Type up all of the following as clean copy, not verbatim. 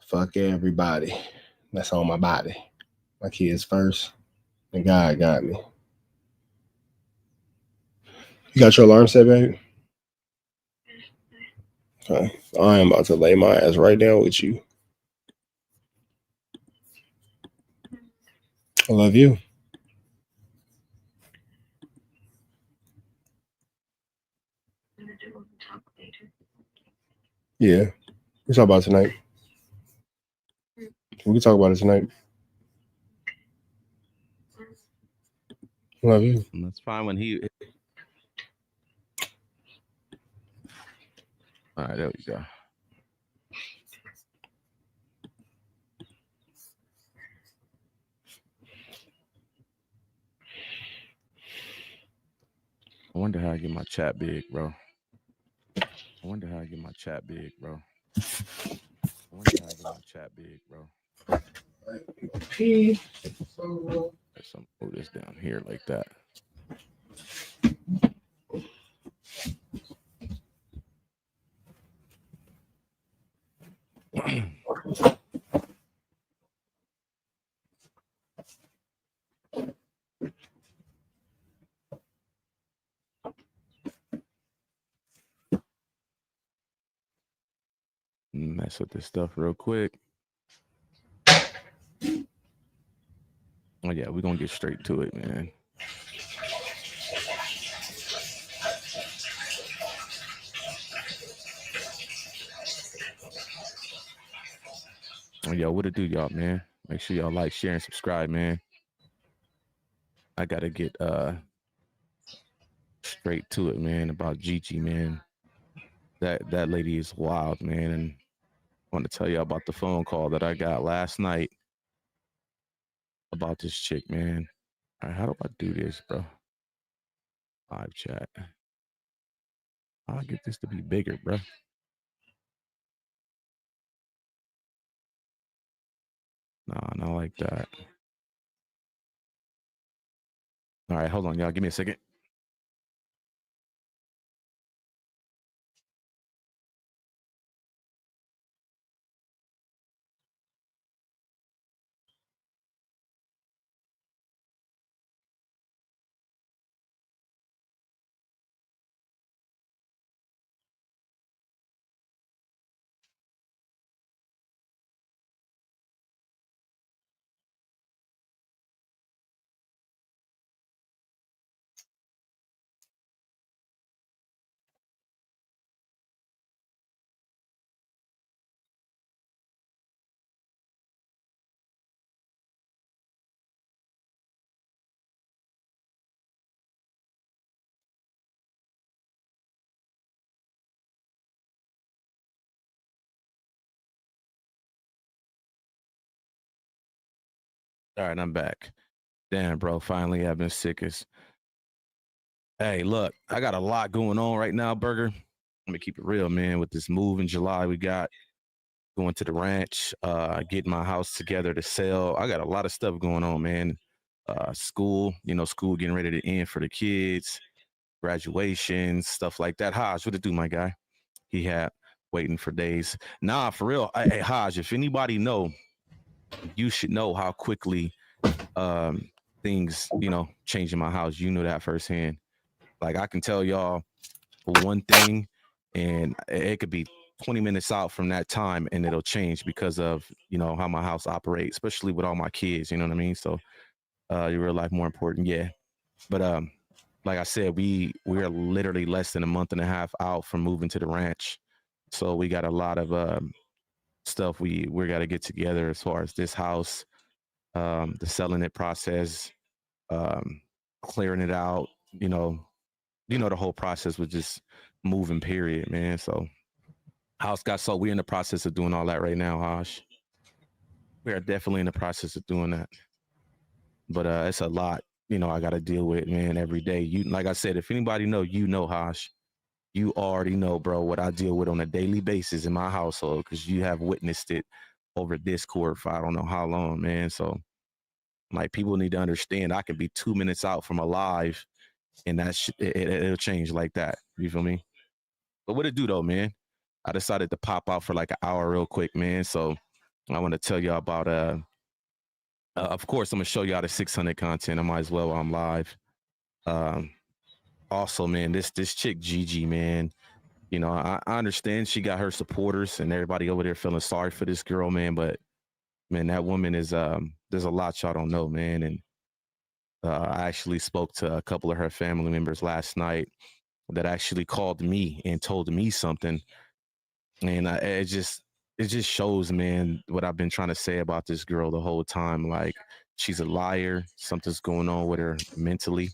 Fuck everybody that's on my body. My kids first, and God got me. You got your alarm set, baby? Okay. I am about to lay my ass right down with you. I love you. Yeah. We talk about it tonight. We can talk about it tonight. I love you. That's fine when he. All right, there we go. I wonder how I get my chat big, bro. I wonder how I get my chat big, bro. Let's move this down here like that. Mess with this stuff real quick. Oh yeah, we're gonna get straight to it, man. Oh yeah, what it do, y'all, man? Make sure y'all like, share, and subscribe, man. I gotta get straight to it, man, about Gigi, man. That lady is wild, man, and I want to tell you about the phone call that I got last night about this chick, man. All right, how do I do this, bro? Live chat. I'll get this to be bigger, bro. Nah, not like that. All right, hold on, y'all. Give me a second. All right, I'm back. Damn, bro. Finally, I've been sick as. Hey, look, I got a lot going on right now, Burger. Let me keep it real, man. With this move in July, we got going to the ranch, getting my house together to sell. I got a lot of stuff going on, man. School, school getting ready to end for the kids, graduations, stuff like that. Haj, what it do, my guy? He had waiting for days. Nah, for real. Hey, Haj, if anybody know, you should know how quickly things, change in my house. You know that firsthand. Like I can tell y'all one thing, and it could be 20 minutes out from that time, and it'll change because of how my house operates, especially with all my kids. You know what I mean? So, your real life more important, yeah. But like I said, we're literally less than a month and a half out from moving to the ranch, so we got a lot of stuff we got to get together as far as this house, the selling it process, clearing it out. The whole process was just moving, period, man. So house got sold. We're in the process of doing all that right now, Hosh. We are definitely in the process of doing that. But it's a lot, I gotta deal with, man, every day. Like I said, if anybody know, Hosh. You already know, bro, what I deal with on a daily basis in my household, because you have witnessed it over Discord for I don't know how long, man. So like people need to understand I can be 2 minutes out from a live and it'll change like that. You feel me? But what it do though, man? I decided to pop out for like an hour real quick, man. So I want to tell y'all about of course, I'm gonna show y'all the 600 content. I might as well while I'm live. Also, man, this chick Gigi, man. You know, I understand she got her supporters and everybody over there feeling sorry for this girl, man. But man, that woman is there's a lot y'all don't know, man. And I actually spoke to a couple of her family members last night that actually called me and told me something, and it just shows, man, what I've been trying to say about this girl the whole time. Like, she's a liar. Something's going on with her mentally.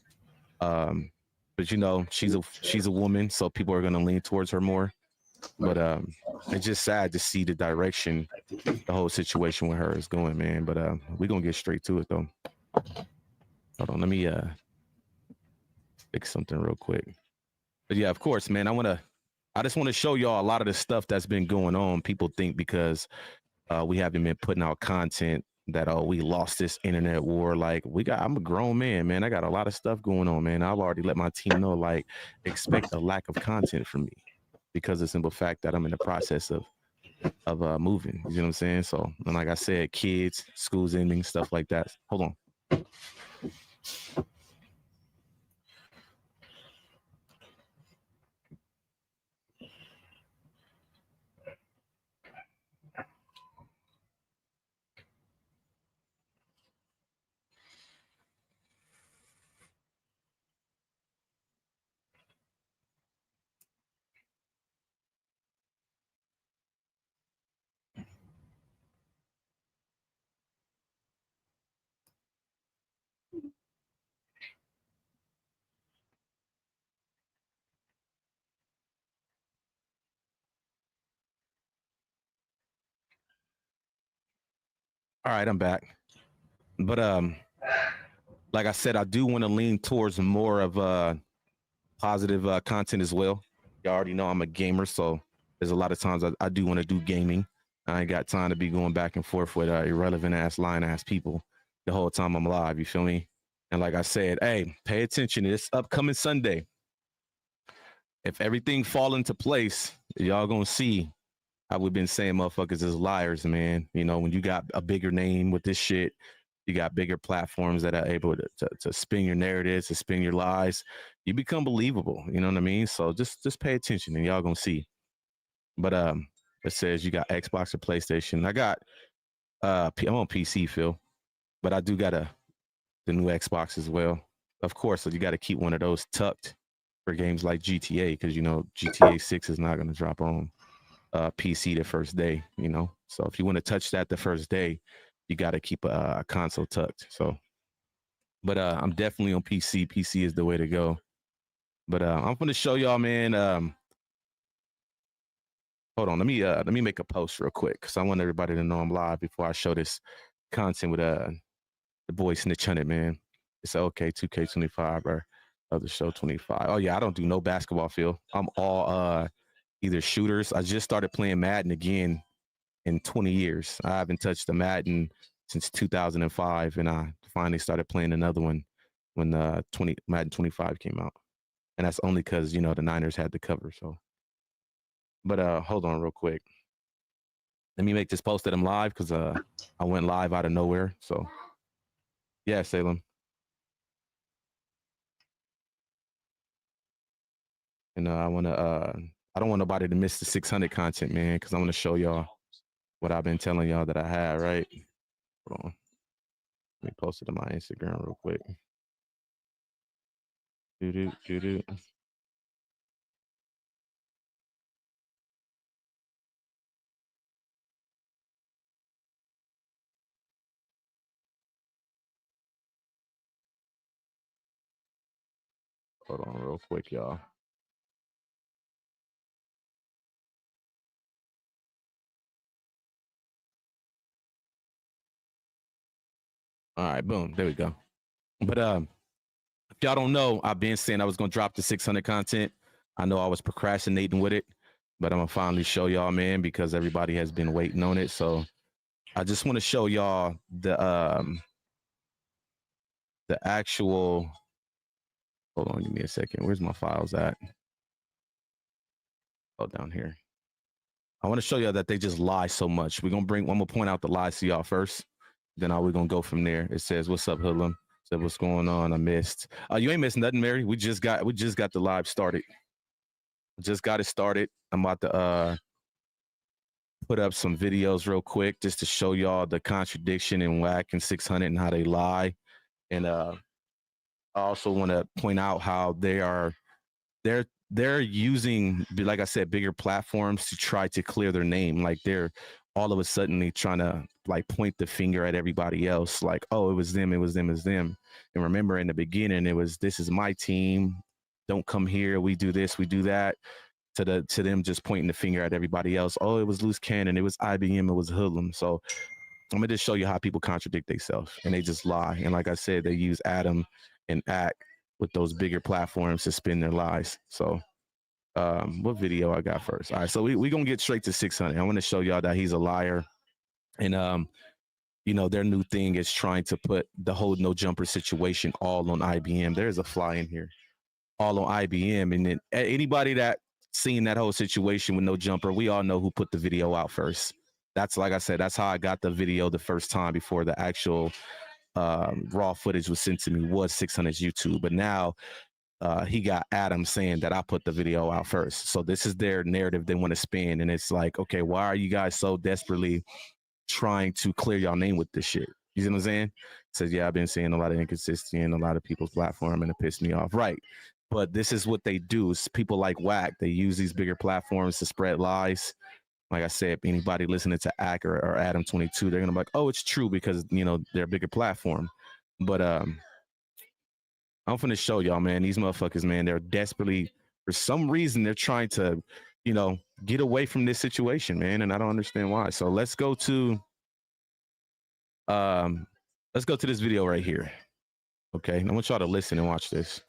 But you know, she's a woman, so people are gonna lean towards her more. But it's just sad to see the direction the whole situation with her is going, man. But we're gonna get straight to it though. Hold on, let me fix something real quick. But yeah, of course, man, I just want to show y'all a lot of the stuff that's been going on. People think because we haven't been putting out content that we lost this internet war. Like, I'm a grown man. I got a lot of stuff going on, man. I've already let my team know, like, expect a lack of content from me because of the simple fact that I'm in the process of moving. You know what I'm saying? So, and like I said, kids, schools ending, stuff like that. Hold on. All right, I'm back. But like I said, I do want to lean towards more of positive content as well. You already know I'm a gamer, so there's a lot of times I do want to do gaming. I ain't got time to be going back and forth with irrelevant ass, lying ass people the whole time I'm live. You feel me? And like I said, hey, pay attention to this upcoming Sunday. If everything fall into place, y'all gonna see how we've been saying motherfuckers is liars, man. You know, when you got a bigger name with this shit, you got bigger platforms that are able to spin your narratives, to spin your lies. You become believable. You know what I mean? So just pay attention, and y'all gonna see. But it says you got Xbox or PlayStation. I got I'm on PC, Phil, but I do got the new Xbox as well. Of course, so you got to keep one of those tucked for games like GTA, because you know GTA 6 is not going to drop on PC the first day. You know, so if you want to touch that the first day, you got to keep a console tucked. So, but I'm definitely on PC. PC is the way to go. But I'm going to show y'all, man. Hold on, let me make a post real quick because I want everybody to know I'm live before I show this content with the boy Snitch on it, man. It's okay, 2K25 or other show 25. Oh yeah, I don't do no basketball, Phil. I'm all either shooters. I just started playing Madden again in 20 years. I haven't touched a Madden since 2005, and I finally started playing another one when Madden 25 came out. And that's only because, you know, the Niners had the cover. So, but hold on real quick. Let me make this post that I'm live because I went live out of nowhere. So yeah, Salem. And I want to I don't want nobody to miss the 600 content, man, because I want to show y'all what I've been telling y'all that I had, right? Hold on. Let me post it to my Instagram real quick. Do. Hold on real quick, y'all. All right, boom. There we go. But if y'all don't know, I've been saying I was gonna drop the 600 content. I know I was procrastinating with it, but I'm gonna finally show y'all, man, because everybody has been waiting on it. So I just want to show y'all the actual. Hold on, give me a second. Where's my files at? Oh, down here. I want to show y'all that they just lie so much. I'm gonna point out the lies to y'all first. Then we're gonna go from there. It says, "What's up, Hoodlum?" Said, "What's going on?" I missed. You ain't missed nothing, Mary. We just got the live started. Just got it started. I'm about to put up some videos real quick just to show y'all the contradiction in Wack and 600 and how they lie. And I also want to point out how they're using, like I said, bigger platforms to try to clear their name. Like they're all of a sudden trying to like point the finger at everybody else. Like, oh, it was them, it was them, it was them. And remember in the beginning, it was, this is my team. Don't come here. We do this, we do that. To them just pointing the finger at everybody else. Oh, it was Luce Cannon. It was IBM. It was Hoodlum. So I'm gonna just show you how people contradict themselves and they just lie. And like I said, they use Adam and Act with those bigger platforms to spin their lies. So what video I got first? All right, so we gonna get straight to 600. I want to show y'all that he's a liar. And you know, their new thing is trying to put the whole no jumper situation all on IBM. There's a fly in here, all on IBM. And then anybody that seen that whole situation with no jumper, we all know who put the video out first. That's, like I said, that's how I got the video the first time before the actual raw footage was sent to me, was 600's YouTube. But now he got Adam saying that I put the video out first. So this is their narrative they want to spin. And it's like, okay, why are you guys so desperately trying to clear your name with this shit? You see what I'm saying? Says, yeah, I've been seeing a lot of inconsistency in a lot of people's platform and it pissed me off. Right. But this is what they do. It's people like Wack, they use these bigger platforms to spread lies. Like I said, anybody listening to Ack or Adam 22, they're gonna be like, oh, it's true because, you know, they're a bigger platform. But I'm gonna show y'all, man, these motherfuckers, man, they're desperately, for some reason, they're trying to, you know, get away from this situation, man, and I don't understand why. So let's go to this video right here. Okay, I want y'all to listen and watch this.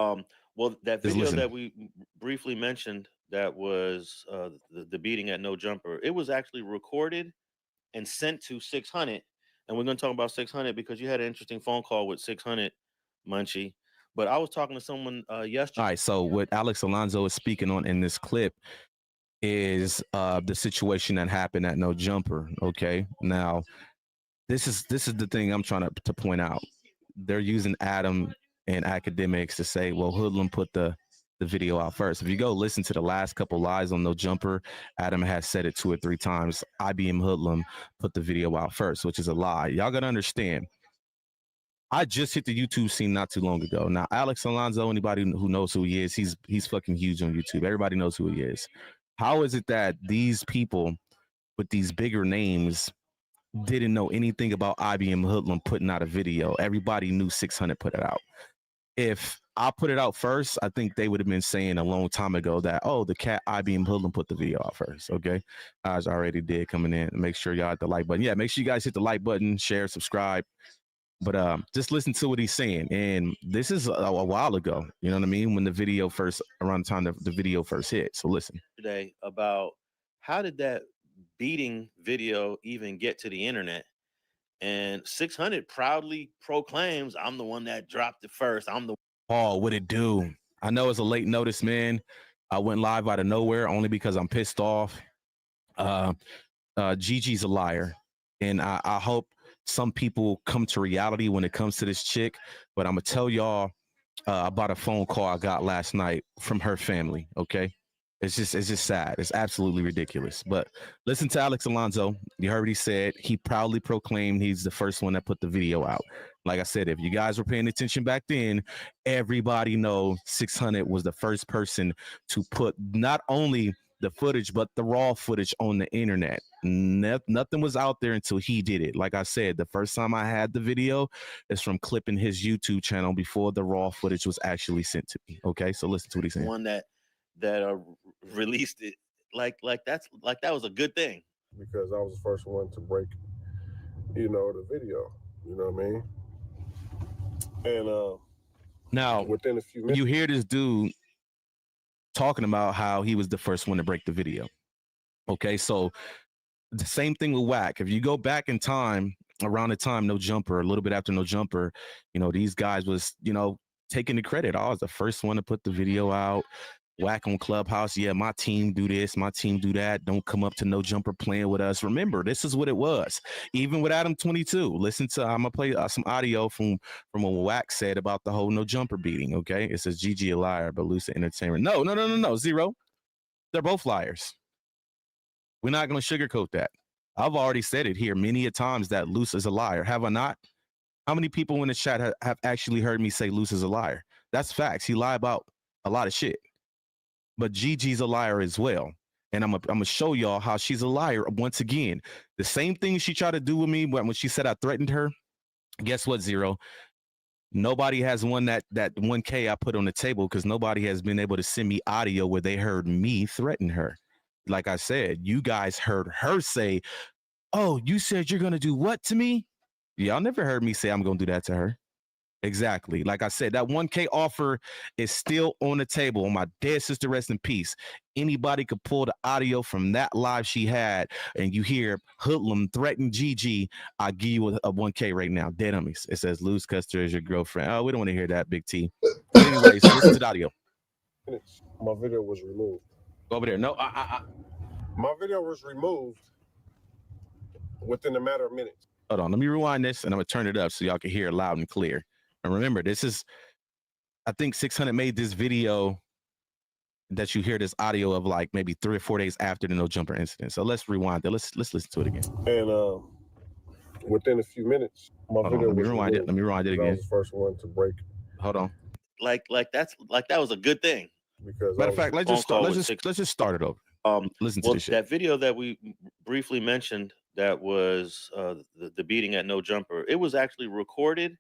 Well, that video that we briefly mentioned, that was the beating at No Jumper, it was actually recorded and sent to 600. And we're going to talk about 600 because you had an interesting phone call with 600, Munchie. But I was talking to someone yesterday. All right, so what Alex Alonso is speaking on in this clip is the situation that happened at No Jumper. Okay, now this is the thing I'm trying to point out. They're using Adam and academics to say, well, Hoodlum put the video out first. If you go listen to the last couple lies on No Jumper, Adam has said it 2 or 3 times. IBM Hoodlum put the video out first, which is a lie. Y'all gotta understand. I just hit the YouTube scene not too long ago. Now, Alex Alonso, anybody who knows who he is, he's fucking huge on YouTube. Everybody knows who he is. How is it that these people with these bigger names didn't know anything about IBM Hoodlum putting out a video? Everybody knew 600 put it out. If I put it out first, I think they would have been saying a long time ago that, oh, the cat IBM Hoodlum put the video out first. Okay, I already did coming in. Make sure y'all hit the like button. Yeah, make sure you guys hit the like button, share, subscribe. But just listen to what he's saying. And this is a while ago, you know what I mean, when the video first, around the time the video first hit. So listen. Today about how did that beating video even get to the internet? And 600 proudly proclaims, I'm the one that dropped it first. I'm the Oh, what it do? I know it's a late notice, man. I went live out of nowhere only because I'm pissed off. Gigi's a liar. And I hope some people come to reality when it comes to this chick. But I'm going to tell y'all about a phone call I got last night from her family, okay? It's just sad. It's absolutely ridiculous. But listen to Alex Alonso. You heard what he said. He proudly proclaimed he's the first one that put the video out. Like I said, if you guys were paying attention back then, everybody know 600 was the first person to put not only the footage, but the raw footage on the internet. Nothing was out there until he did it. Like I said, the first time I had the video is from clipping his YouTube channel before the raw footage was actually sent to me. Okay, so listen to what he's saying. One that released it like that was a good thing, because I was the first one to break, you know, the video. You know what I mean? And now within a few minutes, you hear this dude talking about how he was the first one to break the video. Okay, so the same thing with Wack. If you go back in time, around the time No Jumper, a little bit after No Jumper, you know, these guys was, you know, taking the credit. I was the first one to put the video out. Wack on Clubhouse. Yeah, my team do this, my team do that. Don't come up to No Jumper playing with us. Remember, this is what it was. Even with Adam 22, listen to, I'm gonna play some audio from what Wack said about the whole No Jumper beating. Okay, it says Gigi a liar, but Luce entertainment. No, zero. They're both liars. We're not gonna sugarcoat that. I've already said it here many a times that Luce is a liar. Have I not? How many people in the chat have actually heard me say Luce is a liar? That's facts. He lied about a lot of shit. But Gigi's a liar as well. And I'm gonna show y'all how she's a liar once again. The same thing she tried to do with me when she said I threatened her. Guess what, Zero? Nobody has won that 1K I put on the table because nobody has been able to send me audio where they heard me threaten her. Like I said, you guys heard her say, "Oh, you said you're gonna do what to me?" Y'all never heard me say I'm gonna do that to her. Exactly. Like I said, that 1K offer is still on the table. My dead sister, rest in peace. Anybody could pull the audio from that live she had, and you hear Hoodlum threaten Gigi. I'll give you a 1K right now. Dead homies. It says Luce Custer is your girlfriend. Oh, we don't want to hear that, Big T. But anyways, listen to the audio. My video was removed. Go over there. No, my video was removed within a matter of minutes. Hold on. Let me rewind this, and I'm going to turn it up so y'all can hear it loud and clear. And remember, this is, I think 600 made this video that you hear this audio of like maybe 3 or 4 days after the No Jumper incident. So let's rewind it. Let's listen to it again. And within a few minutes, my video was rewind it. Let me rewind it again. I was the first one to break. Hold on. Like that was a good thing. Because matter of fact, let's just start it over. Listen to this shit. That video that we briefly mentioned that was the beating at No Jumper. It was actually recorded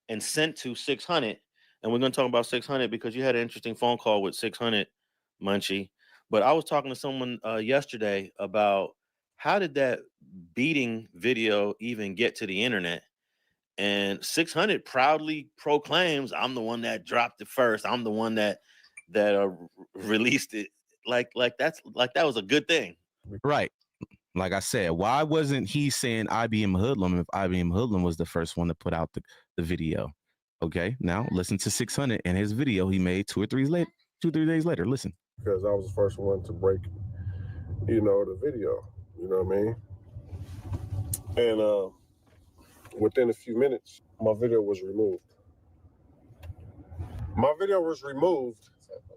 and sent to 600, and we're going to talk about 600 because you had an interesting phone call with 600, Munchie. But I was talking to someone yesterday about how did that beating video even get to the internet? And 600 proudly proclaims, "I'm the one that dropped it first. I'm the one that released it." Like that was a good thing, right? Like I said, why wasn't he saying IBM Hoodlum if IBM Hoodlum was the first one to put out the video? Okay, now listen to 600 and his video he made 2 or 3 days later. Listen. Because I was the first one to break, the video. You know what I mean? And within a few minutes, my video was removed. My video was removed.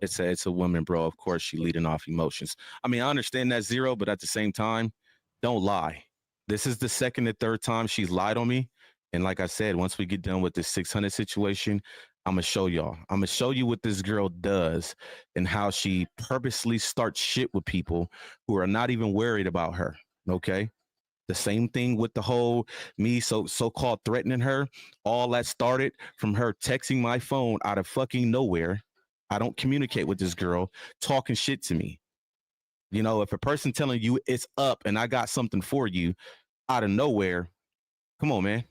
It's a woman, bro. Of course, she leading off emotions. I mean, I understand that, Zero, but at the same time, don't lie. This is the second or third time she's lied on me. And like I said, once we get done with this 600 situation, I'm going to show y'all. I'm going to show you what this girl does and how she purposely starts shit with people who are not even worried about her. Okay. The same thing with the whole me so-called threatening her. All that started from her texting my phone out of fucking nowhere. I don't communicate with this girl talking shit to me. You know, if a person telling you it's up and I got something for you out of nowhere, come on, man.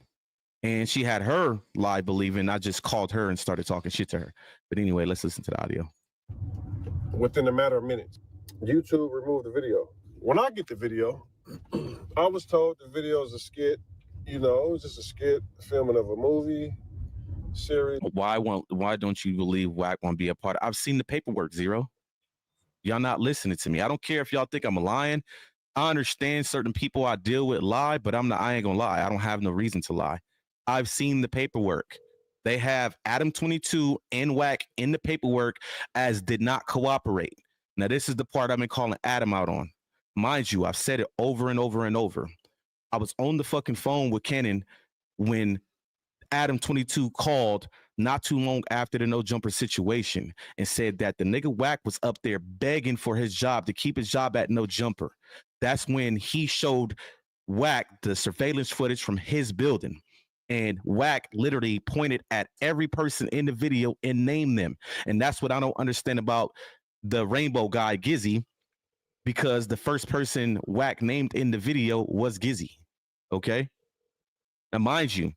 And she had her lie believing I just called her and started talking shit to her. But anyway, let's listen to the audio. Within a matter of minutes, YouTube removed the video. When I get the video, I was told the video is a skit. It was just a skit, filming of a movie, series. Why don't you believe Wack won't be a part of? I've seen the paperwork, Zero. Y'all not listening to me. I don't care if y'all think I'm lying. I understand certain people I deal with lie, but I ain't gonna lie. I don't have no reason to lie. I've seen the paperwork. They have Adam 22 and Wack in the paperwork as did not cooperate. Now, this is the part I've been calling Adam out on. Mind you, I've said it over and over and over. I was on the fucking phone with Cannon when Adam 22 called not too long after the No Jumper situation and said that the nigga Wack was up there begging for his job to keep his job at No Jumper. That's when he showed Wack the surveillance footage from his building. And Wack literally pointed at every person in the video and named them. And that's what I don't understand about the rainbow guy, Gigi, because the first person Wack named in the video was Gigi. Okay. Now, mind you,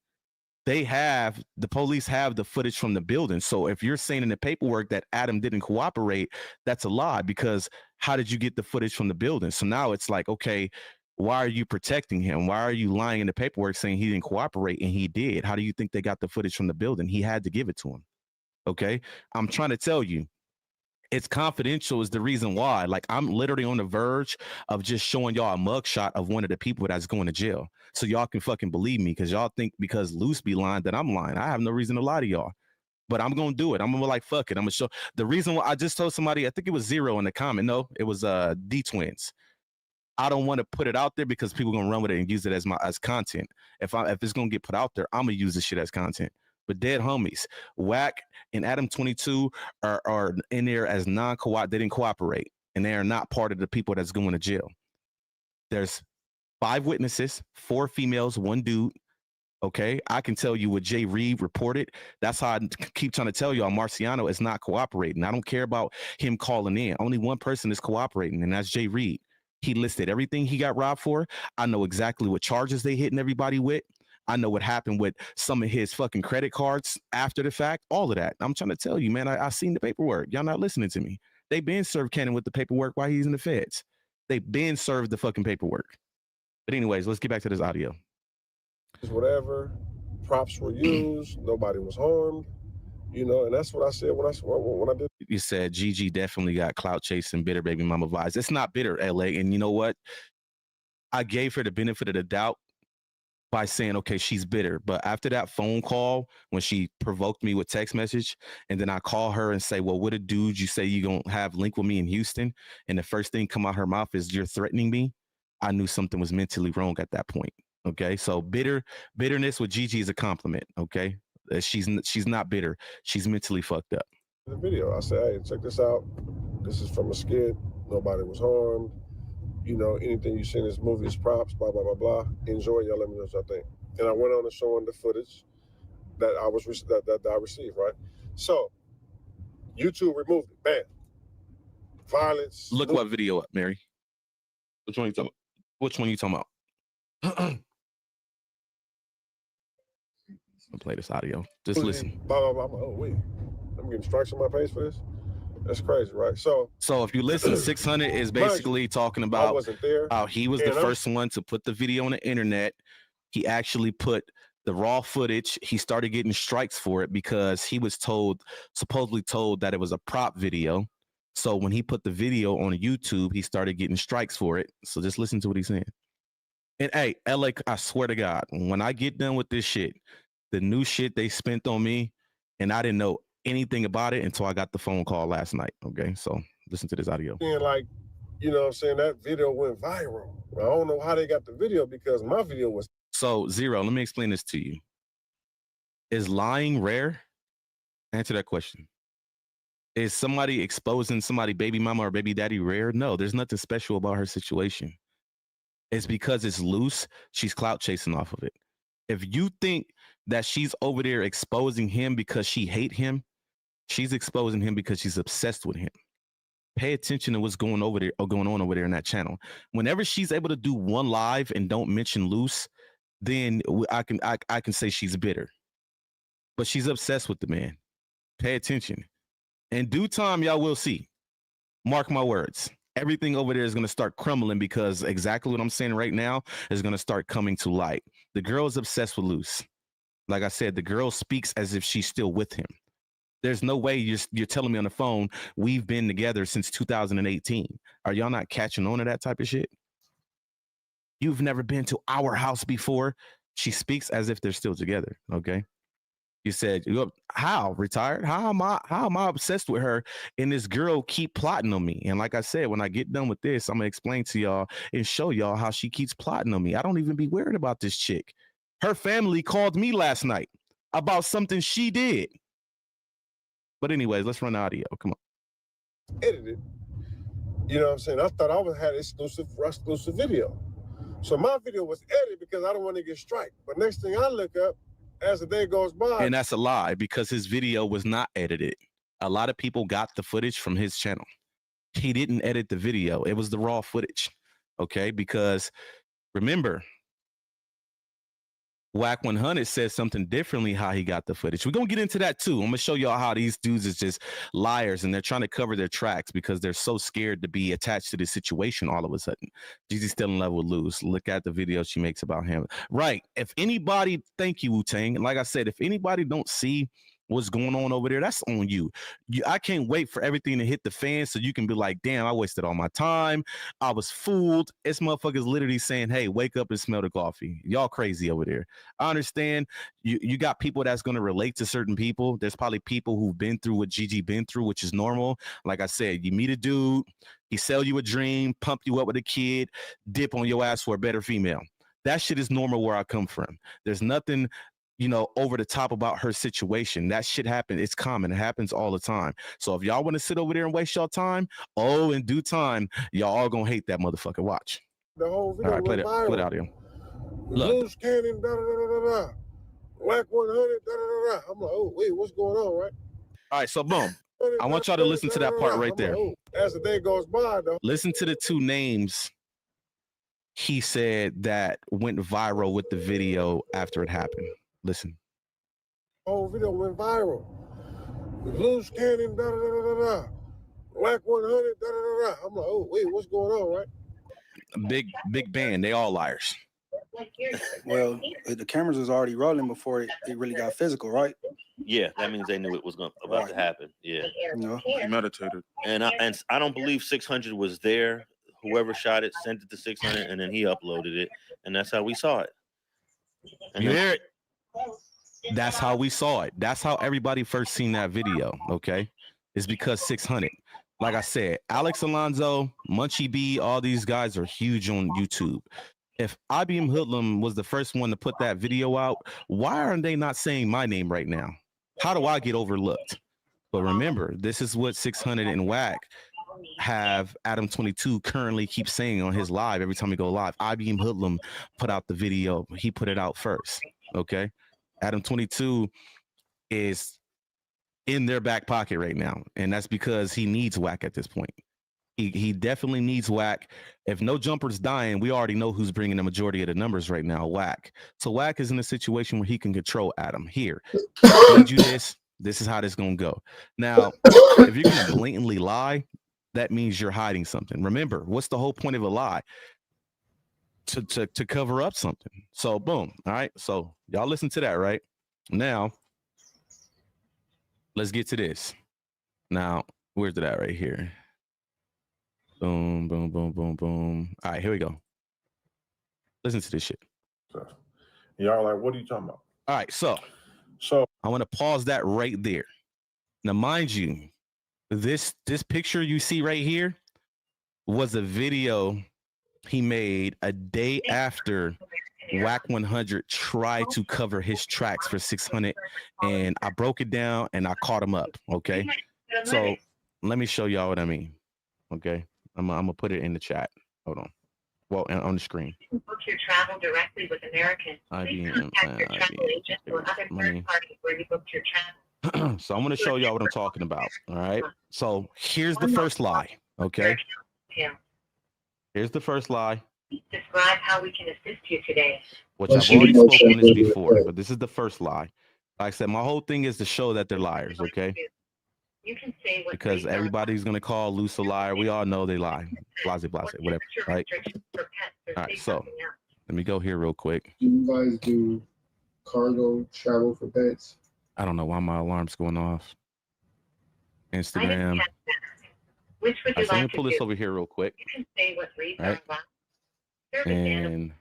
the police have the footage from the building. So if you're saying in the paperwork that Adam didn't cooperate, that's a lie, because how did you get the footage from the building? So now it's like, okay, why are you protecting him? Why are you lying in the paperwork saying he didn't cooperate and he did? How do you think they got the footage from the building? He had to give it to him. Okay. I'm trying to tell you, It's confidential is the reason why. Like, I'm literally on the verge of just showing y'all a mugshot of one of the people that's going to jail. So y'all can fucking believe me, because y'all think because Luce be lying that I'm lying. I have no reason to lie to y'all. But I'm going to do it. I'm going to like, fuck it. I'm going to show. The reason why I just told somebody, I think it was Zero in the comment. No, it was D-Twins. I don't want to put it out there because people are going to run with it and use it as content. If it's going to get put out there, I'm going to use this shit as content. But dead homies, Wack and Adam 22 are in there as they didn't cooperate, and they are not part of the people that's going to jail. There's 5 witnesses, 4 females, 1 dude. Okay, I can tell you what Jay Reed reported. That's how I keep trying to tell y'all Marciano is not cooperating. I don't care about him calling in. Only one person is cooperating, and that's Jay Reed. He listed everything he got robbed for. I know exactly what charges they hitting everybody with. I know what happened with some of his fucking credit cards after the fact, all of that. I'm trying to tell you, man, I seen the paperwork. Y'all not listening to me. They been served Cannon with the paperwork while he's in the feds. They been served the fucking paperwork. But anyways, let's get back to this audio. Whatever, props were used, nobody was harmed, you know, and that's what I said when I did. You said Gigi definitely got clout chasing, bitter baby mama vibes. It's not bitter, LA. And you know what? I gave her the benefit of the doubt by saying, okay, she's bitter. But after that phone call, when she provoked me with text message, and then I call her and say, well, what a dude, you say you gonna have link with me in Houston, and the first thing come out her mouth is you're threatening me. I knew something was mentally wrong at that point. Okay, so bitterness with Gigi is a compliment. Okay, she's not bitter. She's mentally fucked up. The video, I said, hey, check this out. This is from a skit. Nobody was harmed. You know, anything you see in this movie is props. Blah blah blah blah. Enjoy. Y'all let me know what y'all think. And I went on to showing the footage that I received. Right. So YouTube removed it. Bam. Violence. Look what video up, Mary. Which one you talking about? Which one you talking about? I'll play this audio. Just listen. Blah, blah, blah. I'm like, oh, wait. I'm getting strikes on my page for this? That's crazy, right? So if you listen, 600 is basically talking about I wasn't there. How he was the first one to put the video on the internet. He actually put the raw footage. He started getting strikes for it because he was supposedly told that it was a prop video. So when he put the video on YouTube, he started getting strikes for it. So just listen to what he's saying. And hey, LA, I swear to God, when I get done with this shit, the new shit they spent on me, and I didn't know anything about it until I got the phone call last night. Okay, so listen to this audio. And like, you know what I'm saying, that video went viral. I don't know how they got the video because my video was. So, Zero, let me explain this to you. Is lying rare? Answer that question. Is somebody exposing somebody baby mama or baby daddy rare? No, there's nothing special about her situation. It's because it's loose. She's clout chasing off of it. If you think that she's over there exposing him because she hate him, she's exposing him because she's obsessed with him. Pay attention to what's going on over there in that channel. Whenever she's able to do one live and don't mention Luce, then I can say she's bitter. But she's obsessed with the man. Pay attention. In due time, y'all will see. Mark my words. Everything over there is going to start crumbling because exactly what I'm saying right now is going to start coming to light. The girl is obsessed with Luce. Like I said, the girl speaks as if she's still with him. There's no way you're telling me on the phone, we've been together since 2018. Are y'all not catching on to that type of shit? You've never been to our house before. She speaks as if they're still together, okay? You said, how? Retired? How am I obsessed with her and this girl keep plotting on me? And like I said, when I get done with this, I'm going to explain to y'all and show y'all how she keeps plotting on me. I don't even be worried about this chick. Her family called me last night about something she did. But anyways, let's run the audio. Come on. Edited. You know what I'm saying? I thought I had exclusive video. So my video was edited because I don't want to get striked. But next thing I look up, as the day goes by. And that's a lie because his video was not edited. A lot of people got the footage from his channel. He didn't edit the video. It was the raw footage. Okay, because remember, Wack 100 says something differently how he got the footage. We're going to get into that too. I'm going to show y'all how these dudes is just liars and they're trying to cover their tracks because they're so scared to be attached to this situation all of a sudden. Gigi's still in love with Luce. Look at the video she makes about him. Right. If anybody, thank you, Wu-Tang. Like I said, if anybody don't see what's going on over there, that's on you. I can't wait for everything to hit the fan so you can be like, damn, I wasted all my time. I was fooled. It's motherfuckers literally saying, hey, wake up and smell the coffee. Y'all crazy over there. I understand you got people that's going to relate to certain people. There's probably people who've been through what Gigi been through, which is normal. Like I said, you meet a dude, he sell you a dream, pump you up with a kid, dip on your ass for a better female. That shit is normal where I come from. There's nothing, you know, over the top about her situation. That shit happens. It's common. It happens all the time. So if y'all want to sit over there and waste y'all time, in due time, y'all all gonna hate that motherfucker. Watch. The whole video all right, play it out here. Luce Cannon, Wack 100, I'm like, oh, wait, what's going on, right? All right, so boom. I want y'all to listen to that part right there. Like, oh, as the day goes by, though. Listen to the two names he said that went viral with the video after it happened. Listen. The whole video went viral. Luce Cannon, Wack 100, I'm like, oh, wait, what's going on, right? Big band. They all liars. Well, the cameras was already rolling before it really got physical, right? Yeah, that means they knew it was about to happen. Yeah, he meditated, and I don't believe 600 was there. Whoever shot it sent it to 600, and then he uploaded it, and that's how we saw it. And you hear it? That's how we saw it. That's how everybody first seen that video. Okay, it's because 600. Like I said, Alex Alonso, Munchie B, all these guys are huge on YouTube. If IBM Hoodlum was the first one to put that video out, why aren't they not saying my name right now? How do I get overlooked? But remember, this is what 600 and Wack have Adam 22 currently keeps saying on his live every time he go live. IBM Hoodlum put out the video. He put it out first. Okay. Adam 22 is in their back pocket right now. And that's because he needs Wack at this point. He definitely needs Wack. If No Jumper's dying, we already know who's bringing the majority of the numbers right now, Wack. So Wack is in a situation where he can control Adam. Here, I need you this. This is how this is going to go. Now, if you're going to blatantly lie, that means you're hiding something. Remember, what's the whole point of a lie? To cover up something. So boom. All right. So y'all listen to that, right? Now, let's get to this. Now, where's it at right here? Boom, boom, boom, boom, boom. All right, here we go. Listen to this shit. Y'all like, what are you talking about? All right, so I want to pause that right there. Now, mind you, this picture you see right here was a video he made a day after Wack 100 tried to cover his tracks for 600, and I broke it down and I caught him up. Okay, so let me show y'all what I mean. Okay. I'm gonna put it in the chat. Hold on. Well, on the screen. You can book your travel directly with American. Please contact your travel agent or other third party where you booked your travel. So I'm gonna show y'all what I'm talking about. All right. So here's the first lie. Okay. Here's the first lie. Describe how we can assist you today. Which I've already spoken on this before, but this is the first lie. Like I said, my whole thing is to show that they're liars. Okay. You can say what because everybody's gonna call Luce a liar. We all know they lie. Blase, whatever. Right. All right. So let me go here real quick. Do you guys do cargo travel for pets? I don't know why my alarm's going off. Instagram. Which would you like let me to pull do? this over here real quick. You can say what reads right. And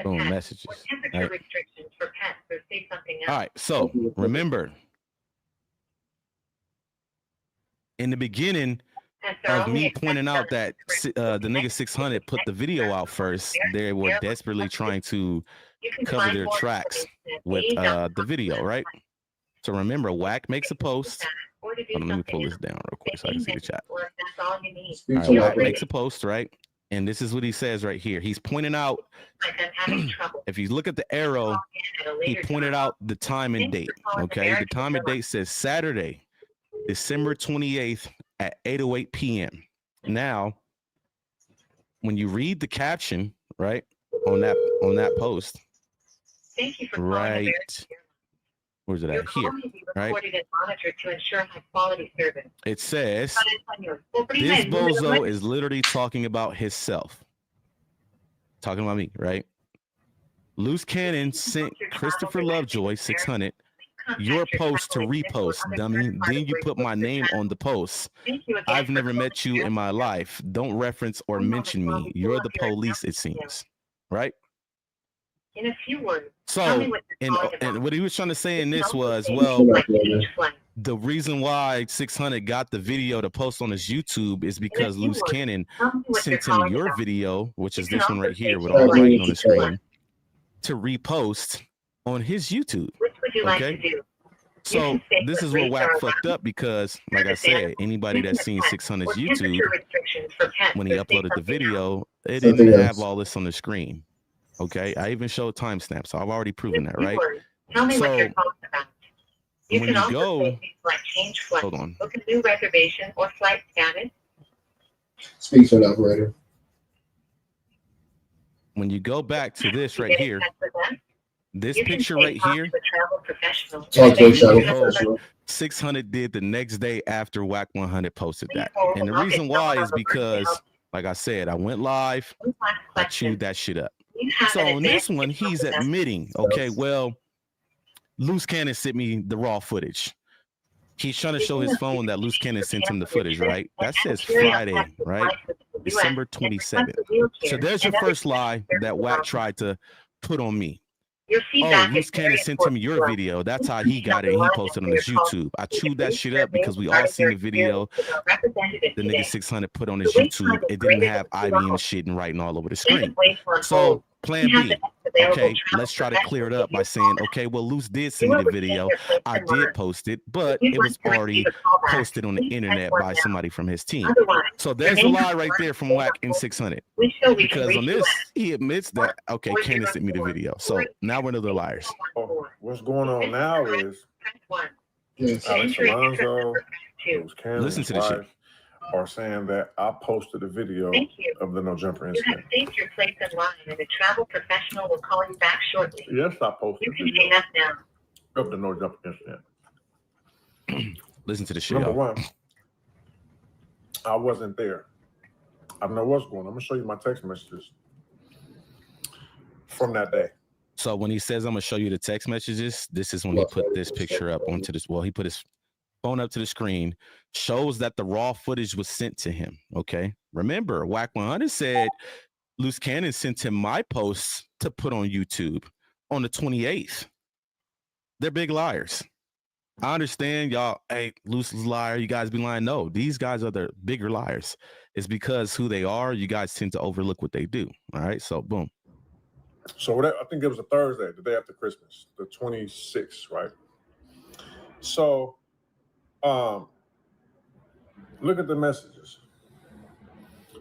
boom, messages. Temperature restrictions for pets, or say something else. All right. So remember, in the beginning of me pointing out that the nigga 600 put the video out first, they were desperately trying to cover their tracks with the video, right? So remember, Wack makes a post. Hold on, let me pull this down real quick so I can see the chat. All right, Wack makes a post, right? And this is what he says right here. He's pointing out, if you look at the arrow, he pointed out the time and date, okay? The time and date says Saturday, December 28th at 8:08 p.m. Now, when you read the caption, right, on that post, right, where's it at? Here, right? It says, this bozo is literally talking about himself. Talking about me, right? Luce Cannon sent Christopher Lovejoy, 600, your post to repost, dummy. Then you put my name on the post. I've never met you in my life. Don't reference or mention me. You're the police, it seems. Right? In a few words. So, and what he was trying to say in this was, well, the reason why 600 got the video to post on his YouTube is because Luce Cannon sent him your video, which is this one right here with all the writing on the screen, to repost on his YouTube. Which would you like to Okay? do? So this is where Wack fucked up because, like I said, anybody that's seen 600's YouTube, when he uploaded the video, it didn't have all this on the screen. Okay, I even showed timestamps, so I've already proven that, right? Tell me what So you're talking about. You when can you also go, say things like change flight, hold on. book a new reservation, or flight status. Speak to an operator. When you go back to this right here, this You can picture say right talk here, to a travel professional. Talk to a travel video professional. 600 did the next day after Wack 100 posted that. And the reason why is because, like I said, I went live, I chewed that shit up. So on this one, he's admitting, okay, well, Luce Cannon sent me the raw footage. He's trying to show his phone that Luce Cannon sent him the footage, right? That says Friday, right? December 27th. So there's your first lie that Wack tried to put on me. Oh, Luce Cannon sent him your video. That's how he got it. And he posted on his YouTube. I chewed that shit up because we all seen the video the nigga 600 put on his YouTube. It didn't have IBM shit and writing all over the screen. So plan B. Okay, let's try to clear it up by saying, okay, well, Luce did send me the video. I did post it, but it was already posted on the internet by somebody from his team. So there's a lie right there from Wack in 600. Because on this, he admits that, okay, Cannon sent me the video. So now we're the liars. Oh, what's going on now is Yes. Alex Alonso, Luce Cannon, Listen to this shit. are saying that I posted a video of the no jumper You have incident. saved your place in line, and a travel professional will call you back shortly. Yes, I posted You a can video hang up now. of the no jumper incident. Listen to the shit, Number y'all. one, I wasn't there. I know what's going on. I'm gonna show you my text messages from that day. So when he says I'm gonna show you the text messages, this is when he put this picture up onto this. Well, he put his phone up to the screen, shows that the raw footage was sent to him. Okay. Remember, Wack 100 said Luce Cannon sent him my posts to put on YouTube on the 28th. They're big liars. I understand y'all, hey, Luce is a liar. You guys be lying. No, these guys are the bigger liars. It's because who they are, you guys tend to overlook what they do. All right. So boom. So what, I think it was a Thursday, the day after Christmas, the 26th, right? So look at the messages.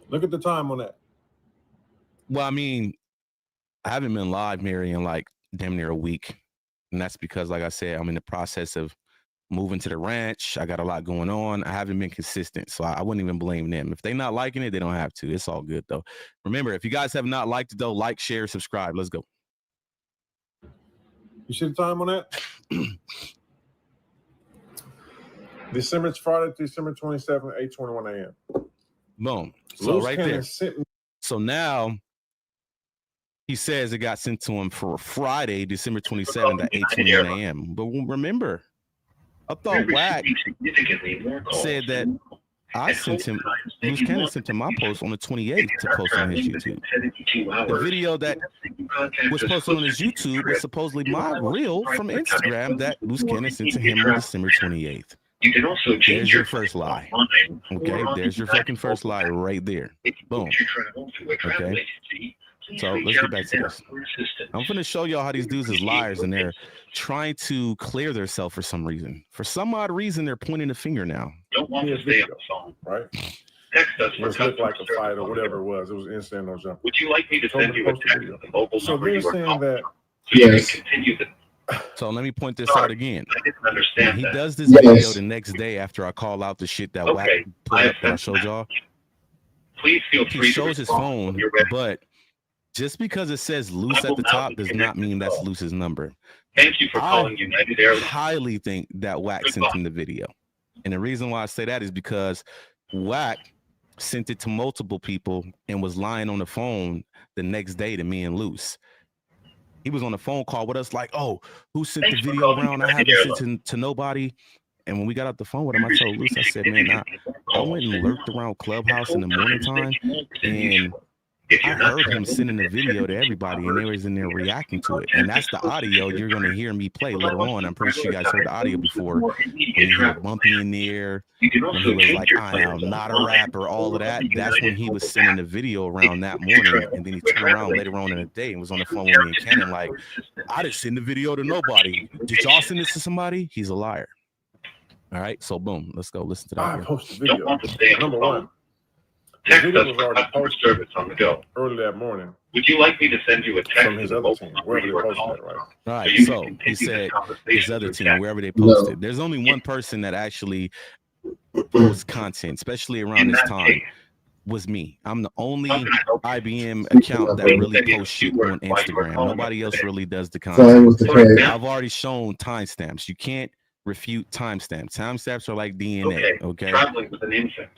Look at the time on that. Well, I mean, I haven't been live, Mary, in like damn near a week. And that's because, like I said, I'm in the process of moving to the ranch. I got a lot going on. I haven't been consistent. So I wouldn't even blame them. If they're not liking it, they don't have to. It's all good, though. Remember, if you guys have not liked it, though, like, share, subscribe. Let's go. You see the time on that? Friday, December 27th, 8:21 a.m. Boom. So Luce right Cannon there. sent me. So now he says it got sent to him for Friday, December 27th at 8:21 a.m. But remember, I thought Wack said that I sent him, Luce Cannon sent him my post on the 28th to post on his YouTube. The video that was posted on his YouTube was supposedly my reel from Instagram that Luce Cannon sent to him on December 28th. You can also change There's your your first lie. online. Okay, there's your fucking first lie right there. Boom. Okay. So let's get back to this. I'm going to show y'all how these dudes is liars and they're trying to clear themselves for some reason. For some odd reason, they're pointing a finger now. Don't want to stay on the phone. Right? Text us for It looked like a fight or whatever it was. It was instant no jump. Would you like me to send you a text with the mobile So number they're you are saying calling that. from? So you Yes. can continue the. So let me point this out again. I didn't understand He that. does this Yes. video the next day after I call out the shit that Wack Okay, put up that I showed y'all. Please feel free He to shows his respond phone, when you're ready. but just because it says Luce at the top does not mean that's Luce's number. Thank you for calling United Airlines. I highly think that Wack sent him the video. And the reason why I say that is because Wack sent it to multiple people and was lying on the phone the next day to me and Luce. He was on the phone call with us like, oh, who sent the video around? I haven't sent to nobody. And when we got off the phone with him, I told Luce, I said, man, I went and lurked around Clubhouse in the morning time, and I heard him sending a video to everybody, and they was in there reacting to it. And that's the audio you're going to hear me play later on. I'm pretty sure you guys heard the audio before. When he was bumping in there, when he was like, I am not a rapper, all of that. That's when he was sending the video around that morning. And then he turned around later on in the day and was on the phone with me and Cannon like, I didn't send the video to nobody. Did y'all send this to somebody? He's a liar. All right, so boom, let's go listen to that. I posted the video. Number one, the video was already posted service on the go early that morning. Would you like me to send you a text from his other team, wherever they posted it, right? All right, so he said his other team, wherever they posted. There's only one person that actually posts content, especially around this time, was me. I'm the only IBM account that really posts shit on Instagram. Nobody else really does the content. I've already shown timestamps. You can't refute timestamps. Timestamps are like DNA. Okay.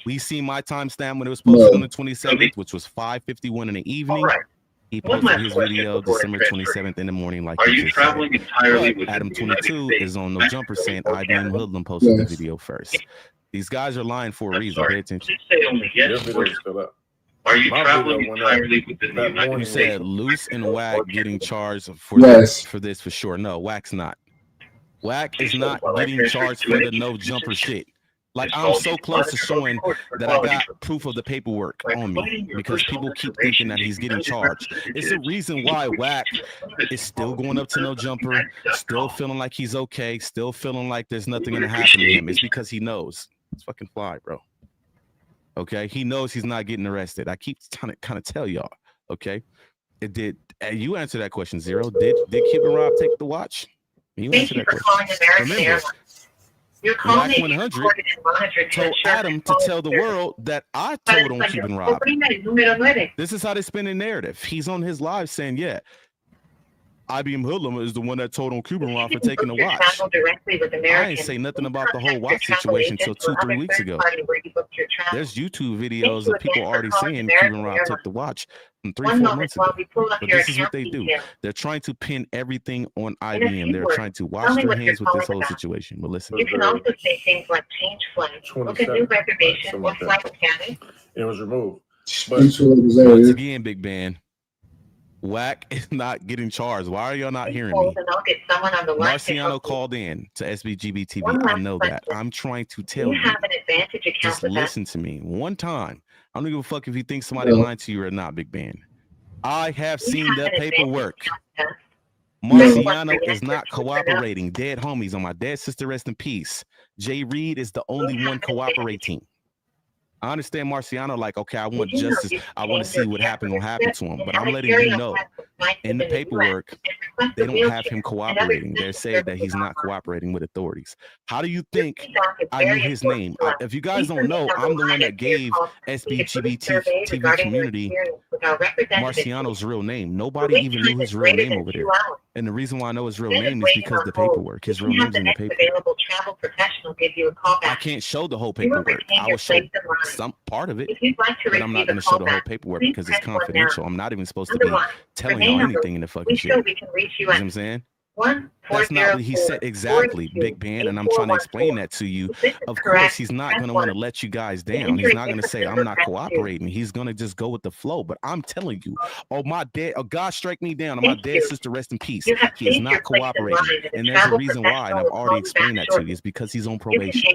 We see my timestamp when it was posted on the 27th, which was 5:51 in the evening. He posted his video December 27th in the morning. Like, are you traveling entirely with Adam 22 is on No Jumper saying IBM Hoodlum posted the video first. These guys are lying for a reason. Pay attention. Are you traveling entirely within the United You States? said Luce and Wack getting charged for this for sure. No, Wack's not. Wack is not getting charged for the No Jumper shit. Like, I'm so close to showing that I got proof of the paperwork on me because people keep thinking that he's getting charged. It's a reason why Wack is still going up to No Jumper, still feeling like he's okay, still feeling like there's nothing gonna happen to him. It's because he knows. It's fucking fly, bro. Okay, he knows he's not getting arrested. I keep trying to kind of tell y'all. Okay, it did. You answer that question, Zero. Did Kip and Rob take the watch? You Thank you for calling American Airlines. Your call Wack may be 100 recorded and monitored to told ensure Adam to tell the world that I told on Cuban Rob. This is how they spin the narrative. He's on his live saying, yeah, IBM Hoodlum is the one that told on Cuban Rob for taking the watch. I ain't say nothing about the whole watch situation until 2-3 weeks ago. There's YouTube videos of people already saying Cuban Rob took the watch from 3-4 months ago. But this is what they do. They're trying to pin everything on IBM. They're trying to wash their hands with this whole situation. But listen. You can also say things like change flight, book a new reservation, or flight scanning. It was removed. Once again, Big Ben, Wack is not getting charged. Why are y'all not hearing me? Marciano called in to SBGB TV. I know that. I'm trying to tell you. Just listen to me one time. I don't give a fuck if you think somebody lying to you or not, Big Ben. I have seen the paperwork. Marciano is not cooperating. Dead homies on my dead sister, rest in peace. Jay Reed is the only one cooperating. I understand Marciano, like, okay, I want justice. I want to see what happened will happen to him. But I'm letting you know, in the paperwork, they don't have him cooperating. They're saying that he's not cooperating with authorities. How do you think I knew his name? If you guys don't know, I'm the one that gave SBGB TV community Marciano's real name. Nobody even knew his real name over there. And the reason why I know his real name is because of the paperwork. His real name's in the paperwork. I can't show the whole paperwork. I will show some part of it, but I'm not going to show the whole paperwork because it's confidential. I'm not even supposed to be telling y'all anything in the fucking shit. You know what I'm saying? That's not what he said exactly, Big Ben, and I'm trying to explain that to you. Of course, he's not going to want to let you guys down. He's not going to say, I'm not cooperating. He's going to just go with the flow. But I'm telling you, God strike me down, and my dead sister, rest in peace. He is not cooperating. And there's a reason why, and I've already explained that to you. It's because he's on probation.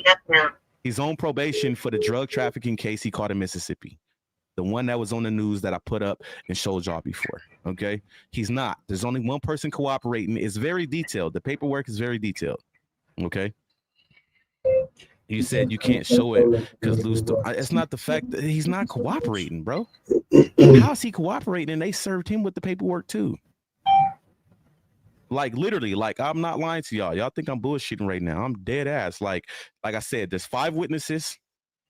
He's on probation for the drug trafficking case he caught in Mississippi. The one that was on the news that I put up and showed y'all before. Okay, he's not. There's only one person cooperating. It's very detailed. The paperwork is very detailed. Okay. You said you can't show it because Luce. It's not the fact that he's not cooperating, bro. How's he cooperating? And they served him with the paperwork too. Like literally, like I'm not lying to y'all. Y'all think I'm bullshitting right now. I'm dead ass. Like I said, there's 5 witnesses.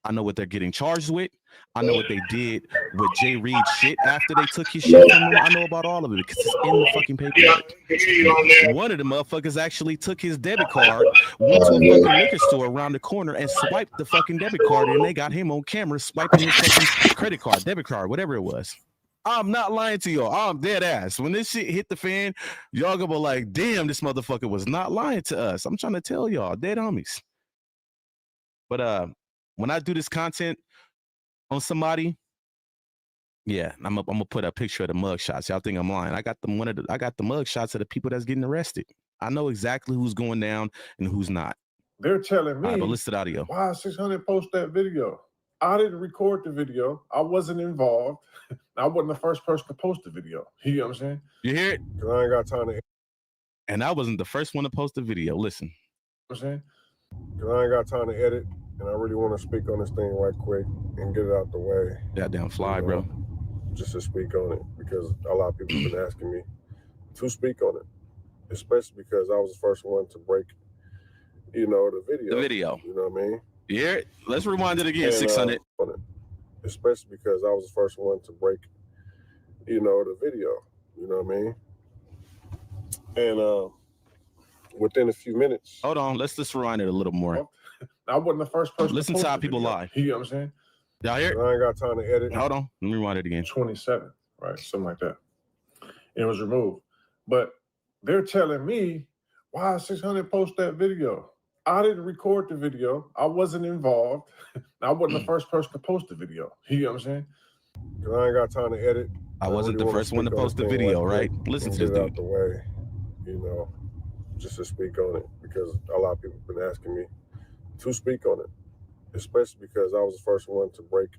I know what they're getting charged with. I know what they did with Jay Reed shit after they took his shit from him. I know about all of it because it's in the fucking paperwork. One of the motherfuckers actually took his debit card, went to a fucking liquor store around the corner and swiped the fucking debit card, and they got him on camera swiping his fucking credit card, debit card, whatever it was. I'm not lying to y'all. I'm dead ass. When this shit hit the fan, y'all gonna be like, damn, this motherfucker was not lying to us. I'm trying to tell y'all, dead homies. But when I do this content on somebody, yeah, I'm gonna put a picture of the mug shots. Y'all think I'm lying? I got the mug shots of the people that's getting arrested. I know exactly who's going down and who's not. They're telling me, listed audio. Why 600 post that video? I didn't record the video. I wasn't involved. I wasn't the first person to post the video. You know what I'm saying? You hear it? Because I ain't got time to. And I wasn't the first one to post the video. Listen. You know what I'm saying? Because I ain't got time to edit, and I really want to speak on this thing right quick and get it out the way. Goddamn fly, bro. Just to speak on it, because a lot of people have been asking me to speak on it, especially because I was the first one to break, the video. The video. You know what I mean? Yeah, let's rewind it again, 600. Especially because I was the first one to break, the video. You know what I mean? And within a few minutes. Hold on, let's just rewind it a little more. I wasn't the first person. Listen to how people lie. You know what I'm saying? Y'all hear it? I ain't got time to edit. Hold on, let me rewind it again. 27th, right? Something like that. And it was removed. But they're telling me, why 600 post that video? I didn't record the video. I wasn't involved. I wasn't the first person to post the video. You know what I'm saying? Because I ain't got time to edit. I wasn't the first one to post the video, right? Listen to this dude. Out the way, just to speak on it, because a lot of people have been asking me to speak on it, especially because I was the first one to break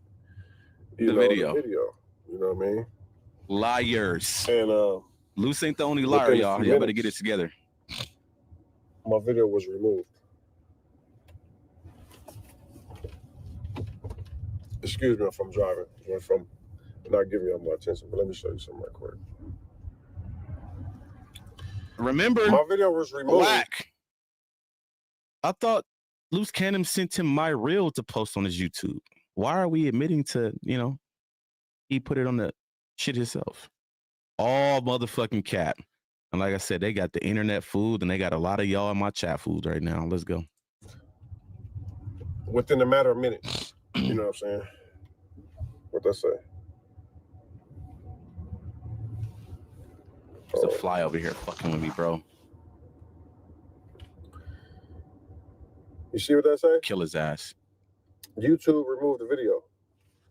the video. You know what I mean? Liars. And Luce ain't the only liar, y'all. Y'all better get it together. My video was removed. Excuse me if I'm driving, if I'm not giving you my attention, but let me show you something right quick. Remember, my video was removed. Wack. I thought Luce Cannon sent him my reel to post on his YouTube. Why are we admitting to, he put it on the shit himself? All motherfucking cap. And like I said, they got the internet food, and they got a lot of y'all in my chat food right now. Let's go. Within a matter of minutes. You know what I'm saying? What that say? There's a fly over here fucking with me, bro. You see what that say? Kill his ass. YouTube removed the video.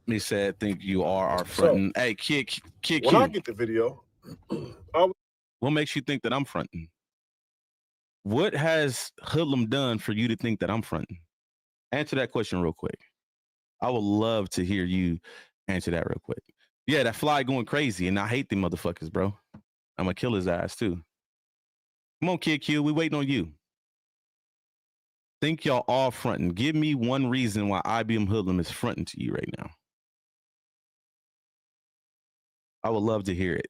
He said, think you are our fronting. So, hey, kid, when I get the video, what makes you think that I'm fronting? What has Hoodlum done for you to think that I'm fronting? Answer that question real quick. I would love to hear you answer that real quick. Yeah, that fly going crazy, and I hate them motherfuckers, bro. I'm gonna kill his ass too. Come on, Kid Q, we waiting on you. Think y'all all fronting. Give me one reason why IBM Hoodlum is fronting to you right now. I would love to hear it.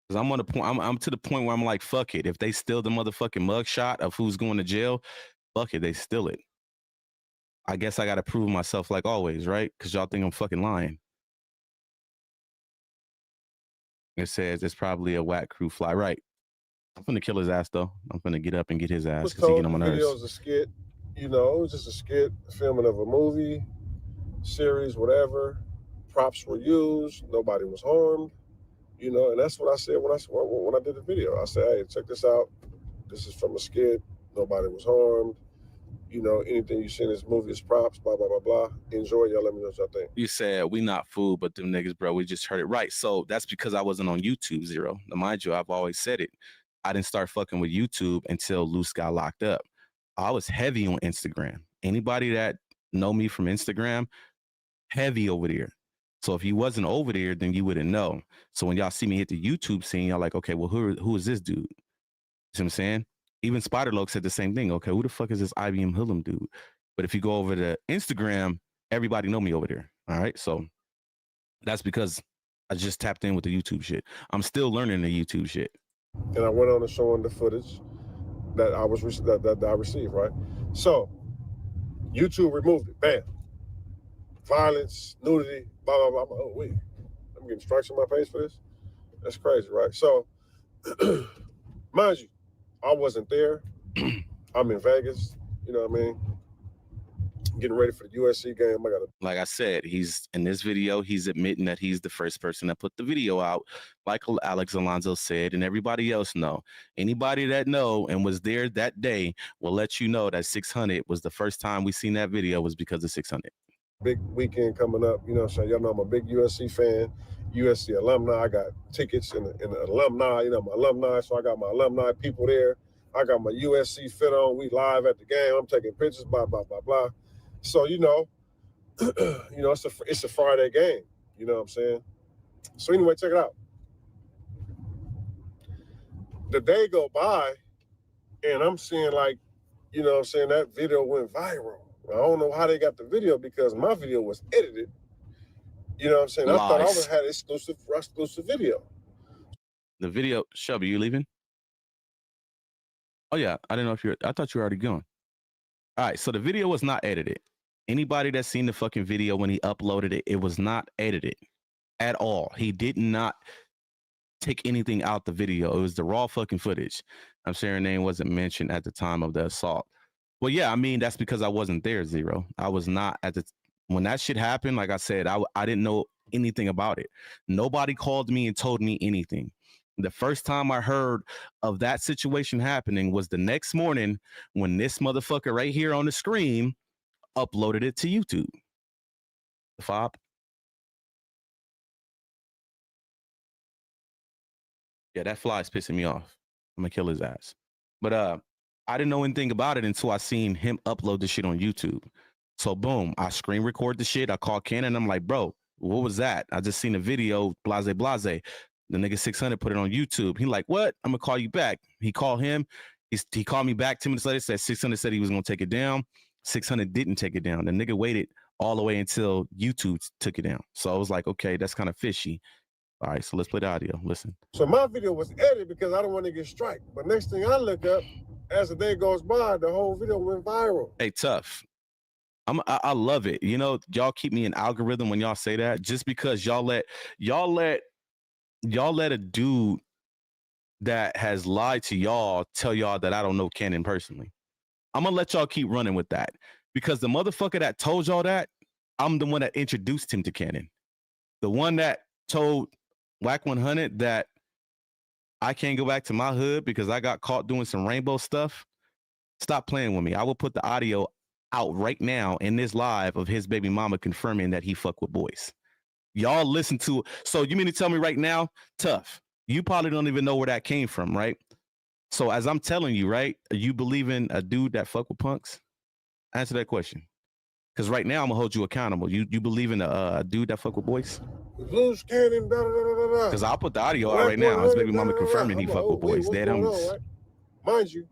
Because I'm on the point, I'm to the point where I'm like, fuck it. If they steal the motherfucking mugshot of who's going to jail, fuck it, they steal it. I guess I gotta prove myself like always, right? Because y'all think I'm fucking lying. It says it's probably a Wack crew fly. Right. I'm gonna kill his ass though. I'm gonna get up and get his ass because he get on my nerves. The video was a skit, it was just a skit, filming of a movie, series, whatever. Props were used, nobody was harmed. And that's what I said when I did the video. I said, hey, check this out. This is from a skit. Nobody was harmed. Anything you see in this movie is props, blah, blah, blah, blah. Enjoy. Y'all let me know what y'all think. You said we not food, but them niggas, bro, we just heard it. Right. So that's because I wasn't on YouTube, Zero. Now, mind you, I've always said it. I didn't start fucking with YouTube until Luce got locked up. I was heavy on Instagram. Anybody that know me from Instagram, heavy over there. So if you wasn't over there, then you wouldn't know. So when y'all see me hit the YouTube scene, y'all like, okay, well, who is this dude? You see what I'm saying? Even Spider-Loke said the same thing. Okay, who the fuck is this IBM Hoodlum dude? But if you go over to Instagram, everybody know me over there. All right, so that's because I just tapped in with the YouTube shit. I'm still learning the YouTube shit. And I went on and showing the footage that I received, right? So YouTube removed it. Bam. Violence, nudity, blah, blah, blah. I'm like, oh, wait. I'm getting strikes on my face for this? That's crazy, right? So, mind you, I wasn't there. I'm in Vegas, you know what I mean? getting ready for the USC game. I got to. Like I said, he's in this video, he's admitting that he's the first person that put the video out, like Alex Alonso said, and everybody else know. Anybody that know and was there that day will let you know that 600 was the first time we seen that video was because of 600. Big weekend coming up, you know what I'm saying? Y'all know I'm a big USC fan, USC alumni. I got tickets in the alumni, you know, my alumni, so I got my alumni people there. I got my USC fit on. We live at the game. I'm taking pictures, blah, blah, blah, blah. So, you know, it's a Friday game, you know what I'm saying? So anyway, check it out. The day go by, and I'm seeing, like, you know what I'm saying, that video went viral. I don't know how they got the video because my video was edited. You know what I'm saying? Lies. I thought I would have exclusive video. The video, Shelby, you leaving? Oh yeah, I didn't know if I thought you were already gone. All right, so the video was not edited. Anybody that's seen the fucking video when he uploaded it, it was not edited at all. He did not take anything out the video. It was the raw fucking footage. I'm sure her name wasn't mentioned at the time of the assault. Well, yeah, I mean, that's because I wasn't there, Zero. I was not at the, when that shit happened, like I said, I didn't know anything about it. Nobody called me and told me anything. The first time I heard of that situation happening was the next morning when this motherfucker right here on the screen uploaded it to YouTube. The fob. Yeah, that fly's pissing me off. I'm gonna kill his ass. But I didn't know anything about it until I seen him upload the shit on YouTube. So boom, I screen record the shit. I call Cannon. I'm like, bro, what was that? I just seen a video, blase, blase. The nigga 600 put it on YouTube. He like, what? I'm gonna call you back. He called him. He called me back 2 minutes later, said 600 said he was gonna take it down. 600 didn't take it down. The nigga waited all the way until YouTube took it down. So I was like, okay, that's kind of fishy. All right, so let's play the audio. Listen. So my video was edited because I don't want to get strike. But next thing I look up, as the day goes by, the whole video went viral. Hey, tough. I love it. You know, y'all keep me in algorithm when y'all say that. Just because y'all let a dude that has lied to y'all tell y'all that I don't know Cannon personally. I'm gonna let y'all keep running with that because the motherfucker that told y'all that, I'm the one that introduced him to Cannon. The one that told Wack 100 that I can't go back to my hood because I got caught doing some rainbow stuff. Stop playing with me. I will put the audio out right now in this live of his baby mama confirming that he fuck with boys. Y'all listen to. So you mean to tell me right now, tough, you probably don't even know where that came from, right? So as I'm telling you, right, are you believing a dude that fuck with punks? Answer that question. Because right now I'm gonna hold you accountable. You believe in a dude that fuck with boys? Luce Cannon, because I'll put the audio out right now. His baby mama confirming he fuck with boys. Dead homies. Right? Mind you,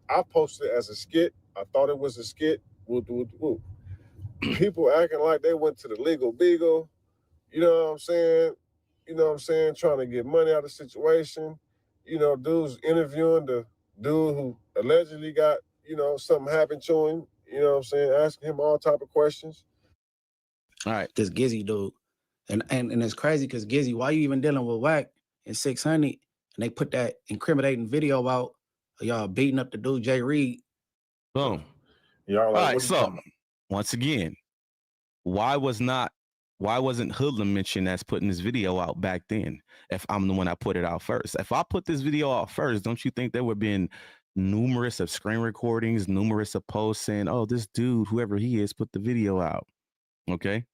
I posted it as a skit. I thought it was a skit. People acting like they went to the legal beagle. You know what I'm saying? You know what I'm saying? Trying to get money out of the situation. You know, dudes interviewing the dude who allegedly got, you know, something happened to him. You know what I'm saying? Asking him all type of questions. All right. This Gigi dude. And it's crazy because Gigi, why you even dealing with Wack and 600 and they put that incriminating video out of y'all beating up the dude Jay Reed? Boom. Y'all like, all right, so once again, why wasn't Hoodlum mentioned as putting this video out back then if I'm the one that put it out first? If I put this video out first, don't you think there would have been numerous of screen recordings, numerous of posts saying, oh, this dude, whoever he is, put the video out? Okay.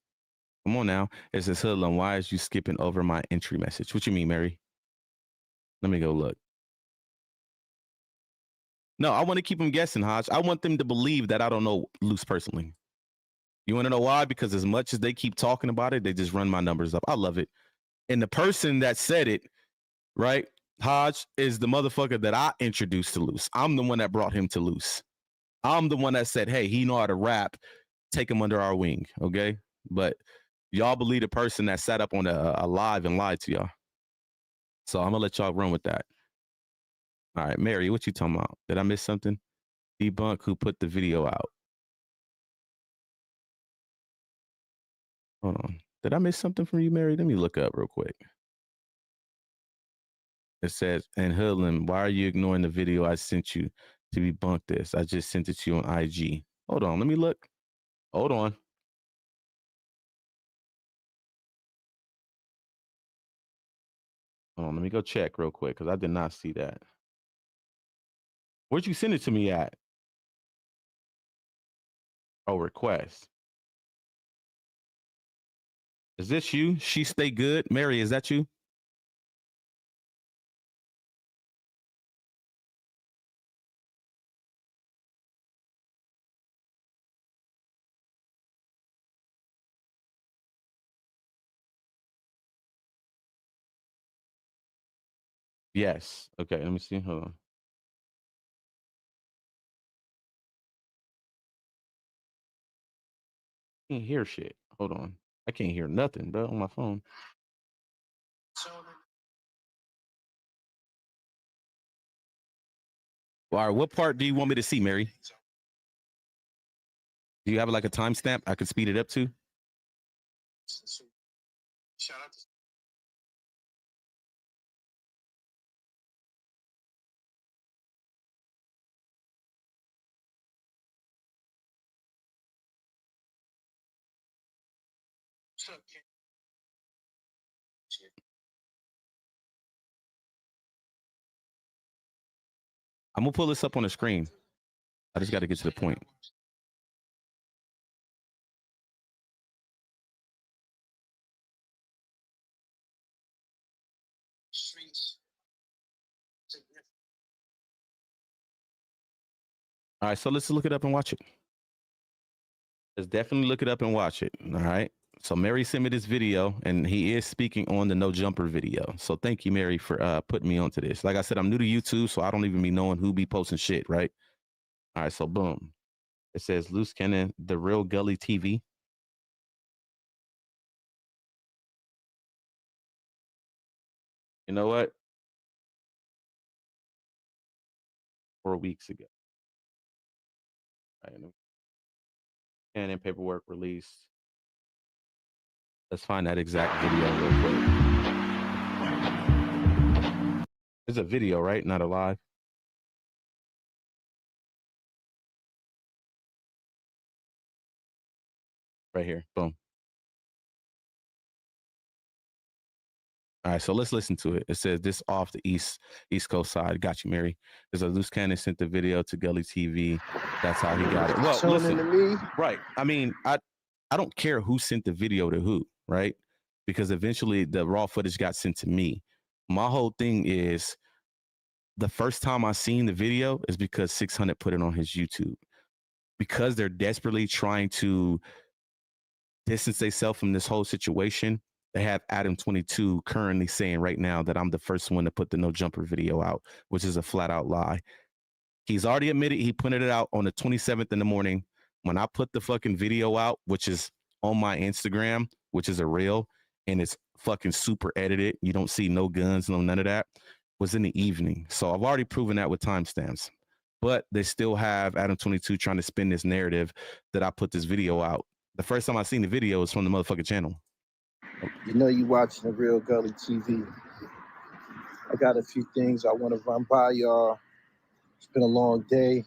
Come on now. It says, Hoodlum, why is you skipping over my entry message? What you mean, Mary? Let me go look. No, I want to keep them guessing, Hodge. I want them to believe that I don't know Luce personally. You want to know why? Because as much as they keep talking about it, they just run my numbers up. I love it. And the person that said it, right, Hodge, is the motherfucker that I introduced to Luce. I'm the one that brought him to Luce. I'm the one that said, hey, he know how to rap. Take him under our wing, okay? But y'all believe the person that sat up on a live and lied to y'all. So I'm going to let y'all run with that. All right, Mary, what you talking about? Did I miss something? Debunk who put the video out. Hold on. Did I miss something from you, Mary? Let me look up real quick. It says, and Hoodlum, why are you ignoring the video I sent you to debunk this? I just sent it to you on IG. Hold on, let me look. Hold on. Hold on, let me go check real quick because I did not see that. Where'd you send it to me at? Oh, request. Is this you? She stay good. Mary, is that you? Yes. Okay, let me see. Hold on. I can't hear shit. Hold on. I can't hear nothing, bro, on my phone. All right, what part do you want me to see, Mary? Do you have like a timestamp I could speed it up to? Shout out to I'm gonna pull this up on the screen. I just got to get to the point. All right, so let's look it up and watch it. Let's definitely look it up and watch it. All right. So Mary sent me this video, and he is speaking on the no jumper video. So thank you, Mary, for putting me onto this. Like I said, I'm new to YouTube, so I don't even be knowing who be posting shit, right? All right, so boom. It says Luce Cannon, The Real Gully TV. You know what? 4 weeks ago. All right. Cannon paperwork released. Let's find that exact video real quick. It's a video, right? Not a live. Right here. Boom. All right, so let's listen to it. It says this off the East Coast side. Got you, Mary. There's a Luce Cannon sent the video to Gully TV. That's how he got it. Well, listen, right. I mean, I don't care who sent the video to who, right? Because eventually the raw footage got sent to me. My whole thing is the first time I seen the video is because 600 put it on his YouTube. Because they're desperately trying to distance themselves from this whole situation. They have Adam 22 currently saying right now that I'm the first one to put the no jumper video out, which is a flat out lie. He's already admitted he put it out on the 27th in the morning. When I put the fucking video out, which is on my Instagram, which is a reel, and it's fucking super edited. You don't see no guns, no none of that. Was in the evening. So I've already proven that with timestamps. But they still have Adam 22 trying to spin this narrative that I put this video out. The first time I seen the video was from the motherfucking channel. You know you watching The Real Gully TV. I got a few things I want to run by y'all. It's been a long day.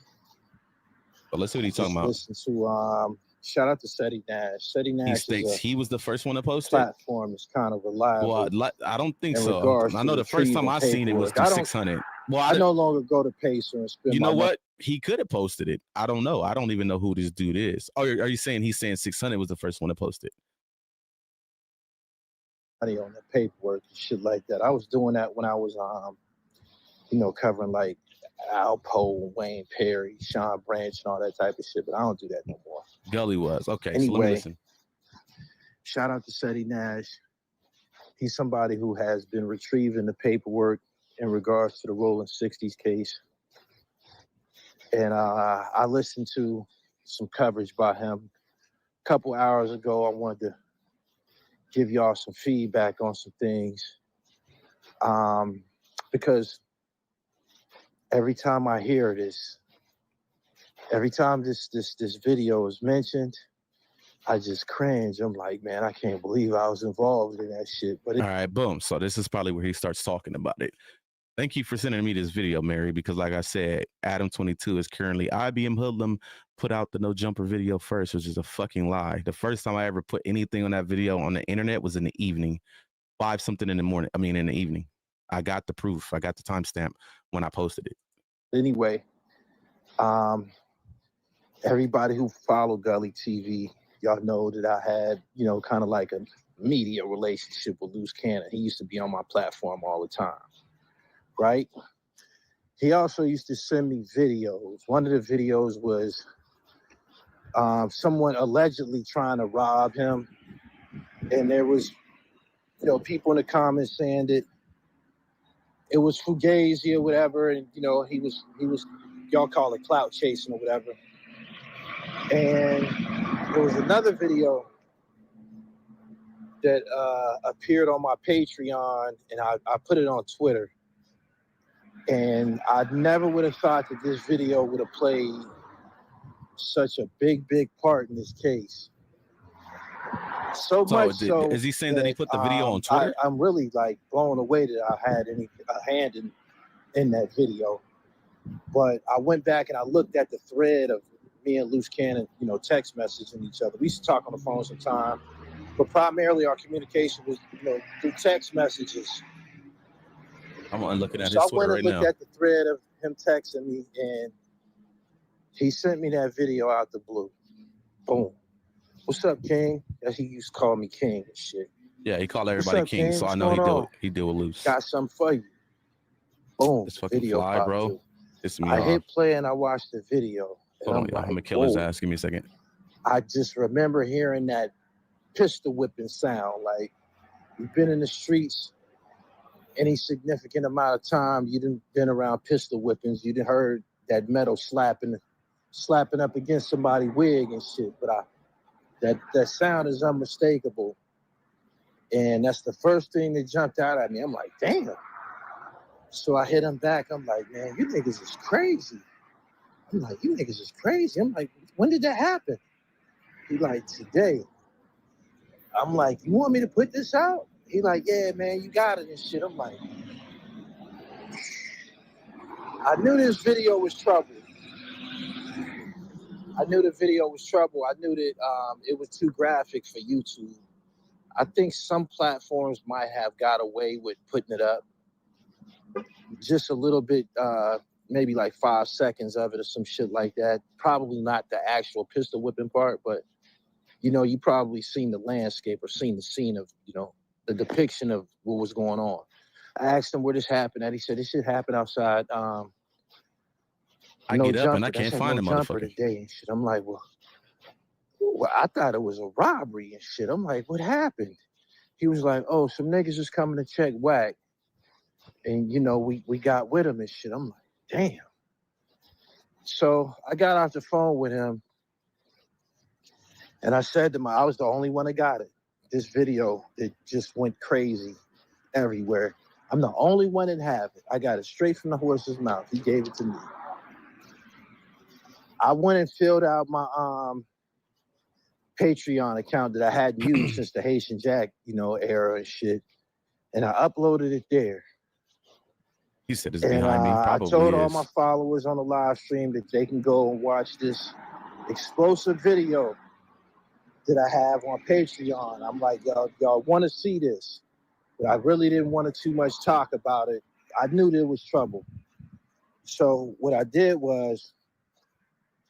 But let's see what he's talking about. Listen to shout out to Seti Nash. Seti Nash. He states he was the first one to post platform is kind of reliable. Well, I don't think so. I know the first time I seen it was through 600. Well, I no longer go to Pacer and spend. You know what? He could have posted it. I don't know. I don't even know who this dude is. Oh, are you saying he's saying 600 was the first one to post it? Money on the paperwork and shit like that. I was doing that when I was covering like Alpo, Wayne Perry, Sean Branch, and all that type of shit. But I don't do that no more. Gully was okay. Anyway, so let me listen. Shout out to Seti Nash. He's somebody who has been retrieving the paperwork in regards to the Rolling 60s case. And I listened to some coverage by him a couple hours ago. I wanted to give y'all some feedback on some things. Because every time I hear this, every time this video is mentioned, I just cringe. I'm like, man, I can't believe I was involved in that shit. But all right, boom. So this is probably where he starts talking about it. Thank you for sending me this video, Mary, because like I said, Adam22 is currently IBM Hoodlum put out the No Jumper video first, which is a fucking lie. The first time I ever put anything on that video on the internet was in the evening, 5 something in the morning. I mean, in the evening. I got the proof. I got the timestamp when I posted it. Anyway, everybody who followed Gully TV, y'all know that I had, you know, kind of like a media relationship with Luce Cannon. He used to be on my platform all the time. Right? He also used to send me videos. One of the videos was someone allegedly trying to rob him. And there was, you know, people in the comments saying that it was fugazi or whatever. And, you know, he was, y'all call it clout chasing or whatever. And there was another video that appeared on my Patreon, and I put it on Twitter. And I never would have thought that this video would have played such a big part in this case. So much so. Is he saying that he put the video on Twitter? I'm really like blown away that I had a hand in that video. But I went back and I looked at the thread of me and Luce Cannon, you know, text messaging each other. We used to talk on the phone sometime, but primarily our communication was, you know, through text messages. I'm looking at his Twitter right now. So I went and looked at the thread of him texting me, and he sent me that video out the blue. Boom. What's up, King? He used to call me King and shit. Yeah, he called everybody King, so I know he deal with Luce. Got something for you. Boom. This fucking video fly, bro. I hit play and I watched the video. Hold on, y'all. I'm gonna kill his ass. Give me a second. I just remember hearing that pistol whipping sound. Like, you've been in the streets any significant amount of time, you done been around pistol whippings, you done heard that metal slapping up against somebody's wig and shit. But that sound is unmistakable. And that's the first thing that jumped out at me. I'm like, damn. So I hit him back. I'm like, man, you niggas is crazy. I'm like, you niggas is crazy. I'm like, when did that happen? He like, today. I'm like, you want me to put this out? He like, yeah, man, you got it and shit. I'm like, I knew this video was trouble. I knew the video was trouble. I knew that it was too graphic for YouTube. I think some platforms might have got away with putting it up. Just a little bit, maybe like 5 seconds of it or some shit like that. Probably not the actual pistol whipping part, but, you know, you probably seen the landscape or seen the scene of, you know, the depiction of what was going on. I asked him where this happened at. He said, this shit happened outside. I get up and I can't find the motherfucker today and shit. I'm like, well, I thought it was a robbery and shit. I'm like, what happened? He was like, oh, some niggas was coming to check Wack. And, you know, we got with him and shit. I'm like, damn. So I got off the phone with him. And I said to him, I was the only one that got it. This video, it just went crazy everywhere. I'm the only one that have it. I got it straight from the horse's mouth. He gave it to me. I went and filled out my Patreon account that I hadn't used since the Haitian Jack, you know, era and shit. And I uploaded it there. He said it's behind me. Probably I told all my followers on the live stream that they can go and watch this explosive video that I have on Patreon. I'm like, y'all want to see this, but I really didn't want to too much talk about it. I knew there was trouble. So what I did was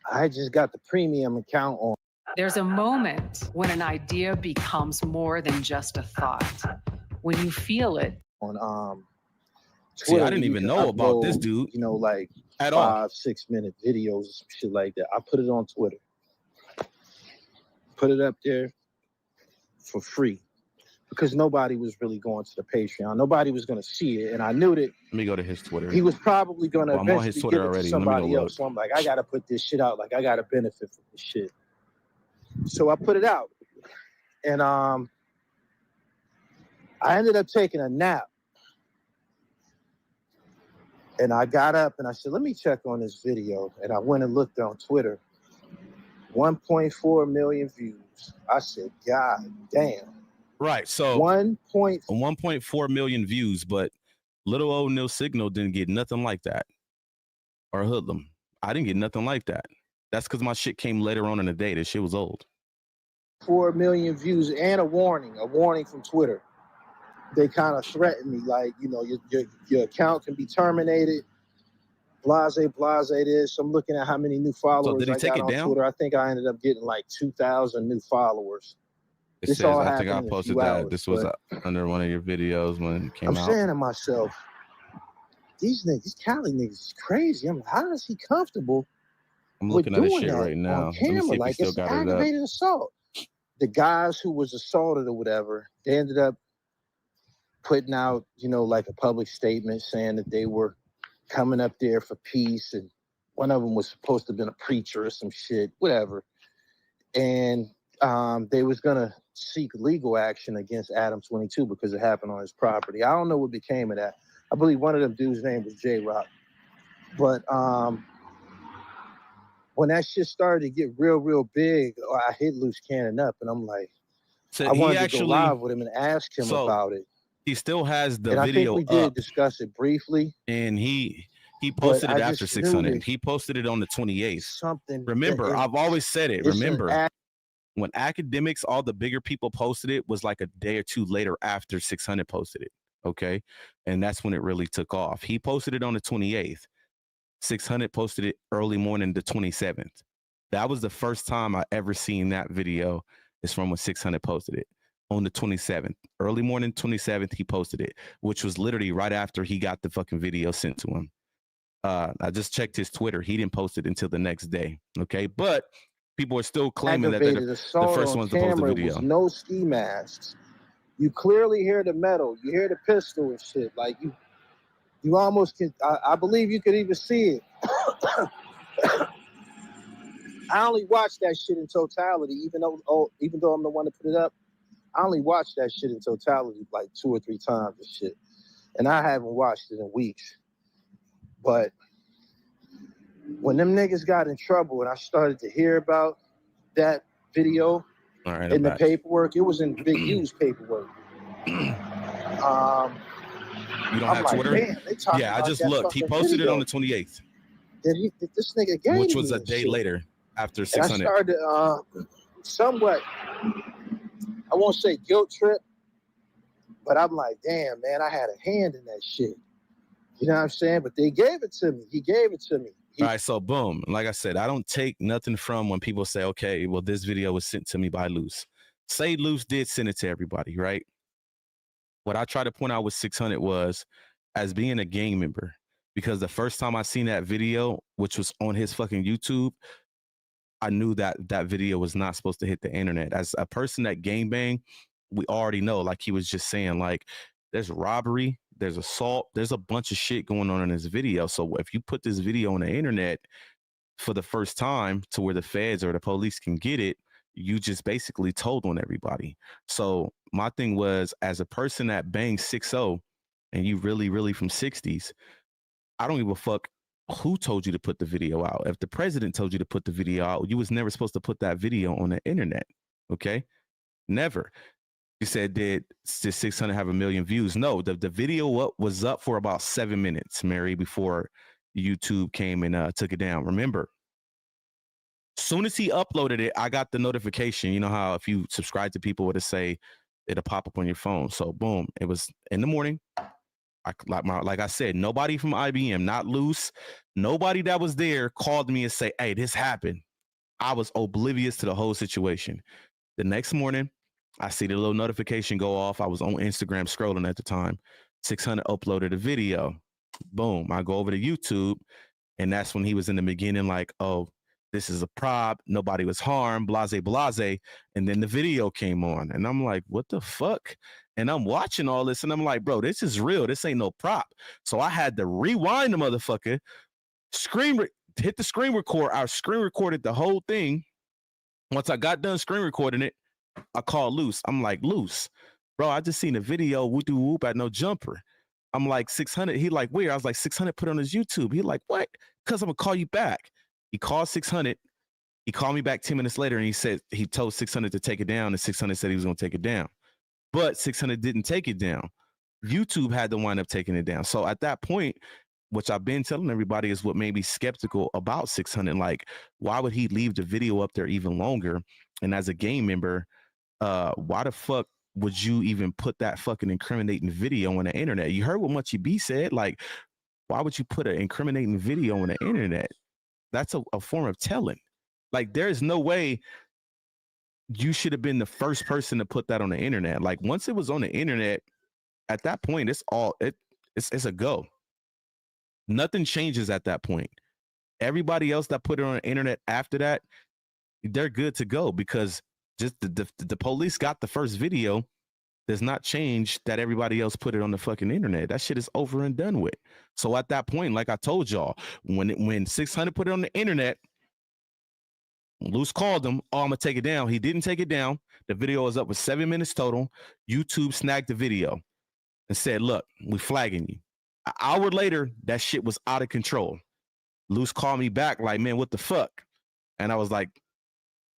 I just got the premium account on. There's a moment when an idea becomes more than just a thought. When you feel it. On See, Twitter, I didn't even know about this dude. You know, like at 5-6 minute videos, some shit like that. I put it on Twitter. Put it up there for free because nobody was really going to the Patreon. Nobody was going to see it. And I knew that. Let me go to his Twitter. He was probably going to eventually give it to somebody else. Look. So I'm like, I got to put this shit out. Like, I got to benefit from this shit. So I put it out. And I ended up taking a nap. And I got up and I said, let me check on this video. And I went and looked on Twitter. 1.4 million views. I said, God damn. Right. So 1.4 million views, but Little old Nil Signal didn't get nothing like that. Or Hoodlum. I didn't get nothing like that. That's because my shit came later on in the day. This shit was old. 4 million views and a warning from Twitter. They kind of threatened me, like, you know, your account can be terminated. Blase this. I'm looking at how many new followers I got on Twitter. I think I ended up getting like 2,000 new followers. It says, I think I posted that. This was under one of your videos when it came out. I'm saying to myself, these Cali niggas is crazy. I'm like, how is he comfortable? I'm looking at this shit right now. On camera, like it's aggravated assault. The guys who was assaulted or whatever, they ended up putting out, you know, like a public statement saying that they were coming up there for peace, and one of them was supposed to have been a preacher or some shit, whatever. And they was gonna seek legal action against Adam 22 because it happened on his property. I don't know what became of that. I believe one of them dudes' name was J-Rock. But when that shit started to get real big, I hit Luce Cannon up, and I'm like, so I wanted to go live with him and ask him about it. He still has the and video I think we did discuss it briefly. And he posted it after 600. He posted it on the 28th. Something. Remember, I've always said it. Remember, when Academics, all the bigger people posted it was like a day or two later after 600 posted it. Okay. And that's when it really took off. He posted it on the 28th. 600 posted it early morning, the 27th. That was the first time I ever seen that video. Is from when 600 posted it on the 27th. Early morning, 27th, he posted it, which was literally right after he got the fucking video sent to him. I just checked his Twitter. He didn't post it until the next day. Okay. But people are still claiming that they're the first ones to post the video. With no ski masks. You clearly hear the metal. You hear the pistol and shit. Like you almost can. I believe you could even see it. I only watched that shit in totality, even though I'm the one that put it up. I only watched that shit in totality like 2 or 3 times and shit. And I haven't watched it in weeks. But when them niggas got in trouble and I started to hear about that video in the paperwork, it was in Big U's paperwork. You don't have Twitter? Yeah, I just looked. He posted it on the 28th. Did this nigga gave which was a day later after 600. And I started somewhat, I won't say guilt trip, but I'm like, damn, man, I had a hand in that shit. You know what I'm saying? But they gave it to me. He gave it to me. All right, so boom. Like I said, I don't take nothing from when people say, okay, well, this video was sent to me by Luce. Say Luce did send it to everybody, right? What I try to point out with 600 was, as being a gang member, because the first time I seen that video, which was on his fucking YouTube, I knew that that video was not supposed to hit the internet. As a person that gangbang, we already know, like he was just saying, like, there's robbery, there's assault, there's a bunch of shit going on in this video. So if you put this video on the internet for the first time to where the feds or the police can get it, you just basically told on everybody. So my thing was, as a person that bangs 6-0 and you really from 60s, I don't give a fuck who told you to put the video out. If the president told you to put the video out, you was never supposed to put that video on the internet. Okay? Never. You said, did 600 have 1 million views? No, the video was up for about 7 minutes, Mary, before YouTube came and took it down. Remember, soon as he uploaded it, I got the notification. You know how if you subscribe to people, it'll say, it'll pop up on your phone. So boom, it was in the morning. Like I said, nobody from IBM, not Luce, nobody that was there called me and say, hey, this happened. I was oblivious to the whole situation. The next morning, I see the little notification go off. I was on Instagram scrolling at the time. 600 uploaded a video. Boom. I go over to YouTube, and that's when he was in the beginning like, oh, this is a prop. Nobody was harmed, blase. And then the video came on, and I'm like, what the fuck? And I'm watching all this, and I'm like, bro, this is real. This ain't no prop. So I had to rewind the motherfucker, hit the screen record. I screen recorded the whole thing. Once I got done screen recording it, I called Luce. I'm like, Luce, bro, I just seen a video, whoop at No Jumper. I'm like, 600. He like, where? I was like, 600 put on his YouTube. He like, what? Because I'm going to call you back. He called 600. He called me back 10 minutes later, and he said he told 600 to take it down, and 600 said he was going to take it down. But 600 didn't take it down. YouTube had to wind up taking it down. So at that point, which I've been telling everybody is what made me skeptical about 600. Like, why would he leave the video up there even longer? And as a game member, why the fuck would you even put that fucking incriminating video on the internet? You heard what Munchy B said. Like, why would you put an incriminating video on the internet? That's a form of telling. Like, there is no way you should have been the first person to put that on the internet. Like, once it was on the internet, at that point, it's a go. Nothing changes at that point. Everybody else that put it on the internet after that, they're good to go, because just the police got the first video does not change that everybody else put it on the fucking internet. That shit is over and done with. So at that point, like I told y'all, when 600 put it on the internet, Luce called him, oh, I'm gonna take it down. He didn't take it down. The video was up with 7 minutes total. YouTube snagged the video and said, look, we flagging you. An hour later, that shit was out of control. Luce called me back like, man, what the fuck? And I was like,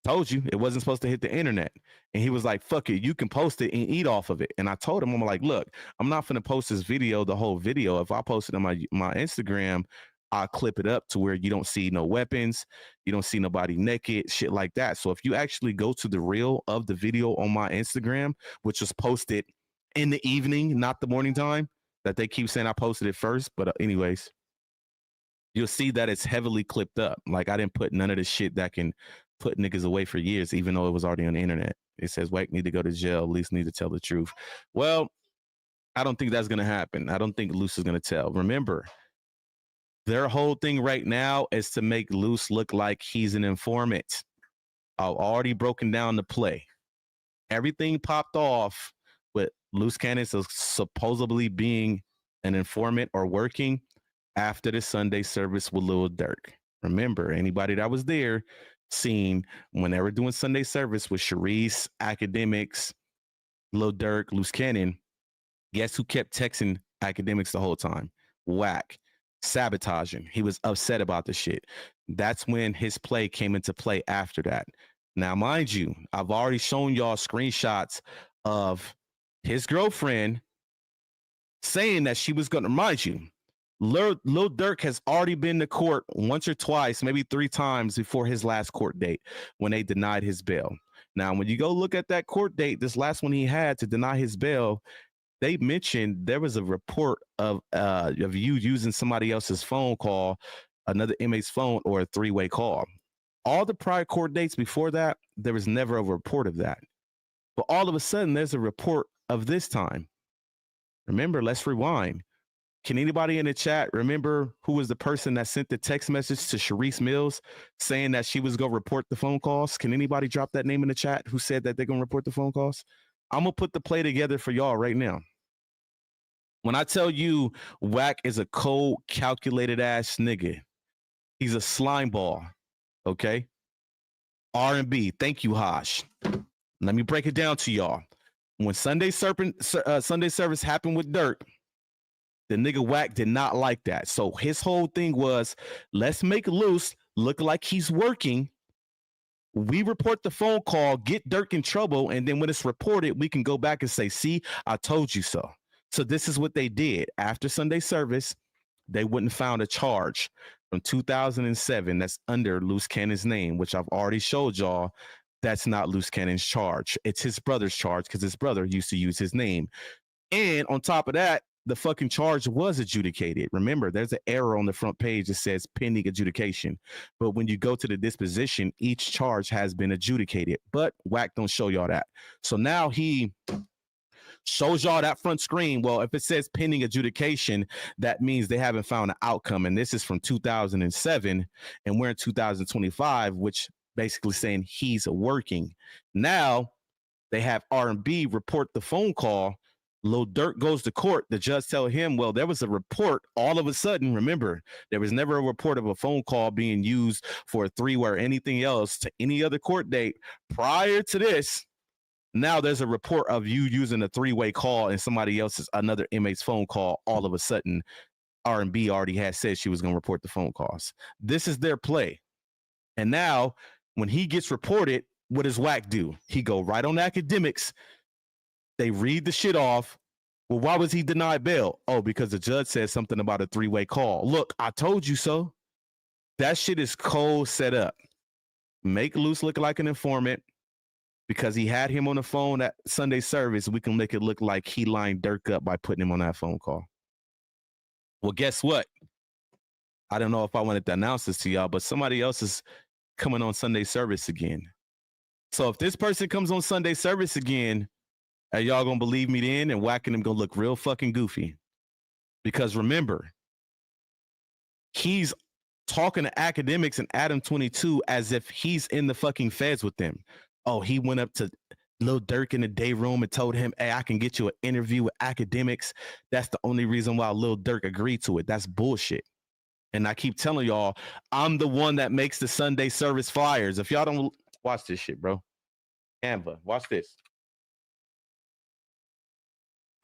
told you it wasn't supposed to hit the internet. And he was like, fuck it, you can post it and eat off of it. And I told him, I'm like, look, I'm not finna post this video, the whole video. If I post it on my Instagram, I'll clip it up to where you don't see no weapons, you don't see nobody naked, shit like that. So if you actually go to the reel of the video on my Instagram, which was posted in the evening, not the morning time, that they keep saying I posted it first. But anyways, you'll see that it's heavily clipped up. Like, I didn't put none of the shit that can put niggas away for years, even though it was already on the internet. It says Wack need to go to jail, at least need to tell the truth. Well, I don't think that's going to happen. I don't think Luce is going to tell. Remember, their whole thing right now is to make Luce look like he's an informant. I've already broken down the play. Everything popped off with Luce Cannon supposedly being an informant or working after the Sunday service with Lil Durk. Remember, anybody that was there seen when they were doing Sunday service with Sharice, Academics, Lil Durk, Luce Cannon, guess who kept texting Academics the whole time? Wack. Sabotaging. He was upset about the shit. That's when his play came into play after that. Now, mind you, I've already shown y'all screenshots of his girlfriend saying that she was going to, mind you, Lil Durk has already been to court once or twice, maybe 3 times before his last court date when they denied his bail. Now, when you go look at that court date, this last one he had to deny his bail, they mentioned there was a report of you using somebody else's phone call, another inmate's phone, or a 3-way call. All the prior court dates before that, there was never a report of that. But all of a sudden, there's a report of this time. Remember, let's rewind. Can anybody in the chat remember who was the person that sent the text message to Sharice Mills saying that she was going to report the phone calls? Can anybody drop that name in the chat who said that they're going to report the phone calls? I'm going to put the play together for y'all right now. When I tell you Wack is a cold, calculated ass nigga, he's a slime ball, okay? R&B, thank you, Hosh. Let me break it down to y'all. When Sunday service happened with Dirk, the nigga Wack did not like that. So his whole thing was, let's make Luce look like he's working. We report the phone call, get Dirk in trouble, and then when it's reported, we can go back and say, see, I told you so. So this is what they did. After Sunday service, they wouldn't found a charge from 2007 that's under Luce Cannon's name, which I've already showed y'all. That's not Luce Cannon's charge. It's his brother's charge because his brother used to use his name. And on top of that, the fucking charge was adjudicated. Remember, there's an error on the front page that says pending adjudication. But when you go to the disposition, each charge has been adjudicated. But Wack don't show y'all that. So now he shows y'all that front screen. Well, if it says pending adjudication, that means they haven't found an outcome. And this is from 2007, and we're in 2025, which basically saying he's working. Now they have R&B report the phone call. Lil Durk goes to court. The judge tell him, well, there was a report all of a sudden. Remember, there was never a report of a phone call being used for a 3-way or anything else to any other court date prior to this. Now there's a report of you using a 3-way call and somebody else's, another inmate's phone call. All of a sudden, R&B already had said she was going to report the phone calls. This is their play. And now when he gets reported, what does Wack do? He go right on Academics. They read the shit off. Well, why was he denied bail? Oh, because the judge said something about a 3-way call. Look, I told you so. That shit is cold set up. Make Luce look like an informant because he had him on the phone at Sunday service. We can make it look like he lined Dirk up by putting him on that phone call. Well, guess what? I don't know if I wanted to announce this to y'all, but somebody else is coming on Sunday service again. So if this person comes on Sunday service again, are y'all gonna believe me then? And Whacking him gonna look real fucking goofy. Because remember, he's talking to academics and Adam 22 as if he's in the fucking feds with them. Oh, he went up to Lil Durk in the day room and told him, hey, I can get you an interview with academics. That's the only reason why Lil Durk agreed to it. That's bullshit. And I keep telling y'all, I'm the one that makes the Sunday service flyers. If y'all don't watch this shit, bro. Canva, watch this.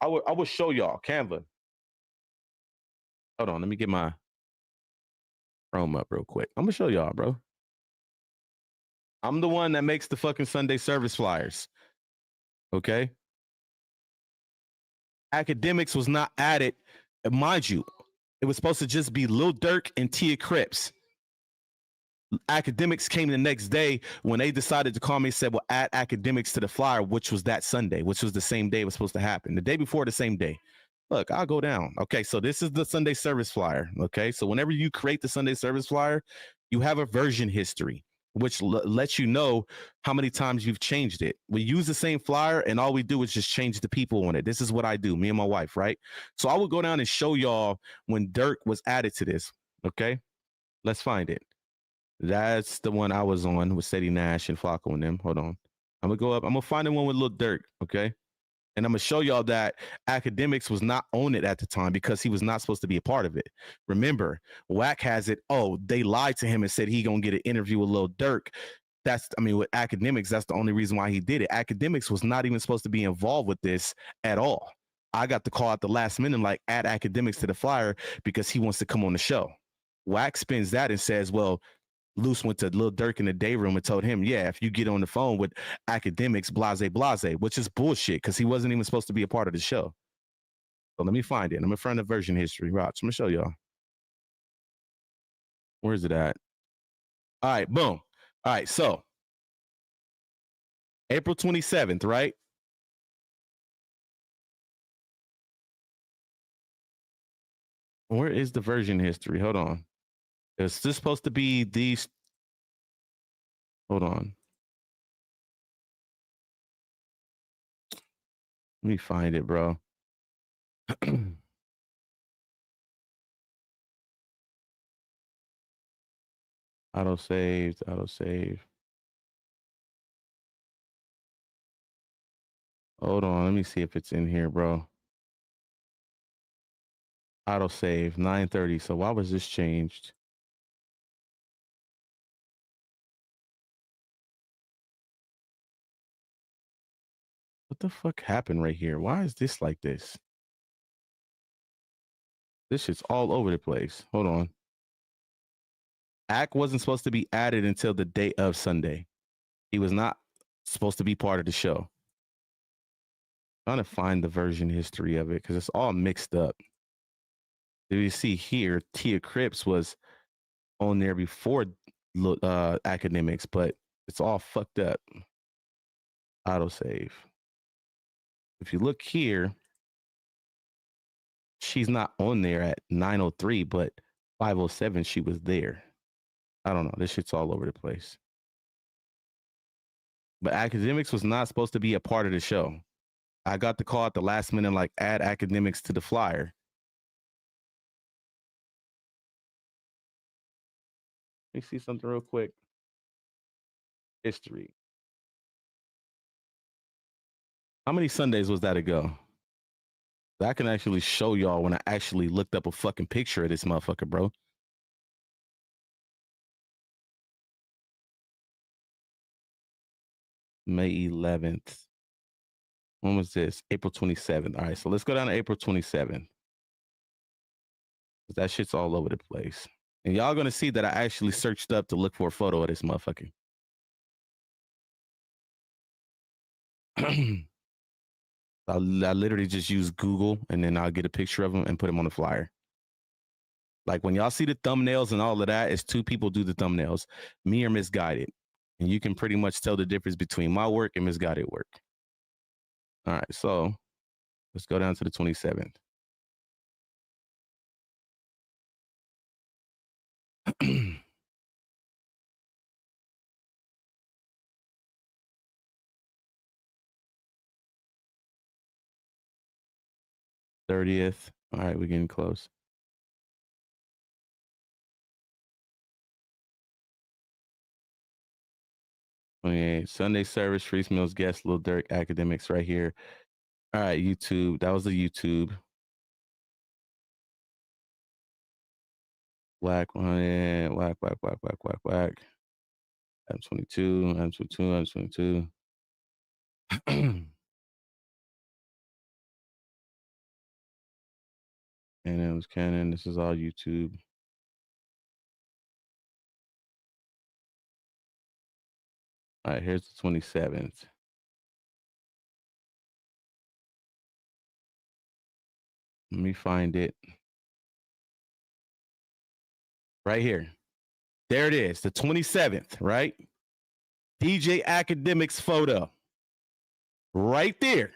I will show y'all Canva. Hold on, let me get my Chrome up real quick. I'm gonna show y'all, bro. I'm the one that makes the fucking Sunday service flyers. Okay. Academics was not added, mind you. It was supposed to just be Lil Durk and Tia Cripps. Academics came the next day when they decided to call me and said, well, add academics to the flyer, which was that Sunday, which was the same day it was supposed to happen. The day before, the same day. Look, I'll go down. Okay, so this is the Sunday service flyer. Okay, so whenever you create the Sunday service flyer, you have a version history, which lets you know how many times you've changed it. We use the same flyer, and all we do is just change the people on it. This is what I do, me and my wife, right? So I will go down and show y'all when Dirk was added to this. Okay, let's find it. That's the one I was on with Sadie Nash and Flacco and them. Hold on. I'm going to go up. I'm going to find the one with Lil Durk, okay? And I'm going to show y'all that academics was not on it at the time because he was not supposed to be a part of it. Remember, Wack has it, oh, they lied to him and said he going to get an interview with Lil Durk. With academics, that's the only reason why he did it. Academics was not even supposed to be involved with this at all. I got the call at the last minute, like, add academics to the flyer because he wants to come on the show. Wack spins that and says, well, Luce went to Lil Durk in the day room and told him, yeah, if you get on the phone with academics, blase, which is bullshit because he wasn't even supposed to be a part of the show. So let me find it. I'm in front of version history. Watch, I'm going to show y'all. Where is it at? All right, boom. All right, so April 27th, right? Where is the version history? Hold on. Is this supposed to be these? Hold on. Let me find it, bro. Auto saved. Hold on. Let me see if it's in here, bro. Auto save 9:30. So why was this changed? What the fuck happened right here? Why is this like this? This shit's all over the place. Hold on. Ack wasn't supposed to be added until the day of Sunday. He was not supposed to be part of the show. I'm trying to find the version history of it because it's all mixed up. You see here, Tia Cripps was on there before academics, but it's all fucked up. Autosave. If you look here, she's not on there at 9:03, but 5:07 she was there. I don't know. This shit's all over the place. But academics was not supposed to be a part of the show. I got the call at the last minute, like, add academics to the flyer. Let me see something real quick. History. How many Sundays was that ago? I can actually show y'all when I actually looked up a fucking picture of this motherfucker, bro. May 11th. When was this? April 27th. All right, so let's go down to April 27th. That shit's all over the place. And y'all gonna see that I actually searched up to look for a photo of this motherfucker. I literally just use Google and then I'll get a picture of them and put them on the flyer. Like when y'all see the thumbnails and all of that, it's 2 people do the thumbnails, me or Misguided. And you can pretty much tell the difference between my work and Misguided work. All right, so let's go down to the 27th. '30th. All right, we're getting close. Sunday service, Freeze Mills guest, Lil Durk, academics right here. All right, YouTube. That was the YouTube. Wack 100, Wack. M22. And it was Cannon. This is all YouTube. All right, here's the 27th. Let me find it. Right here. There it is, the 27th, right? DJ Academics photo. Right there.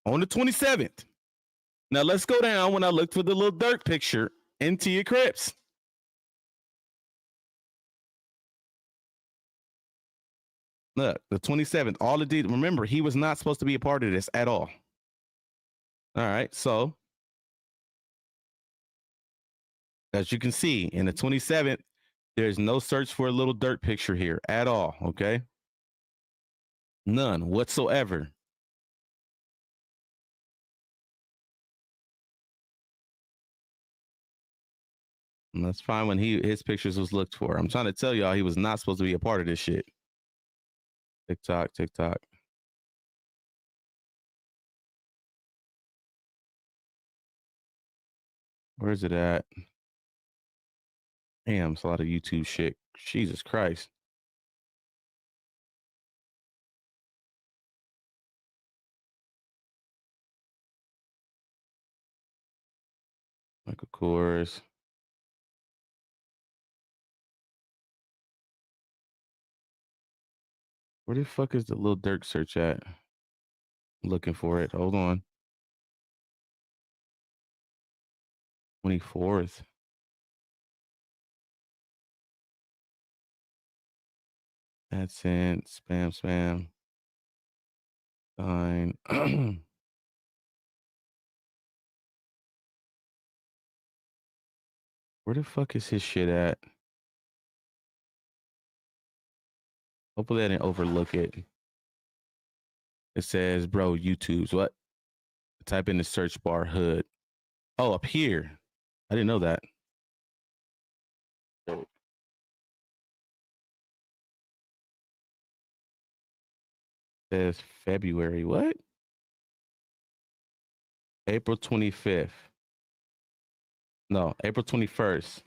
On the 27th. Now let's go down when I look for the Lil Durk picture into your Crips. Look, the 27th, all it did, remember, he was not supposed to be a part of this at all. All right, so as you can see, in the 27th, there's no search for a Lil Durk picture here at all, okay? None whatsoever. And that's fine when his pictures was looked for. I'm trying to tell y'all he was not supposed to be a part of this shit. TikTok. Where's it at? Damn, it's a lot of YouTube shit. Jesus Christ. Michael Kors. Where the fuck is the Lil Durk search at? I'm looking for it. Hold on. 24th. That's it. Spam. Fine. Where the fuck is his shit at? Hopefully I didn't overlook it. It says, bro, YouTube's what? Type in the search bar hood. Oh, up here. I didn't know that. It says February. What? April 25th. No, April 21st.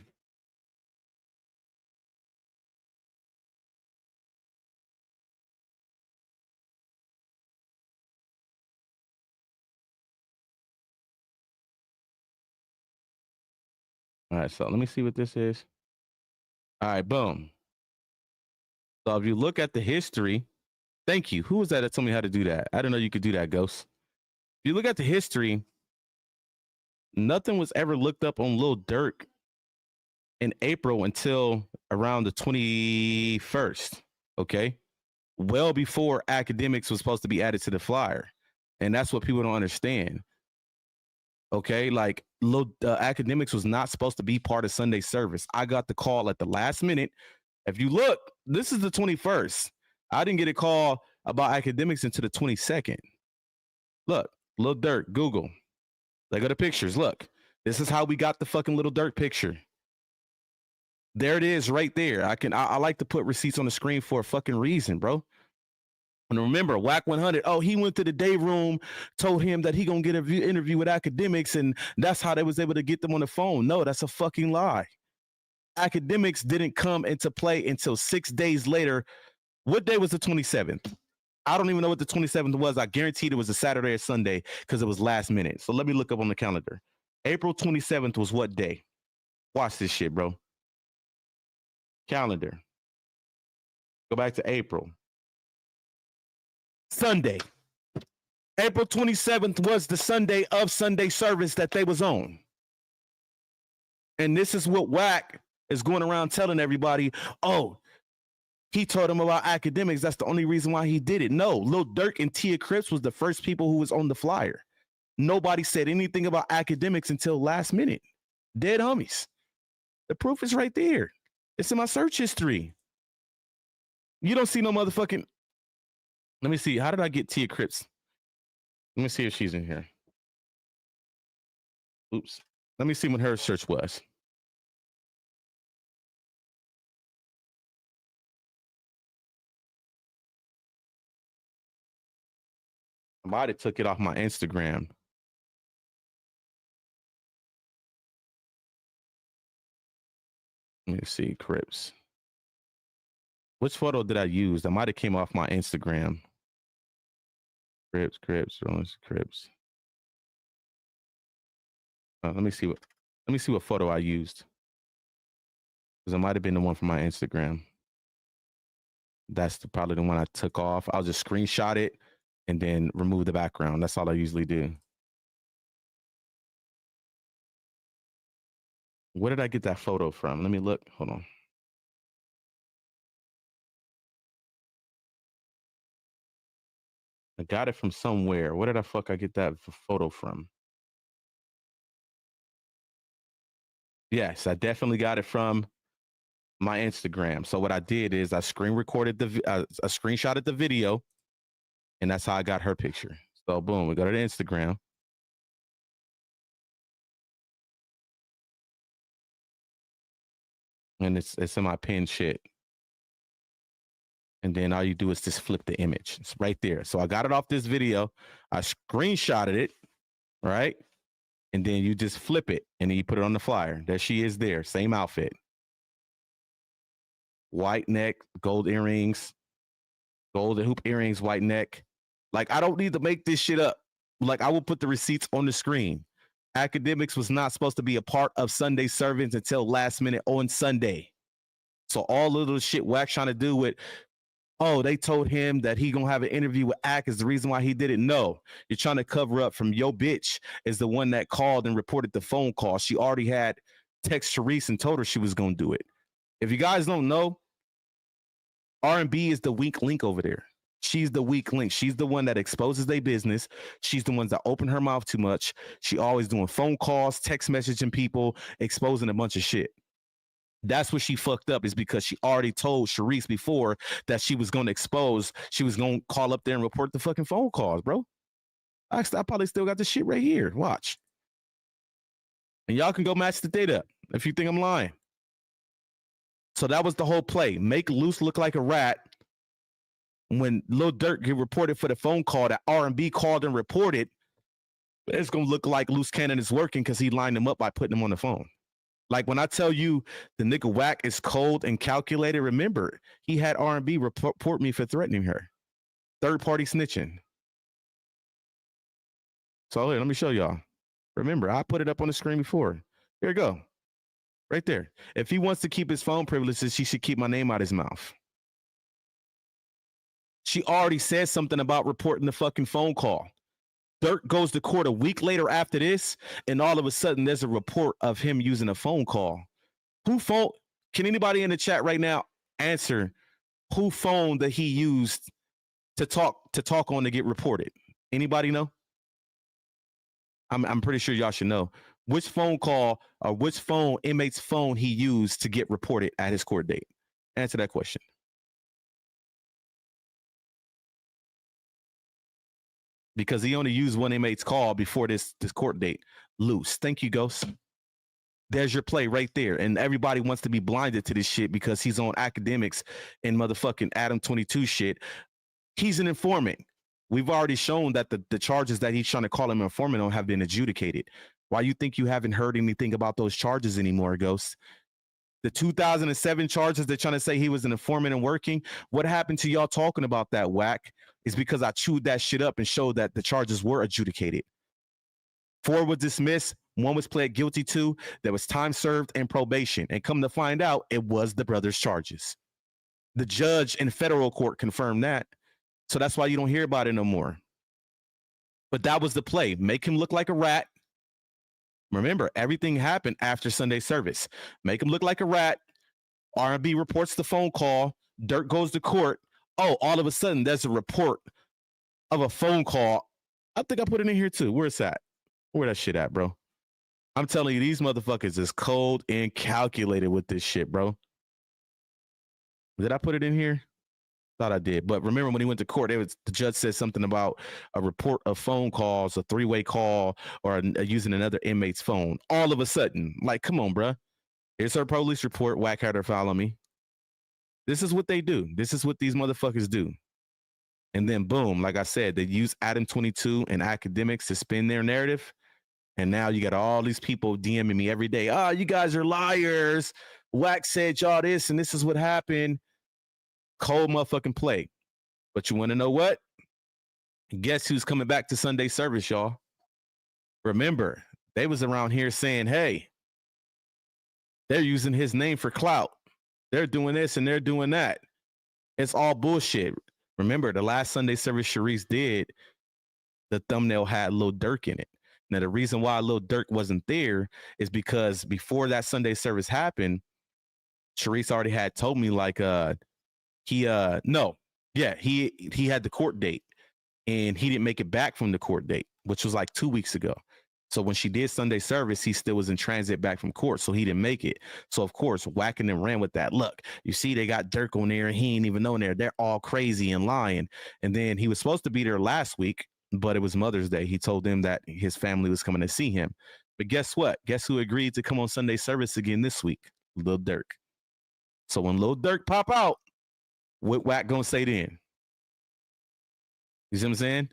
All right, so let me see what this is. All right, boom. So if you look at the history, thank you. Who was that told me how to do that? I didn't know you could do that, Ghost. If you look at the history, nothing was ever looked up on Lil Durk in April until around the 21st, okay? Well before academics was supposed to be added to the flyer. And that's what people don't understand. Okay, like academics was not supposed to be part of Sunday service. I got the call at the last minute. If you look, this is the 21st. I didn't get a call about academics until the 22nd. Look, Lil Durk, Google. They go to pictures. Look, this is how we got the fucking Lil Durk picture. There it is right there. I like to put receipts on the screen for a fucking reason, bro. And remember, Wack 100, oh, he went to the day room, told him that he gonna get an interview with academics, and that's how they was able to get them on the phone. No, that's a fucking lie. Academics didn't come into play until 6 days later. What day was the 27th? I don't even know what the 27th was. I guaranteed it was a Saturday or Sunday because it was last minute. So let me look up on the calendar. April 27th was what day? Watch this shit, bro. Calendar. Go back to April. Sunday. April 27th was the Sunday of Sunday service that they was on. And this is what Wack is going around telling everybody, oh, he told him about academics. That's the only reason why he did it. No, Lil Durk and Tia Cripps was the first people who was on the flyer. Nobody said anything about academics until last minute. Dead homies. The proof is right there. It's in my search history. You don't see no motherfucking... Let me see. How did I get Tia Cripps? Let me see if she's in here. Oops. Let me see what her search was. I might have took it off my Instagram. Let me see, Cripps. Which photo did I use? That might have came off my Instagram. Cripps. Let me see what photo I used. Because it might have been the one from my Instagram. That's probably the one I took off. I'll just screenshot it and then remove the background. That's all I usually do. Where did I get that photo from? Let me look. Hold on. I got it from somewhere. Where did I get that photo from? Yes, I definitely got it from my Instagram. So what I did is I screenshotted the video, and that's how I got her picture. So boom, we go to the Instagram. And it's in my pinned shit. And then all you do is just flip the image. It's right there. So I got it off this video. I screenshotted it, right? And then you just flip it and then you put it on the flyer. There she is there. Same outfit. White neck, gold earrings, gold hoop earrings, white neck. Like, I don't need to make this shit up. Like, I will put the receipts on the screen. Academics was not supposed to be a part of Sunday servings until last minute on Sunday. So all of the shit Wack trying to do with, oh, they told him that he gonna have an interview with Ack is the reason why he didn't know. You're trying to cover up from yo bitch is the one that called and reported the phone call. She already had text Sharice and told her she was gonna do it. If you guys don't know, R&B is the weak link over there. She's the weak link. She's the one that exposes their business. She's the ones that open her mouth too much. She always doing phone calls, text messaging people, exposing a bunch of shit. That's what she fucked up, is because she already told Sharice before that she was going to expose. She was going to call up there and report the fucking phone calls, bro. I probably still got the shit right here. Watch. And y'all can go match the data if you think I'm lying. So that was the whole play. Make Luce look like a rat. When Lil Durk get reported for the phone call that R&B called and reported, it's going to look like Luce Cannon is working because he lined him up by putting him on the phone. Like, when I tell you the nigga Wack is cold and calculated, remember, he had R&B report me for threatening her. Third-party snitching. So here, let me show y'all. Remember, I put it up on the screen before. Here we go. Right there. If he wants to keep his phone privileges, he should keep my name out his mouth. She already said something about reporting the fucking phone call. Durk goes to court a week later after this, and all of a sudden there's a report of him using a phone call. Who phone? Can anybody in the chat right now answer who phone that he used to talk on to get reported? Anybody know? I'm pretty sure y'all should know. Which phone call or which phone, inmate's phone, he used to get reported at his court date? Answer that question. Because he only used one inmate's call before this court date. Luce. Thank you, Ghost. There's your play right there. And everybody wants to be blinded to this shit because he's on academics and motherfucking Adam 22 shit. He's an informant. We've already shown that the charges that he's trying to call him an informant on have been adjudicated. Why you think you haven't heard anything about those charges anymore, Ghost? The 2007 charges, they're trying to say he was an informant and working. What happened to y'all talking about that, Wack? Is because I chewed that shit up and showed that the charges were adjudicated. 4 was dismissed. 1 was pled guilty to. There was time served and probation. And come to find out, it was the brother's charges. The judge in federal court confirmed that. So that's why you don't hear about it no more. But that was the play. Make him look like a rat. Remember, everything happened after Sunday service. Make him look like a rat. R&B reports the phone call. Dirk goes to court. Oh, all of a sudden, there's a report of a phone call. I think I put it in here too. Where's that? Where that shit at, bro? I'm telling you, these motherfuckers is cold and calculated with this shit, bro. Did I put it in here? Thought I did. But remember when he went to court, the judge said something about a report of phone calls, a 3-way call, or using another inmate's phone. All of a sudden, like, come on, bro. Here's her police report. Wack had her follow me. This is what they do. This is what these motherfuckers do. And then boom, like I said, they use Adam 22 and academics to spin their narrative. And now you got all these people DMing me every day. Oh, you guys are liars. Wack said y'all this, and this is what happened. Cold motherfucking play. But you want to know what? Guess who's coming back to Sunday service, y'all? Remember, they was around here saying, hey, they're using his name for clout. They're doing this and they're doing that. It's all bullshit. Remember, the last Sunday service Sharice did, the thumbnail had Lil Durk in it. Now, the reason why Lil Durk wasn't there is because before that Sunday service happened, Sharice already had told me like, he had the court date and he didn't make it back from the court date, which was like 2 weeks ago. So when she did Sunday service, he still was in transit back from court, so he didn't make it. So of course, whacking and ran with that. Look, you see, they got Dirk on there and he ain't even on there. They're all crazy and lying. And then he was supposed to be there last week, but it was Mother's Day. He told them that his family was coming to see him. But guess what? Guess who agreed to come on Sunday service again this week? Lil Durk. So when Lil Durk pop out, what Wack gonna say then? You see what I'm saying?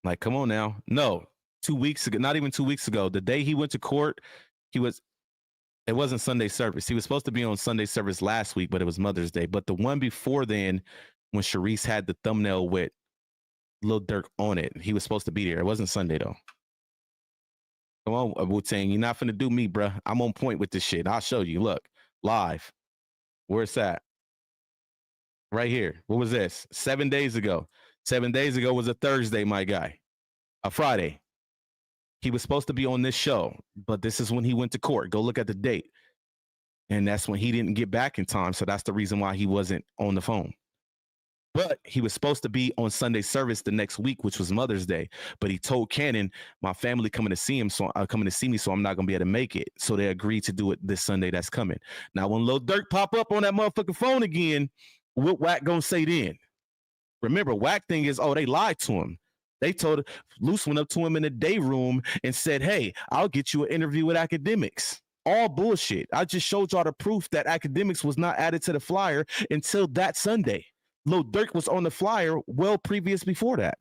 Like, come on now. No, 2 weeks ago, not even 2 weeks ago, the day he went to court, it wasn't Sunday service. He was supposed to be on Sunday service last week, but it was Mother's Day. But the one before then, when Sharice had the thumbnail with Lil Durk on it, he was supposed to be there. It wasn't Sunday though. Come on, Wu-Tang, you're not finna do me, bruh. I'm on point with this shit. I'll show you. Look, live. Where's that? Right here. What was this? 7 days ago. 7 days ago was a Thursday, my guy. A Friday. He was supposed to be on this show, but this is when he went to court. Go look at the date. And that's when he didn't get back in time. So that's the reason why he wasn't on the phone. But he was supposed to be on Sunday service the next week, which was Mother's Day. But he told Cannon, my family coming to see him, so coming to see me, so I'm not gonna be able to make it. So they agreed to do it this Sunday that's coming. Now, when Lil Durk pop up on that motherfucking phone again, what Wack gonna say then? Remember, Wack thing is, oh, they lied to him. They told Luce went up to him in the day room and said, hey, I'll get you an interview with academics. All bullshit. I just showed y'all the proof that academics was not added to the flyer until that Sunday. Lil Durk was on the flyer well previous before that.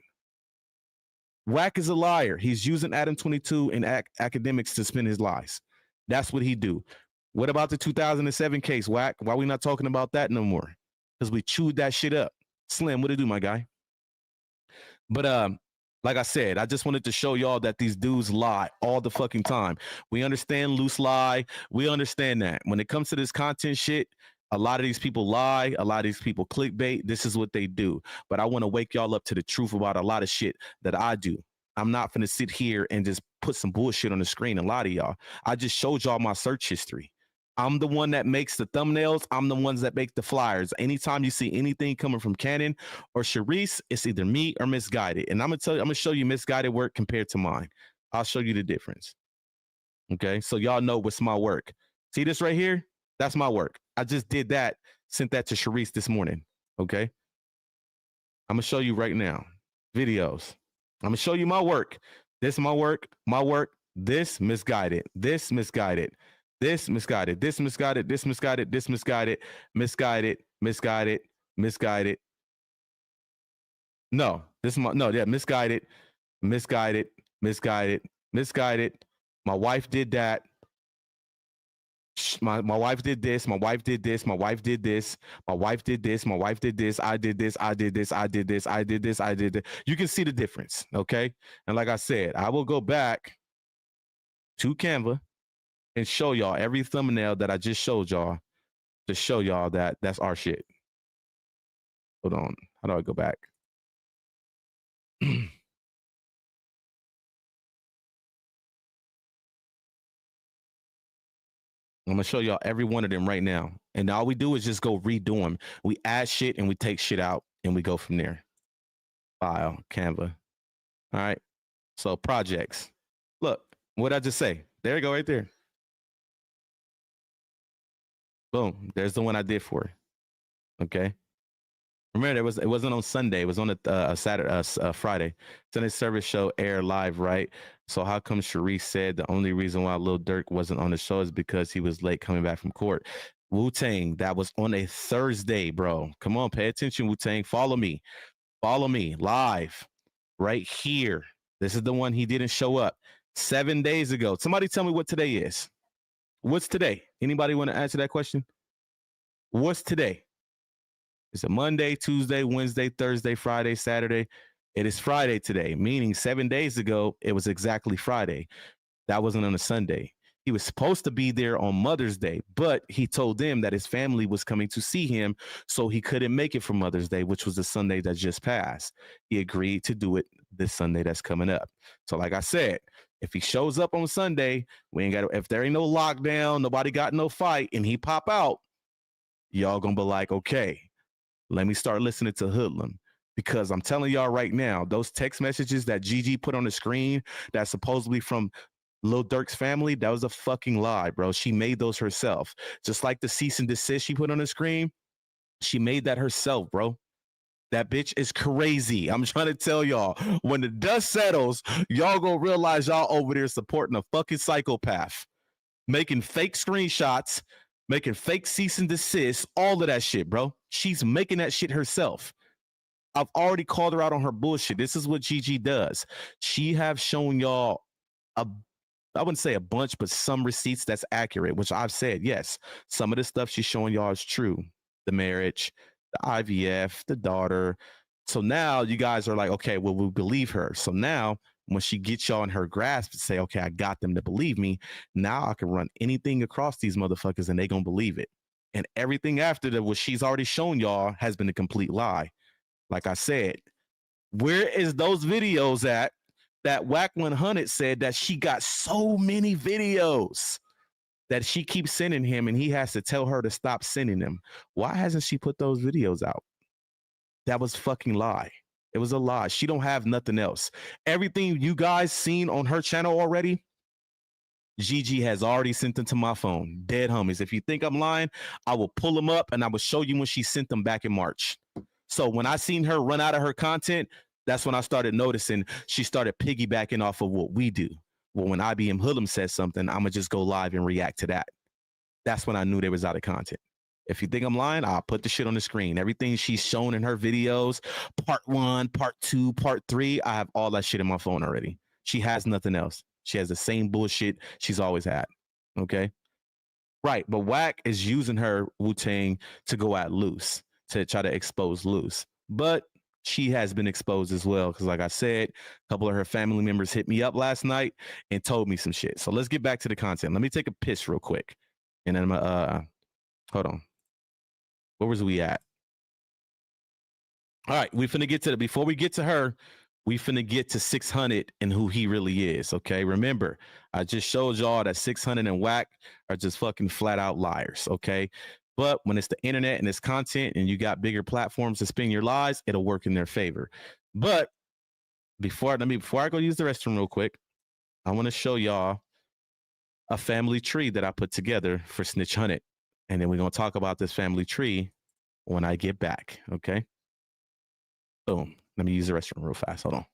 Wack is a liar. He's using Adam 22 and academics to spin his lies. That's what he do. What about the 2007 case, Wack? Why we not talking about that no more? Because we chewed that shit up. Slim, what it do, my guy? But like I said, I just wanted to show y'all that these dudes lie all the fucking time. We understand loose lie. We understand that. When it comes to this content shit, a lot of these people lie. A lot of these people clickbait. This is what they do. But I want to wake y'all up to the truth about a lot of shit that I do. I'm not going to sit here and just put some bullshit on the screen and lie to y'all. I just showed y'all my search history. I'm the one that makes the thumbnails. I'm the ones that make the flyers. Anytime you see anything coming from Cannon or Sharice, it's either me or Misguided. And I'm gonna show you Misguided work compared to mine. I'll show you the difference. Okay, so y'all know what's my work. See this right here? That's my work. I just did that, sent that to Sharice this morning. Okay, I'm gonna show you right now. Videos. I'm gonna show you my work. This my work. My work. This Misguided. This Misguided. This misguided, this misguided, this misguided, this misguided, misguided, misguided, misguided. No, this is my, no, yeah, misguided, misguided, misguided, misguided. My wife did that. My wife did this. My wife did this. My wife did this. My wife did this. My wife did this. I did this. I did this. I did this. I did this. I did this. You can see the difference, okay? And like I said, I will go back to Canva and show y'all every thumbnail that I just showed y'all to show y'all that that's our shit. Hold on. How do I go back? I'm gonna show y'all every one of them right now. And all we do is just go redo them. We add shit and we take shit out and we go from there. File, Canva. All right. So projects. Look, what did I just say? There you go, right there. Boom. There's the one I did for her. Okay. Remember, it wasn't on Sunday. It was on a Saturday, Friday. Sunday service show air live, right? So how come Sharice said the only reason why Lil Durk wasn't on the show is because he was late coming back from court? Wu-Tang, that was on a Thursday, bro. Come on, pay attention, Wu-Tang. Follow me live right here. This is the one he didn't show up 7 days ago. Somebody tell me what today is. What's today? Anybody want to answer that question? What's today? It's a Monday, Tuesday, Wednesday, Thursday, Friday, Saturday. It is Friday today, meaning 7 days ago, it was exactly Friday. That wasn't on a Sunday. He was supposed to be there on Mother's Day, but he told them that his family was coming to see him, so he couldn't make it for Mother's Day, which was the Sunday that just passed. He agreed to do it this Sunday that's coming up. So like I said, if he shows up on Sunday, we ain't got. If there ain't no lockdown, nobody got no fight, and he pop out, y'all gonna be like, okay, let me start listening to Hoodlum, because I'm telling y'all right now, those text messages that Gigi put on the screen that's supposedly from Lil Durk's family, that was a fucking lie, bro. She made those herself. Just like the cease and desist she put on the screen, she made that herself, bro. That bitch is crazy. I'm trying to tell y'all, when the dust settles, y'all gonna realize y'all over there supporting a fucking psychopath, making fake screenshots, making fake cease and desist, all of that shit, bro. She's making that shit herself. I've already called her out on her bullshit. This is what Gigi does. She have shown y'all I wouldn't say a bunch, but some receipts that's accurate, which I've said, yes, some of the stuff she's showing y'all is true. The marriage, the IVF, the daughter. So now you guys are like, okay, well, we believe her. So now when she gets y'all in her grasp and say, okay, I got them to believe me, now I can run anything across these motherfuckers and they gonna believe it. And everything after that, what she's already shown y'all has been a complete lie. Like I said, where is those videos at that Wack 100 said that she got so many videos that she keeps sending him and he has to tell her to stop sending them? Why hasn't she put those videos out? That was fucking lie. It was a lie. She don't have nothing else. Everything you guys seen on her channel already, Gigi has already sent them to my phone. Dead homies. If you think I'm lying, I will pull them up and I will show you when she sent them back in March. So when I seen her run out of her content, that's when I started noticing she started piggybacking off of what we do. Well, when IBM Hoodlum says something, I'm going to just go live and react to that. That's when I knew they was out of content. If you think I'm lying, I'll put the shit on the screen. Everything she's shown in her videos, part 1, part 2, part 3, I have all that shit in my phone already. She has nothing else. She has the same bullshit she's always had. Okay? Right, but Wack is using her Wu-Tang to go at Luce, to try to expose Luce. But she has been exposed as well, because like I said, a couple of her family members hit me up last night and told me some shit. So let's get back to the content. Let me take a piss real quick. And then hold on. Where was we at? All right, we finna get to before we get to her, we finna get to 600 and who he really is, okay? Remember, I just showed y'all that 600 and Wack are just fucking flat out liars, okay? But when it's the internet and it's content and you got bigger platforms to spin your lies, it'll work in their favor. But before I go use the restroom real quick, I want to show y'all a family tree that I put together for Snitch Hunted. And then we're going to talk about this family tree when I get back, okay? Boom. Let me use the restroom real fast. Hold on.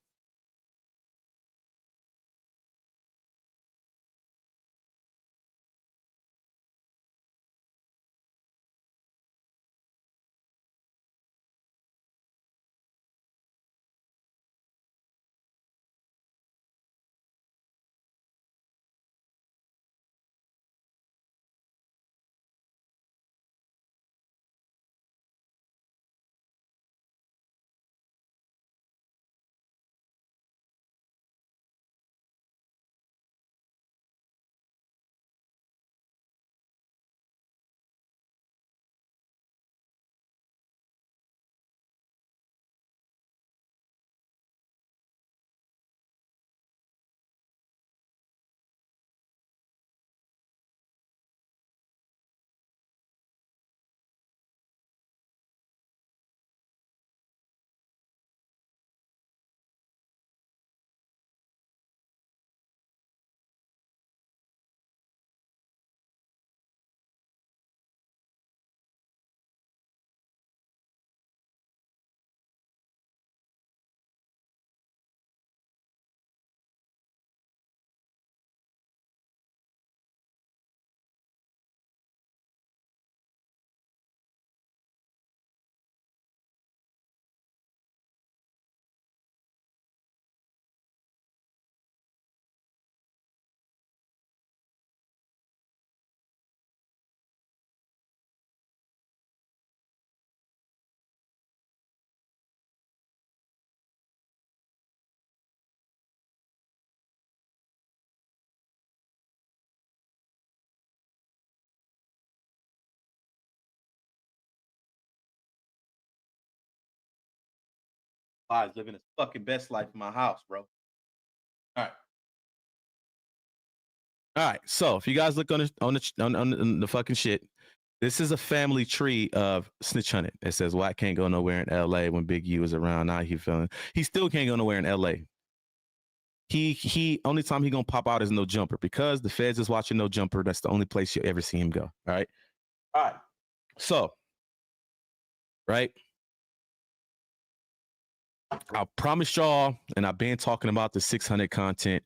Pies living his fucking best life in my house, bro. All right. So if you guys look on the fucking shit, this is a family tree of snitch hunting. It says Wack can't go nowhere in LA when Big U is around. Now he still can't go nowhere in LA. He only time he gonna pop out is No Jumper because the feds is watching No Jumper. That's the only place you'll ever see him go. All right. So, right. I promised y'all, and I've been talking about the 600 content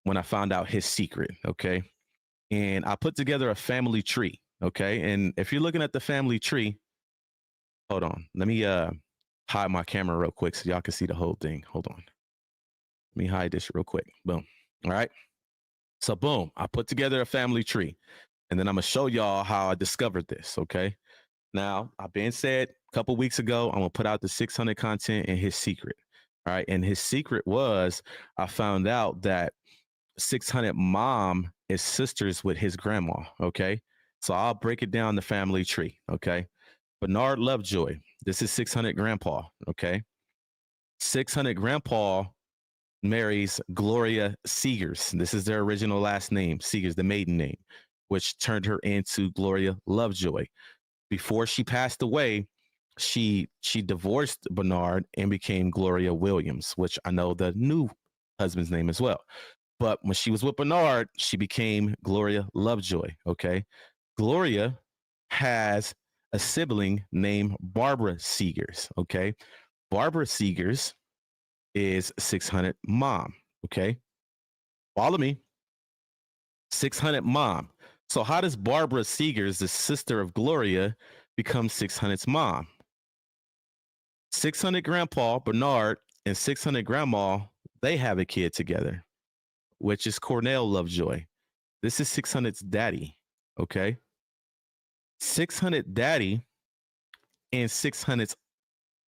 when I found out his secret. Okay. And I put together a family tree. Okay. And if you're looking at the family tree, hold on. Let me hide my camera real quick so y'all can see the whole thing. Hold on. Let me hide this real quick. Boom. All right. So boom, I put together a family tree. And then I'm going to show y'all how I discovered this. Okay. Now, I've been said a couple weeks ago, I'm going to put out the 600 content and his secret. All right. And his secret was I found out that 600 mom is sisters with his grandma. Okay. So I'll break it down the family tree. Okay. Bernard Lovejoy. This is 600 grandpa. Okay. 600 grandpa marries Gloria Seegers. This is their original last name, Seegers, the maiden name, which turned her into Gloria Lovejoy. Before she passed away, she divorced Bernard and became Gloria Williams, which I know the new husband's name as well. But when she was with Bernard, she became Gloria Lovejoy. Okay. Gloria has a sibling named Barbara Seegers. Okay. Barbara Seegers is 600 mom. Okay. Follow me. 600 mom. So how does Barbara Seegers, the sister of Gloria, become 600's mom? 600 grandpa, Bernard, and 600 grandma, they have a kid together, which is Cornell Lovejoy. This is 600's daddy. Okay. 600 daddy and 600's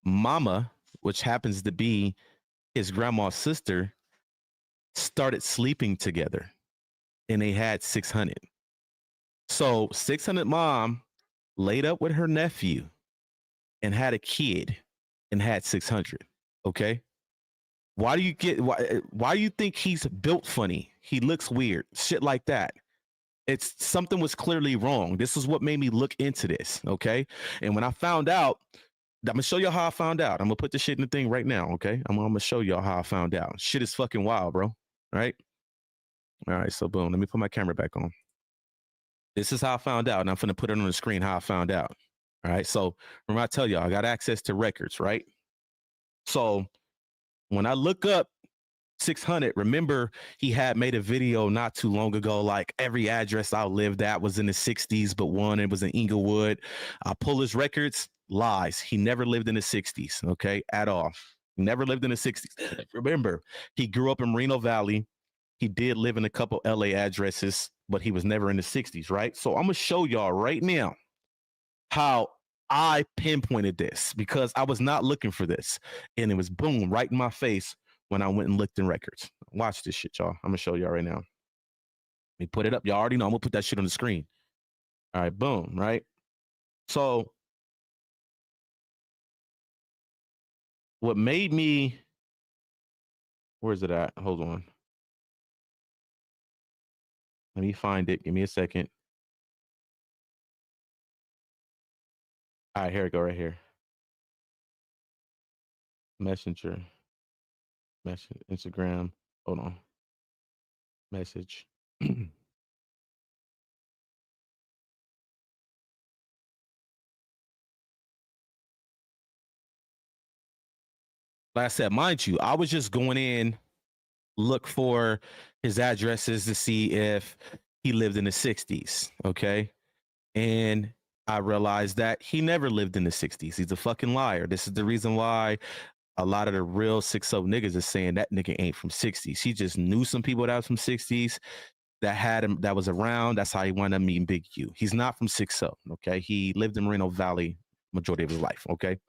mama, which happens to be his grandma's sister, started sleeping together and they had 600. So 600 mom laid up with her nephew and had a kid and had 600. Okay. Why do you think he's built funny? He looks weird, shit like that. It's something was clearly wrong. This is what made me look into this. Okay. And when I found out, I'm gonna show y'all how I found out. I'm gonna put the shit in the thing right now. Okay. I'm gonna show y'all how I found out. Shit is fucking wild, bro. Right. All right. So boom, let me put my camera back on. This is how I found out. And I'm gonna put it on the screen how I found out. All right. So remember I tell y'all I got access to records, right? So when I look up 600, remember he had made a video not too long ago, like every address I lived at was in the 60s, but one, it was in Inglewood. I pull his records, lies. He never lived in the 60s, okay, at all. He never lived in the 60s. Remember, he grew up in Moreno Valley. He did live in a couple LA addresses, but he was never in the 60s, right? So I'm going to show y'all right now how I pinpointed this because I was not looking for this. And it was boom, right in my face when I went and looked in records. Watch this shit, y'all. I'm going to show y'all right now. Let me put it up. Y'all already know I'm going to put that shit on the screen. All right, boom, right? So what made me, where's it at? Hold on. Let me find it. Give me a second. All right, here we go, right here. Messenger. Instagram. Hold on. Message. Like I said, mind you, I was just going in, look for his addresses to see if he lived in the 60s. Okay. And I realized that he never lived in the 60s. He's a fucking liar. This is the reason why a lot of the real 6-0 niggas is saying that nigga ain't from 60s. He just knew some people that was from 60s that had him, that was around. That's how he wound up meeting Big U. He's not from 6-0. Okay. He lived in Moreno Valley majority of his life. Okay.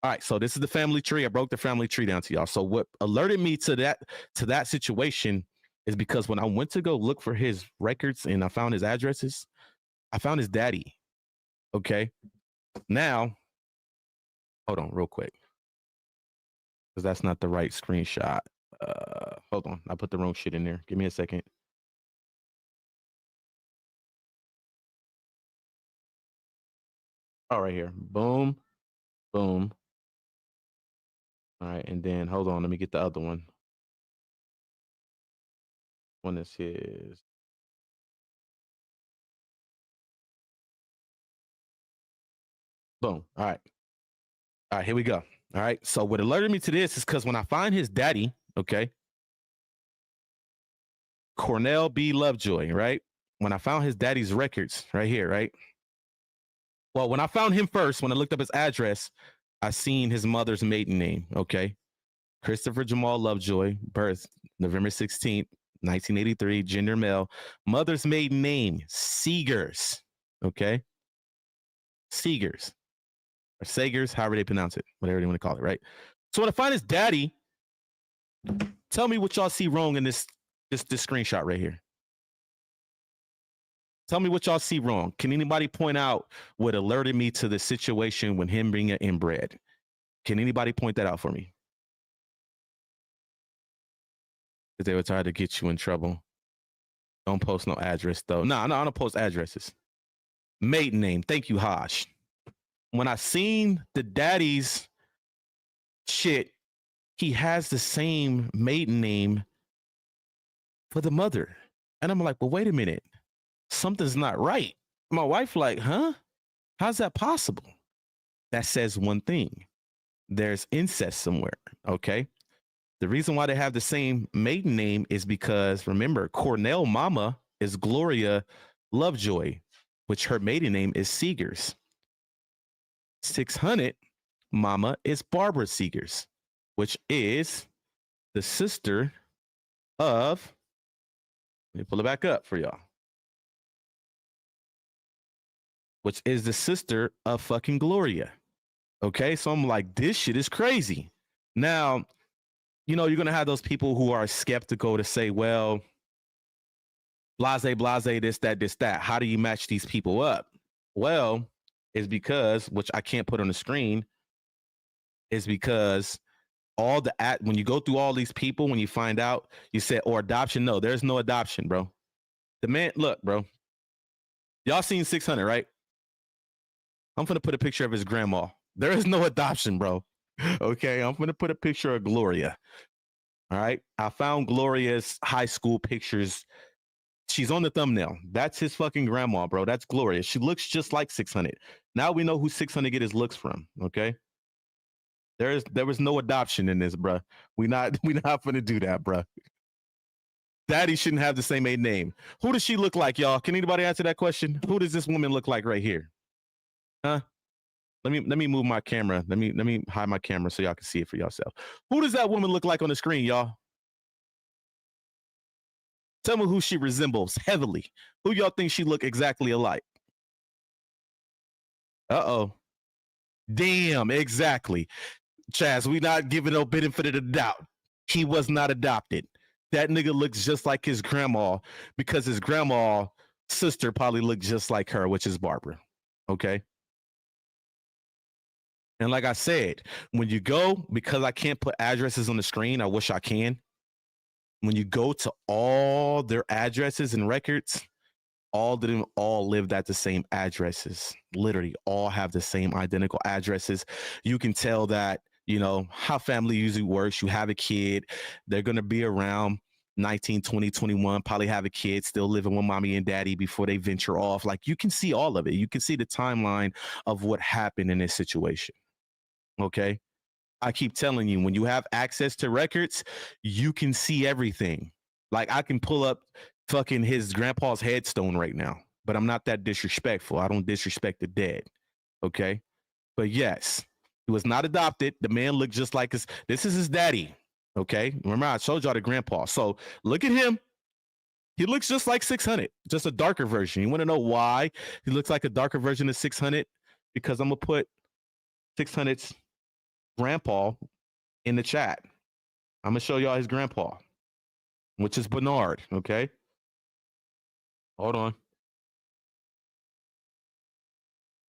All right. So this is the family tree. I broke the family tree down to y'all. So what alerted me to that situation is because when I went to go look for his records and I found his addresses, I found his daddy. Okay. Now, hold on real quick. because that's not the right screenshot. Hold on, I put the wrong shit in there. Give me a second. All right, here. Boom, boom. All right, and then hold on, let me get the other one. One is his. Boom. All right. All right, here we go. All right. So what alerted me to this is because when I find his daddy, okay, Cornell B. Lovejoy, right? When I found his daddy's records right here, right? Well, when I found him first, when I looked up his address, I seen his mother's maiden name, okay? Christopher Jamal Lovejoy, birth November 16th, 1983, gender male. Mother's maiden name, Seegers, okay? Seegers. Or Sagers, however they pronounce it, whatever they want to call it, right? So when I find his daddy, tell me what y'all see wrong in this screenshot right here. Tell me what y'all see wrong. Can anybody point out what alerted me to the situation when him being inbred? Can anybody point that out for me? Because they were trying to get you in trouble. Don't post no address though. No, I don't post addresses. Maiden name. Thank you, Hosh. When I seen the daddy's shit, he has the same maiden name for the mother. And I'm like, well, wait a minute. Something's not right. My wife like, huh? How's that possible? That says one thing. There's incest somewhere, okay? The reason why they have the same maiden name is because, remember, Cornell mama is Gloria Lovejoy, which her maiden name is Seegers. 600 mama is Barbara Seegers, which is the sister of, let me pull it back up for y'all, which is the sister of fucking Gloria. Okay, so I'm like, this shit is crazy. Now, you know, you're going to have those people who are skeptical to say, well, blase, this, that. How do you match these people up? Well, it's because, which I can't put on the screen, is because all the when you go through all these people, when you find out, you say, or adoption. No, there's no adoption, bro. The man, look, bro. Y'all seen 600, right? I'm going to put a picture of his grandma. There is no adoption, bro. Okay, I'm going to put a picture of Gloria. All right, I found Gloria's high school pictures. She's on the thumbnail. That's his fucking grandma, bro. That's Gloria. She looks just like 600. Now we know who 600 get his looks from. Okay, there was no adoption in this, bro. We not going to do that, bro. Daddy shouldn't have the same maiden name. Who does she look like, y'all? Can anybody answer that question? Who does this woman look like right here? Huh? Let me move my camera. Let me hide my camera so y'all can see it for yourself. Who does that woman look like on the screen, y'all? Tell me who she resembles heavily. Who y'all think she look exactly alike? Uh-oh. Damn, exactly. Chaz, we not giving no benefit of the doubt. He was not adopted. That nigga looks just like his grandma because his grandma sister probably looked just like her, which is Barbara. Okay? And like I said, when you go, because I can't put addresses on the screen, I wish I can. When you go to all their addresses and records, all of them all lived at the same addresses. Literally all have the same identical addresses. You can tell that, you know, how family usually works. You have a kid, they're going to be around 19, 20, 21, probably have a kid, still living with mommy and daddy before they venture off. Like, you can see all of it. You can see the timeline of what happened in this situation. Okay. I keep telling you, when you have access to records, you can see everything. Like, I can pull up fucking his grandpa's headstone right now, but I'm not that disrespectful. I don't disrespect the dead. Okay. But yes, he was not adopted. The man looked just like this is his daddy. Okay. Remember, I showed y'all the grandpa. So look at him. He looks just like 600, just a darker version. You want to know why he looks like a darker version of 600? Because I'm going to put 600's grandpa in the chat. I'm gonna show y'all his grandpa, which is Bernard. Okay, hold on.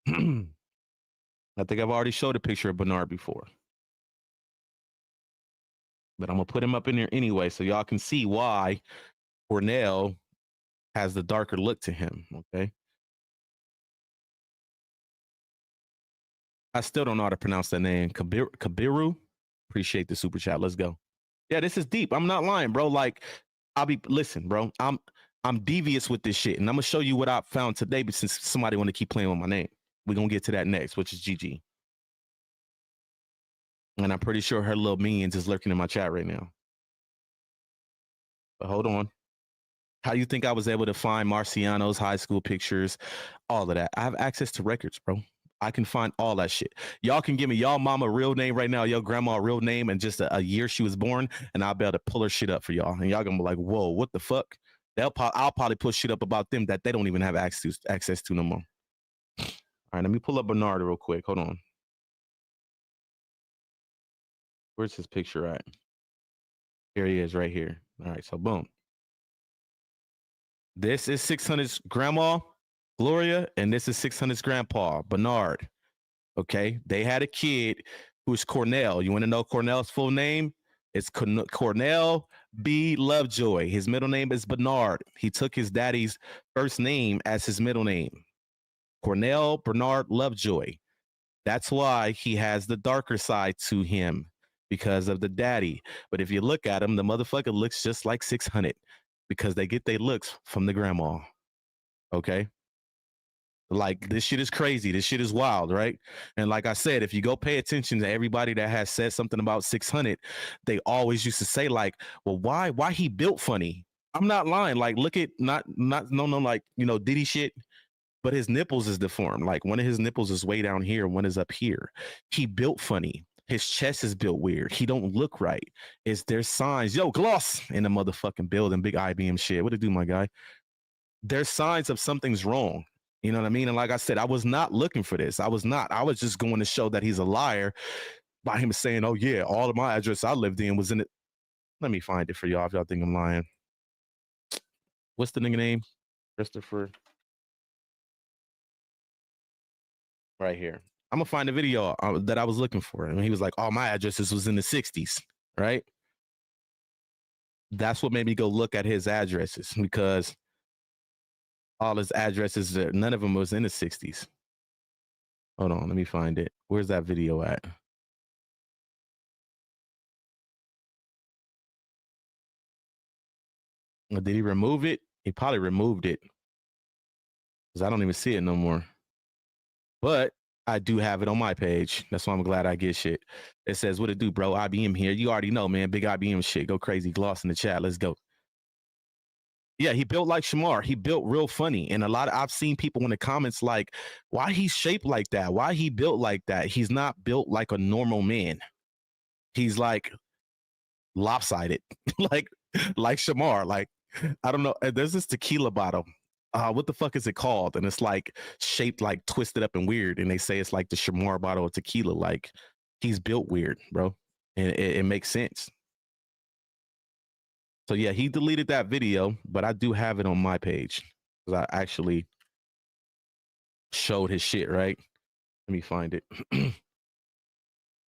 I think I've already showed a picture of Bernard before. but I'm gonna put him up in there anyway, so y'all can see why Cornell has the darker look to him. Okay. I still don't know how to pronounce that name. Kabiru. Appreciate the super chat. Let's go. Yeah, this is deep. I'm not lying, bro. Like, listen, bro. I'm devious with this shit, and I'm gonna show you what I found today. But since somebody want to keep playing with my name, we're gonna get to that next, which is Gigi. And I'm pretty sure her little minions is lurking in my chat right now. But hold on. How you think I was able to find Marciano's high school pictures, all of that? I have access to records, bro. I can find all that shit. Y'all can give me y'all mama real name right now, your grandma real name, and just a year she was born, and I'll be able to pull her shit up for y'all. And y'all gonna be like, whoa, what the fuck? I'll probably put shit up about them that they don't even have access to no more. All right, let me pull up Bernard real quick. Hold on. Where's his picture at? Here he is right here. All right, so boom. This is 600's grandma, Gloria, and this is 600's grandpa, Bernard. Okay, they had a kid who's Cornell. You want to know Cornell's full name? It's Cornell B. Lovejoy. His middle name is Bernard. He took his daddy's first name as his middle name. Cornell Bernard Lovejoy. That's why he has the darker side to him, because of the daddy. But if you look at him, the motherfucker looks just like 600 because they get their looks from the grandma. Okay? Like, this shit is crazy. This shit is wild, right? And like I said, if you go pay attention to everybody that has said something about 600, they always used to say, like, well, why he built funny? I'm not lying. Like, look at no, like, you know, Diddy shit, but his nipples is deformed. Like, one of his nipples is way down here, one is up here. He built funny. His chest is built weird. He don't look right. There's signs. Yo, Gloss in the motherfucking building. Big IBM shit. What it do, my guy? There's signs of something's wrong. You know what I mean? And like I said, I was not looking for this. I was just going to show that he's a liar by him saying, oh, yeah, all of my address I lived in was in it. Let me find it for y'all if y'all think I'm lying. What's the nigga name? Christopher. Right here. I'm going to find the video that I was looking for. And he was like, all my addresses was in the 60s, right? That's what made me go look at his addresses, because all his addresses, none of them was in the 60s. Hold on, let me find it. Where's that video at? Did he remove it? He probably removed it, because I don't even see it no more. But I do have it on my page. That's why I'm glad I get shit. It says, what it do, bro? IBM here. You already know, man. Big IBM shit. Go crazy. Gloss in the chat. Let's go. Yeah, he built like Shamar. He built real funny. And I've seen people in the comments like, why he's shaped like that? Why he built like that? He's not built like a normal man. He's like lopsided, like Shamar. Like, I don't know. There's this tequila bottle. What the fuck is it called? And it's like shaped like twisted up and weird. And they say it's like the Shamar bottle of tequila. Like, he's built weird, bro. And it makes sense. So yeah, he deleted that video, but I do have it on my page because I actually showed his shit, right? Let me find it.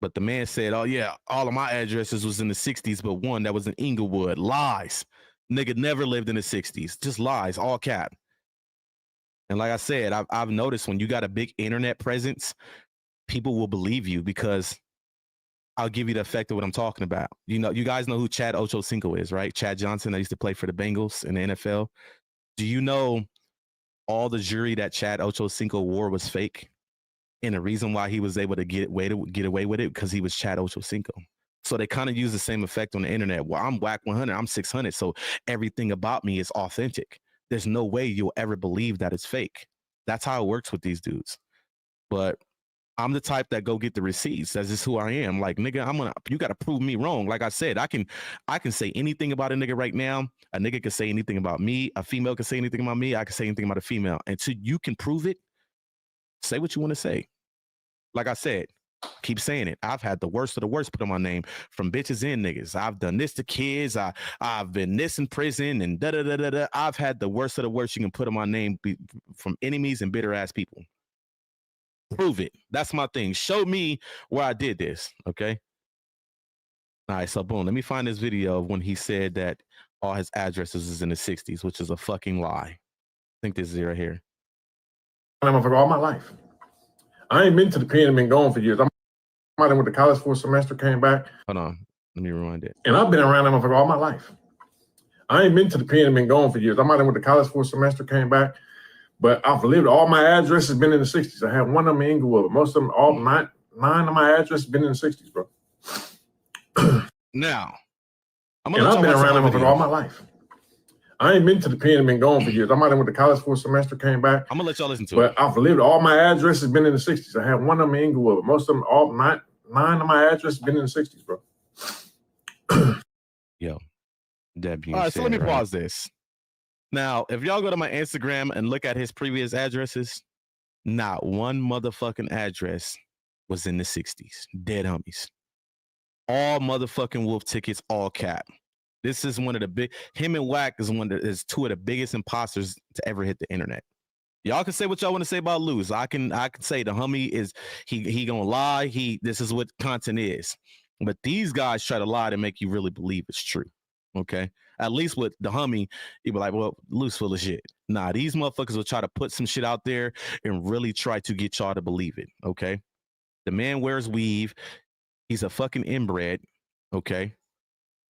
But the man said, oh yeah, all of my addresses was in the 60s, but one that was in Inglewood. Lies. Nigga never lived in the 60s. Just lies, all cap. And like I said, I've noticed when you got a big internet presence, people will believe you, because I'll give you the effect of what I'm talking about. You know, you guys know who Chad Ochocinco is, right? Chad Johnson that used to play for the Bengals in the NFL. Do you know all the jewelry that Chad Ochocinco wore was fake? And the reason why he was able to get away with it, because he was Chad Ochocinco. So they kind of use the same effect on the internet. Well, I'm Wack 100, I'm 600, so everything about me is authentic. There's no way you'll ever believe that it's fake. That's how it works with these dudes. But I'm the type that go get the receipts. That's just who I am. Like, nigga, you got to prove me wrong. Like I said, I can say anything about a nigga right now. A nigga can say anything about me. A female can say anything about me. I can say anything about a female. Until you can prove it, say what you want to say. Like I said, keep saying it. I've had the worst of the worst put on my name, from bitches and niggas. I've done this to kids. I've been this in prison and da-da-da-da-da. I've had the worst of the worst you can put on my name, from enemies and bitter ass people. Prove it. That's my thing. Show me where I did this. Okay. All right, so boom, let me find this video of when he said that all his addresses is in the 60s, which is a fucking lie. I think this is right here. I'm for all my life. I ain't been to the pen and been gone for years. I went to college for a semester, came back. Hold on, let me rewind it. And I've been around them for all my life. I ain't been to the pen and been gone for years. I might have went to college for a semester, came back. But I've lived, all my addresses been in the 60s. I have one of them in Inglewood. Most of them, all nine of my addresses been in the 60s, bro. Now, I've been around them for all my life. I ain't been to the pen and been gone for years. I might have went to college for a semester, came back. I'm gonna let y'all listen to it. But I've lived, all my addresses been in the 60s. I have one of them in Inglewood. Most of them, all nine of my addresses been in the 60s, bro. Yo, that being said, so let me pause this. Now, if y'all go to my Instagram and look at his previous addresses, not one motherfucking address was in the 60s. Dead homies. All motherfucking wolf tickets, all cap. This is one of the big, him and Wack is two of the biggest imposters to ever hit the internet. Y'all can say what y'all want to say about Luce. I can say the homie is, he gonna lie. This is what content is. But these guys try to lie to make you really believe it's true. Okay. At least with the homie, you be like, well, Luce full of shit. Nah, these motherfuckers will try to put some shit out there and really try to get y'all to believe it. Okay. The man wears weave. He's a fucking inbred. Okay.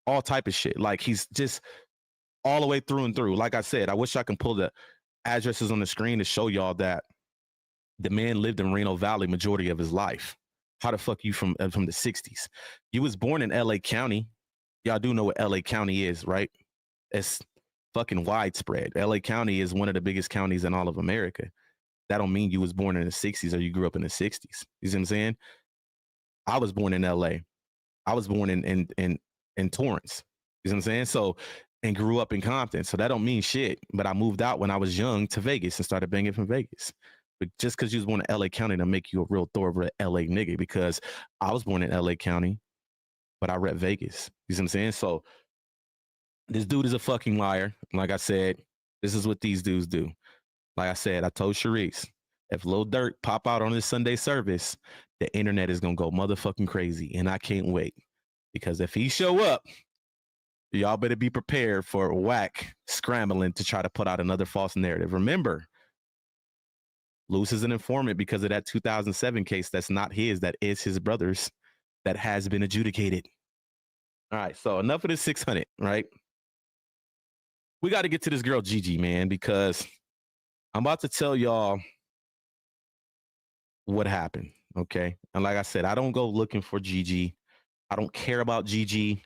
All type of shit. Like, he's just all the way through and through. Like I said, I wish I can pull the addresses on the screen to show y'all that the man lived in Reno Valley majority of his life. How the fuck you from the 60s? You was born in LA County. Y'all do know what LA County is, right? It's fucking widespread. LA County is one of the biggest counties in all of America. That don't mean you was born in the 60s or you grew up in the 60s. You see what I'm saying? I was born in LA. I was born in Torrance. You see what I'm saying? So, and grew up in Compton. So that don't mean shit. But I moved out when I was young to Vegas and started banging from Vegas. But just because you was born in LA County don't make you a real thoroughbred LA nigga, because I was born in LA County, but I rep Vegas. You see what I'm saying? So this dude is a fucking liar. Like I said, this is what these dudes do. Like I said, I told Sharice, if Lil Durk pop out on this Sunday service, the internet is going to go motherfucking crazy. And I can't wait. Because if he show up, y'all better be prepared for Wack scrambling to try to put out another false narrative. Remember, Luce is an informant because of that 2007 case that's not his, that is his brother's, that has been adjudicated. All right, so enough of this 600, right? We got to get to this girl Gigi, man, because I'm about to tell y'all what happened, okay? And like I said, I don't go looking for Gigi. I don't care about Gigi,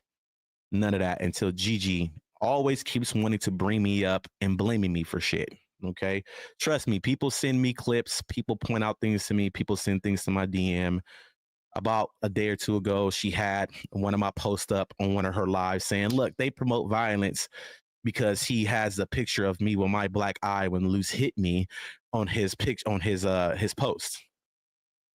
none of that, until Gigi always keeps wanting to bring me up and blaming me for shit, okay? Trust me, people send me clips, people point out things to me, people send things to my DM. About a day or two ago, she had one of my posts up on one of her lives saying, look, they promote violence because he has a picture of me with my black eye when Luce hit me on his picture, on his post.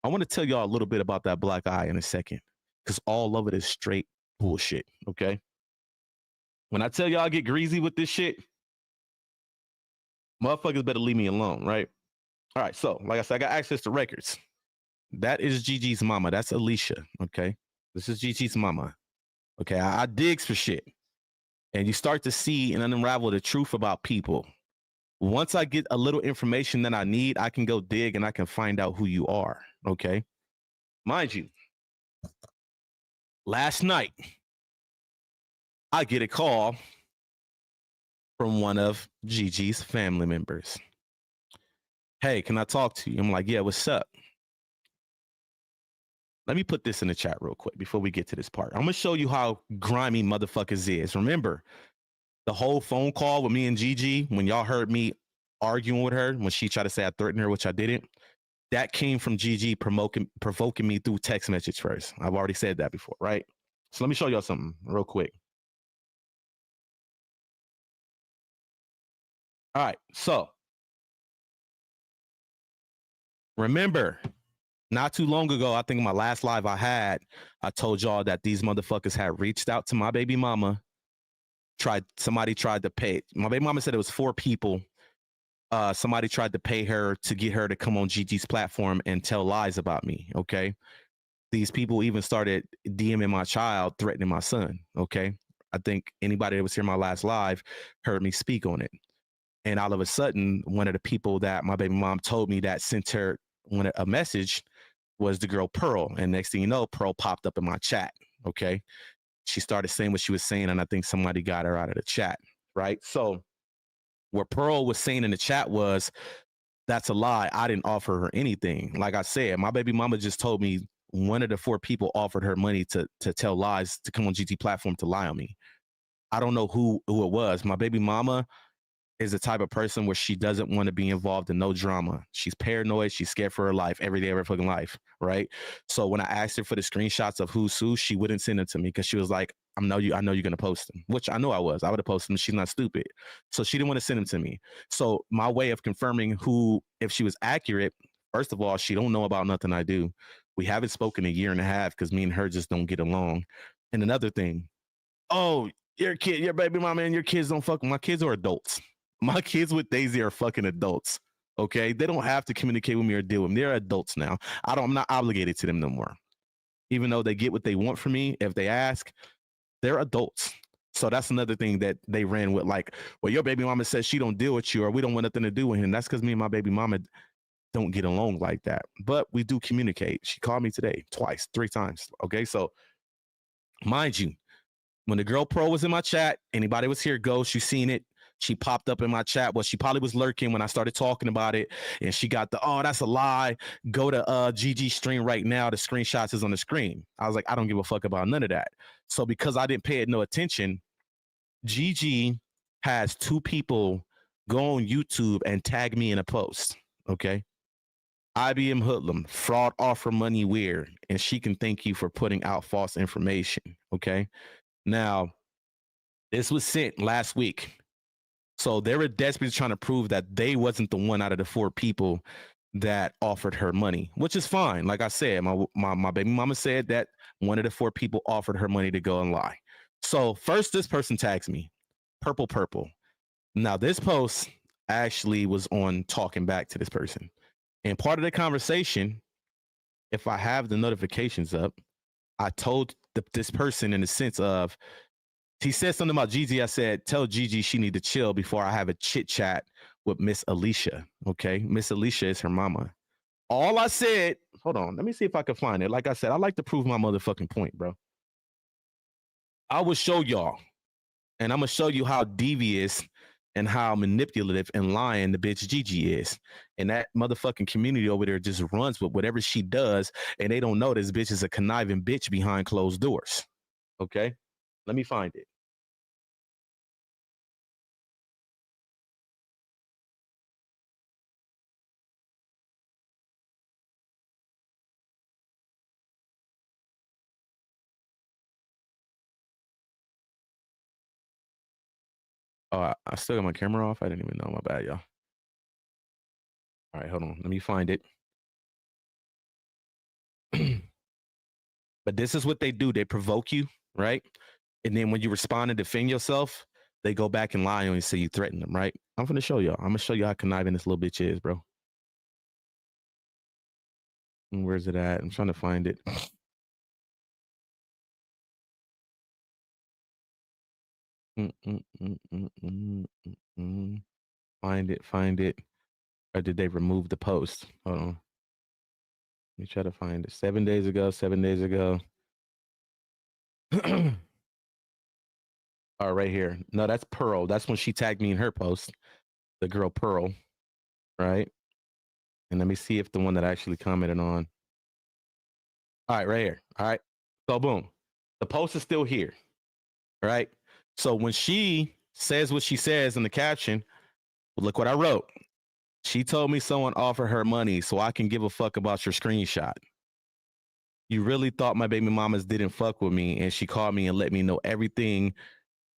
I want to tell y'all a little bit about that black eye in a second, because all of it is straight bullshit, okay? When I tell y'all I get greasy with this shit, motherfuckers better leave me alone, right? All right, so like I said, I got access to records. That is Gigi's mama. That's Alicia, okay? This is Gigi's mama, okay? I digs for shit. And you start to see and unravel the truth about people. Once I get a little information that I need, I can go dig and I can find out who you are, okay? Mind you, last night, I get a call from one of Gigi's family members. Hey, can I talk to you? I'm like, yeah, what's up? Let me put this in the chat real quick before we get to this part. I'm going to show you how grimy motherfuckers is. Remember, the whole phone call with me and Gigi, when y'all heard me arguing with her, when she tried to say I threatened her, which I didn't, that came from Gigi provoking me through text message first. I've already said that before, right? So let me show y'all something real quick. All right, so remember, not too long ago, I think my last live I had, I told y'all that these motherfuckers had reached out to my baby mama. Somebody tried to pay. My baby mama said it was 4 people. Somebody tried to pay her to get her to come on Gigi's platform and tell lies about me, okay? these people even started DMing my child, threatening my son. Okay. I think anybody that was here my last live heard me speak on it. And all of a sudden, one of the people that my baby mom told me that sent her a message was the girl Pearl. And next thing you know, Pearl popped up in my chat. Okay. She started saying what she was saying, and I think somebody got her out of the chat. Right. So what Pearl was saying in the chat was, that's a lie. I didn't offer her anything. Like I said, my baby mama just told me one of the 4 people offered her money to tell lies, to come on GT platform to lie on me. I don't know who it was. My baby mama is the type of person where she doesn't want to be involved in no drama. She's paranoid. She's scared for her life every day of her fucking life, right? So when I asked her for the screenshots of who's who, she wouldn't send them to me because she was like, I know you're going to post them, which I know I was. I would have posted them. She's not stupid. So she didn't want to send them to me. So my way of confirming if she was accurate, first of all, she don't know about nothing I do. We haven't spoken a year and a half because me and her just don't get along. And another thing, your baby mama and your kids don't fuck. My kids are adults. My kids with Daisy are fucking adults. Okay. They don't have to communicate with me or deal with me. They're adults now. I'm not obligated to them no more. Even though they get what they want from me, if they ask, they're adults. So that's another thing that they ran with, like, well, your baby mama says she don't deal with you, or we don't want nothing to do with him. That's because me and my baby mama don't get along like that. But we do communicate. She called me today twice, 3 times. Okay. So mind you, when the girl Pro was in my chat, anybody was here, Ghost, you seen it. She popped up in my chat. Well, she probably was lurking when I started talking about it. And she got that's a lie. Go to Gigi stream right now. The screenshots is on the screen. I was like, I don't give a fuck about none of that. So because I didn't pay it no attention, Gigi has 2 people go on YouTube and tag me in a post. Okay. IBM Hoodlum, fraud offer money weird. And she can thank you for putting out false information. Okay. Now, this was sent last week. So they were desperately trying to prove that they wasn't the one out of the 4 people that offered her money, which is fine. Like I said, my baby mama said that one of the 4 people offered her money to go and lie. So first, this person tags me, purple. Now this post actually was on talking back to this person. And part of the conversation, if I have the notifications up, I told this person in the sense of, he said something about Gigi. I said, tell Gigi she need to chill before I have a chit chat with Miss Alicia. Okay. Miss Alicia is her mama. All I said, hold on. Let me see if I can find it. Like I said, I like to prove my motherfucking point, bro. I will show y'all. And I'm going to show you how devious and how manipulative and lying the bitch Gigi is. And that motherfucking community over there just runs with whatever she does. And they don't know this bitch is a conniving bitch behind closed doors. Okay. Let me find it. Oh, I still got my camera off. I didn't even know. My bad, y'all. All right, hold on. Let me find it. But this is what they do. They provoke you, right? And then when you respond and defend yourself, they go back and lie on you and say you threatened them, right? I'm going to show y'all. I'm going to show you how conniving this little bitch is, bro. And where's it at? I'm trying to find it. Find it. Or did they remove the post? Hold on. Let me try to find it. 7 days ago. Oh, right here. No, that's Pearl. That's when she tagged me in her post. The girl Pearl, right? And let me see if the one that I actually commented on. All right, right here. All right. So boom. The post is still here. Right? So when she says what she says in the caption, look what I wrote. She told me someone offered her money so I can give a fuck about your screenshot. You really thought my baby mamas didn't fuck with me, and she called me and let me know everything.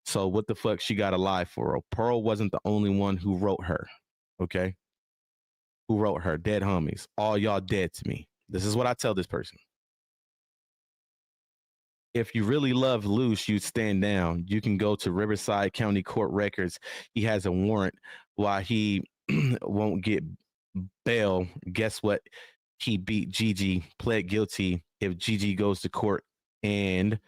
So what the fuck she got to lie for? Pearl wasn't the only one who wrote her. Okay? Who wrote her? Dead homies. All y'all dead to me. This is what I tell this person. If you really love Luce, you'd stand down. You can go to Riverside County Court records. He has a warrant while he won't get bail. Guess what? He beat Gigi, pled guilty. if Gigi goes to court and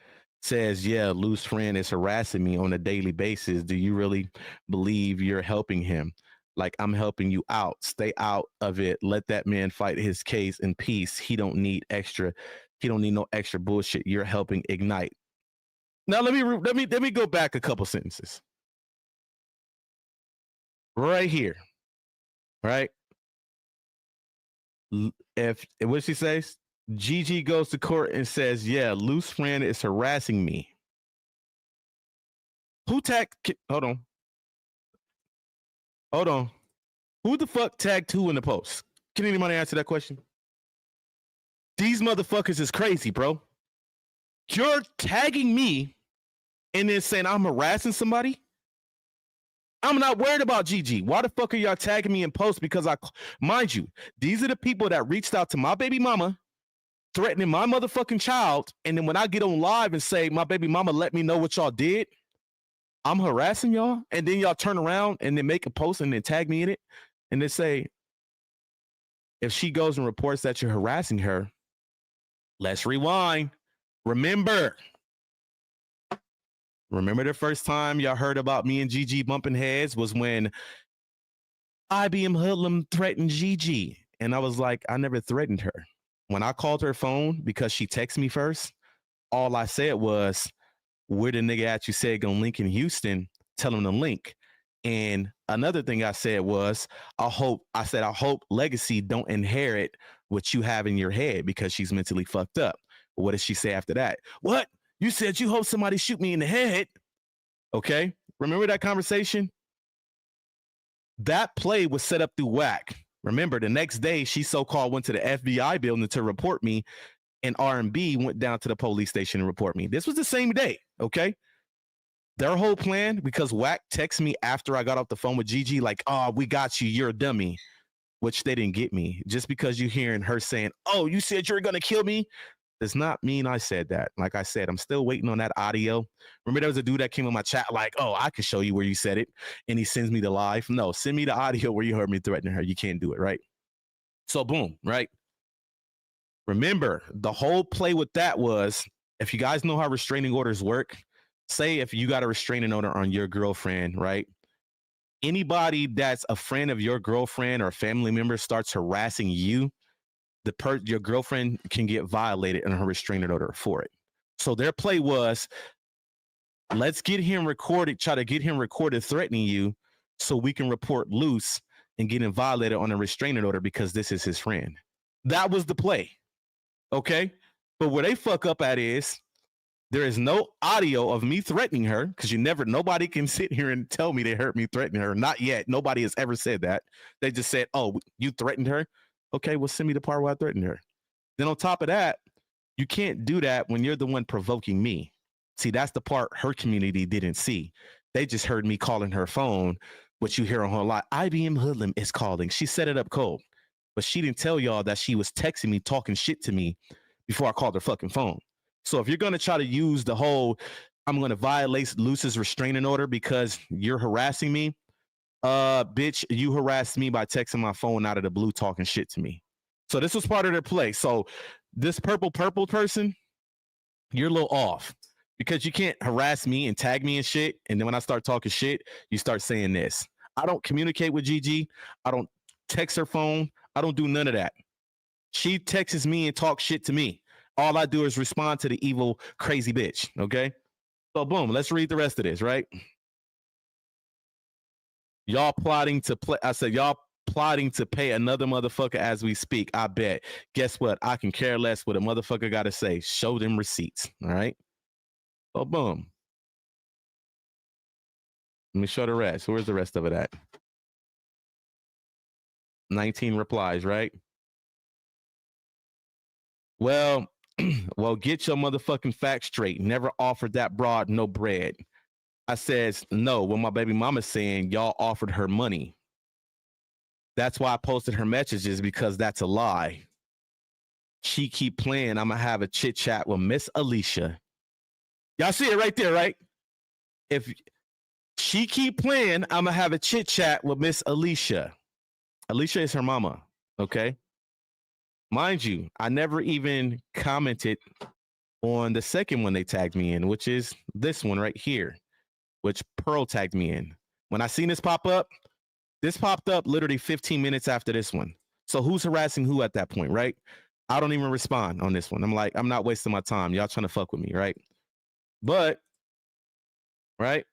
says, yeah, Luce friend is harassing me on a daily basis, do you really believe you're helping him? Like, I'm helping you out. Stay out of it. Let that man fight his case in peace. He don't need no extra bullshit. You're helping ignite. Now let me go back a couple sentences. Right here. Right? If what she says, Gigi goes to court and says, yeah, Luce friend is harassing me. Who tagged? Hold on. Who the fuck tagged who in the post? Can anybody answer that question? These motherfuckers is crazy, bro. You're tagging me and then saying I'm harassing somebody? I'm not worried about Gigi. Why the fuck are y'all tagging me in posts? Because mind you, these are the people that reached out to my baby mama, threatening my motherfucking child. And then when I get on live and say, my baby mama let me know what y'all did, I'm harassing y'all. And then y'all turn around and then make a post and then tag me in it. And they say, if she goes and reports that you're harassing her, let's rewind. Remember the first time y'all heard about me and Gigi bumping heads was when IBM Hoodlum threatened Gigi. And I was like, I never threatened her. When I called her phone because she texted me first, all I said was, where the nigga at you said gonna link in Houston, tell him to link. And another thing I said was, I hope Legacy don't inherit what you have in your head because she's mentally fucked up. What did she say after that? What? You said you hope somebody shoot me in the head. Okay. Remember that conversation? That play was set up through Wack. Remember, the next day, she so-called went to the FBI building to report me, and R&B went down to the police station and report me. This was the same day, okay? Their whole plan, because Wack texted me after I got off the phone with Gigi, like, oh, we got you, you're a dummy, which they didn't get me. Just because you're hearing her saying, oh, you said you're going to kill me, does not mean I said that. Like I said, I'm still waiting on that audio. Remember, there was a dude that came on my chat like, oh, I can show you where you said it. And he sends me the live. No, send me the audio where you heard me threatening her. You can't do it, right? So boom, right? Remember, the whole play with that was, if you guys know how restraining orders work, say if you got a restraining order on your girlfriend, right? Anybody that's a friend of your girlfriend or a family member starts harassing you, your girlfriend can get violated in her restraining order for it. So their play was, let's get him recorded, try to get him recorded threatening you so we can report Luce and get him violated on a restraining order because this is his friend. That was the play. Okay? But where they fuck up at is, there is no audio of me threatening her because nobody can sit here and tell me they heard me threatening her. Not yet. Nobody has ever said that. They just said, oh, you threatened her? Okay, well, send me the part where I threatened her. Then on top of that, you can't do that when you're the one provoking me. See, that's the part her community didn't see. They just heard me calling her phone, which you hear on her lot. IBM Hoodlum is calling. She set it up cold. But she didn't tell y'all that she was texting me, talking shit to me before I called her fucking phone. So if you're going to try to use the whole, I'm going to violate Luce's restraining order because you're harassing me, bitch, you harassed me by texting my phone out of the blue talking shit to me. So this was part of their play. So this purple person, you're a little off because you can't harass me and tag me and shit. And then when I start talking shit, you start saying this. I don't communicate with Gigi. I don't text her phone. I don't do none of that. She texts me and talks shit to me. All I do is respond to the evil, crazy bitch. Okay. So boom, let's read the rest of this, right? Y'all plotting to play. I said, y'all plotting to pay another motherfucker as we speak. I bet. Guess what? I can care less what a motherfucker got to say. Show them receipts. All right. So boom. Let me show the rest. Where's the rest of it at? 19 replies, right? Well, get your motherfucking facts straight. Never offered that broad no bread. I says, no, when my baby mama's saying y'all offered her money. That's why I posted her messages, because that's a lie. She keep playing. I'm going to have a chit chat with Miss Alicia. Y'all see it right there, right? If she keep playing, I'm going to have a chit chat with Miss Alicia. Alicia is her mama, okay? Mind you, I never even commented on the second one they tagged me in, which is this one right here, which Pearl tagged me in. When I seen this pop up, this popped up literally 15 minutes after this one. So who's harassing who at that point, right? I don't even respond on this one. I'm like, I'm not wasting my time. Y'all trying to fuck with me, right? But, right?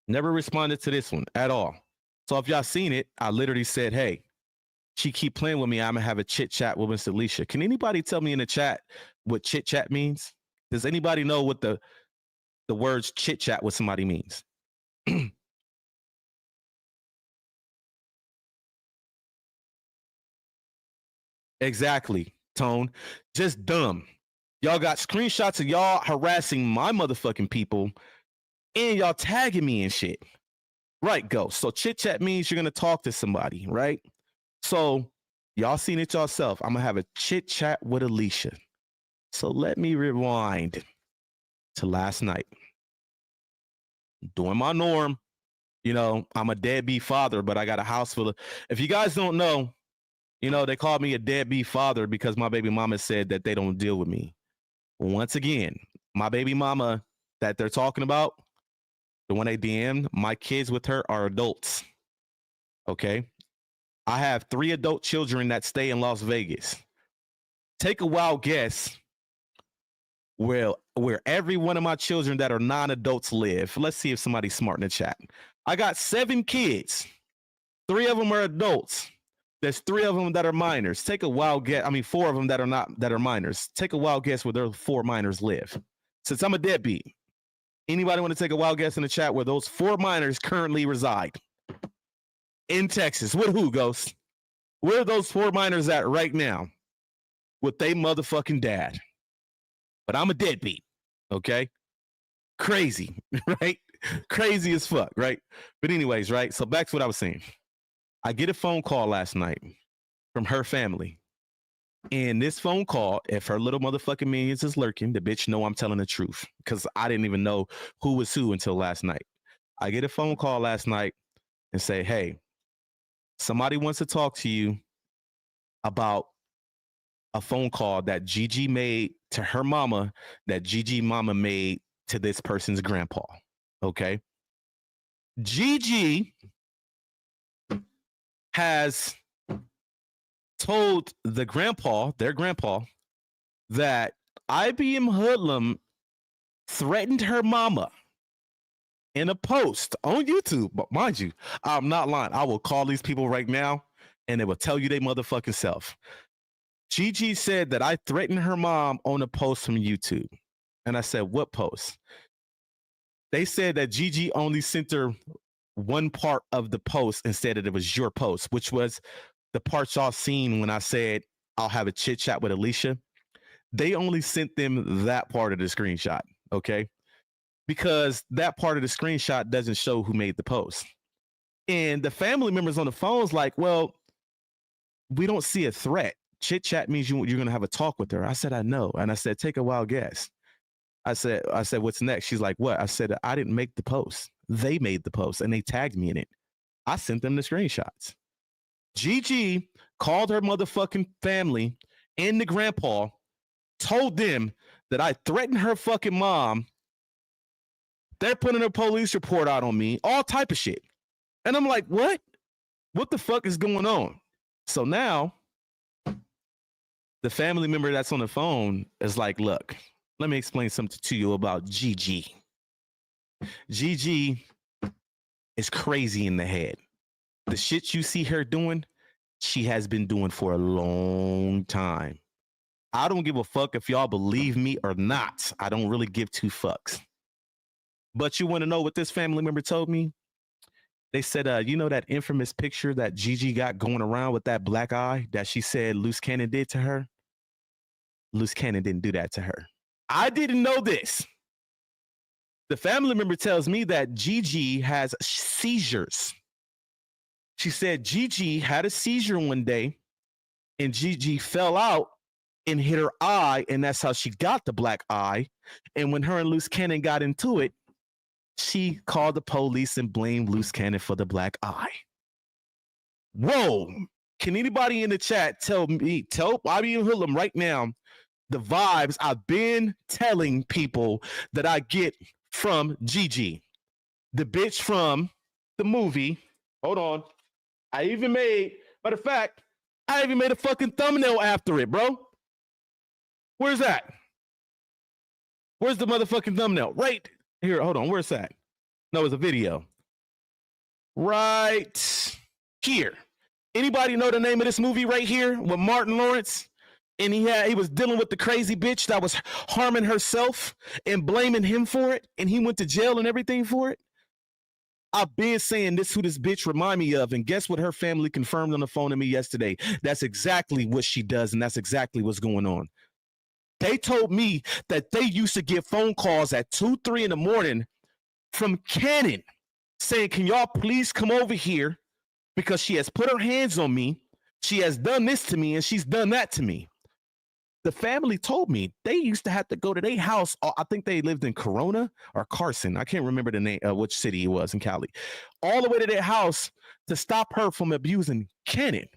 Never responded to this one at all. So if y'all seen it, I literally said, hey, she keep playing with me. I'm going to have a chit chat with Miss Alicia. Can anybody tell me in the chat what chit chat means? Does anybody know what the words chit chat with somebody means? Exactly, Tone. Just dumb. Y'all got screenshots of y'all harassing my motherfucking people and y'all tagging me and shit. Right, Ghost. So chit chat means you're going to talk to somebody, right? So y'all seen it yourself. I'm going to have a chit chat with Alicia. So let me rewind to last night. Doing my norm. You know, I'm a deadbeat father, but I got a house full of... If you guys don't know, you know, they called me a deadbeat father because my baby mama said that they don't deal with me. Once again, my baby mama that they're talking about, the one they DM'd, my kids with her are adults. Okay? I have 3 adult children that stay in Las Vegas. Take a wild guess where every one of my children that are non-adults live. Let's see if somebody's smart in the chat. I got 7 kids. 3 of them are adults. There's 3 of them that are minors. Take a wild guess. I mean, 4 of them that are minors. Take a wild guess where those 4 minors live. Since I'm a deadbeat, anybody want to take a wild guess in the chat where those 4 minors currently reside? In Texas. With who, Ghost? Where are those 4 minors at right now? With they motherfucking dad. But I'm a deadbeat. Okay? Crazy, right? Crazy as fuck, right? But anyways, right? So back to what I was saying. I get a phone call last night from her family. And this phone call, if her little motherfucking minions is lurking, the bitch know I'm telling the truth. Because I didn't even know who was who until last night. I get a phone call last night and say, hey, somebody wants to talk to you about a phone call that Gigi made to her mama that Gigi mama made to this person's grandpa. Okay? Gigi has told their grandpa, that IBM Hoodlum threatened her mama in a post on YouTube. But mind you, I'm not lying. I will call these people right now and they will tell you they motherfucking self. Gigi said that I threatened her mom on a post from YouTube. And I said, what post? They said that Gigi only sent her one part of the post and said that it was your post, which was the part y'all seen when I said I'll have a chit chat with Alicia. They only sent them that part of the screenshot, okay? Because that part of the screenshot doesn't show who made the post. And the family members on the phone's like, well, we don't see a threat. Chit chat means you're going to have a talk with her. I said, I know. And I said, take a wild guess. I said, what's next? She's like, what? I said, I didn't make the post. They made the post and they tagged me in it. I sent them the screenshots. Gigi called her motherfucking family and the grandpa, told them that I threatened her fucking mom. They're putting a police report out on me, all type of shit. And I'm like, what? What the fuck is going on? So now the family member that's on the phone is like, look, let me explain something to you about Gigi. Gigi is crazy in the head. The shit you see her doing, she has been doing for a long time. I don't give a fuck if y'all believe me or not. I don't really give 2 fucks. But you want to know what this family member told me? They said, you know that infamous picture that Gigi got going around with that black eye that she said Luce Cannon did to her? Luce Cannon didn't do that to her. I didn't know this. The family member tells me that Gigi has seizures. She said Gigi had a seizure one day and Gigi fell out and hit her eye, and that's how she got the black eye. And when her and Luce Cannon got into it, she called the police and blamed Luce Cannon for the black eye. Whoa. Can anybody in the chat tell Bobby and Hoodlum right now the vibes I've been telling people that I get from Gigi, the bitch from the movie? Hold on. Matter of fact, I even made a fucking thumbnail after it, bro. Where's that? Where's the motherfucking thumbnail? Right here. Hold on. Where's that? No, it's a video. Right here. Anybody know the name of this movie right here with Martin Lawrence? And he was dealing with the crazy bitch that was harming herself and blaming him for it. And he went to jail and everything for it. I've been saying this who this bitch remind me of. And guess what her family confirmed on the phone to me yesterday? That's exactly what she does. And that's exactly what's going on. They told me that they used to get phone calls at 2, 3 in the morning from Cannon saying, can y'all please come over here because she has put her hands on me. She has done this to me and she's done that to me. The family told me they used to have to go to their house. I think they lived in Corona or Carson. I can't remember the name, which city it was in Cali. All the way to their house to stop her from abusing Cannon.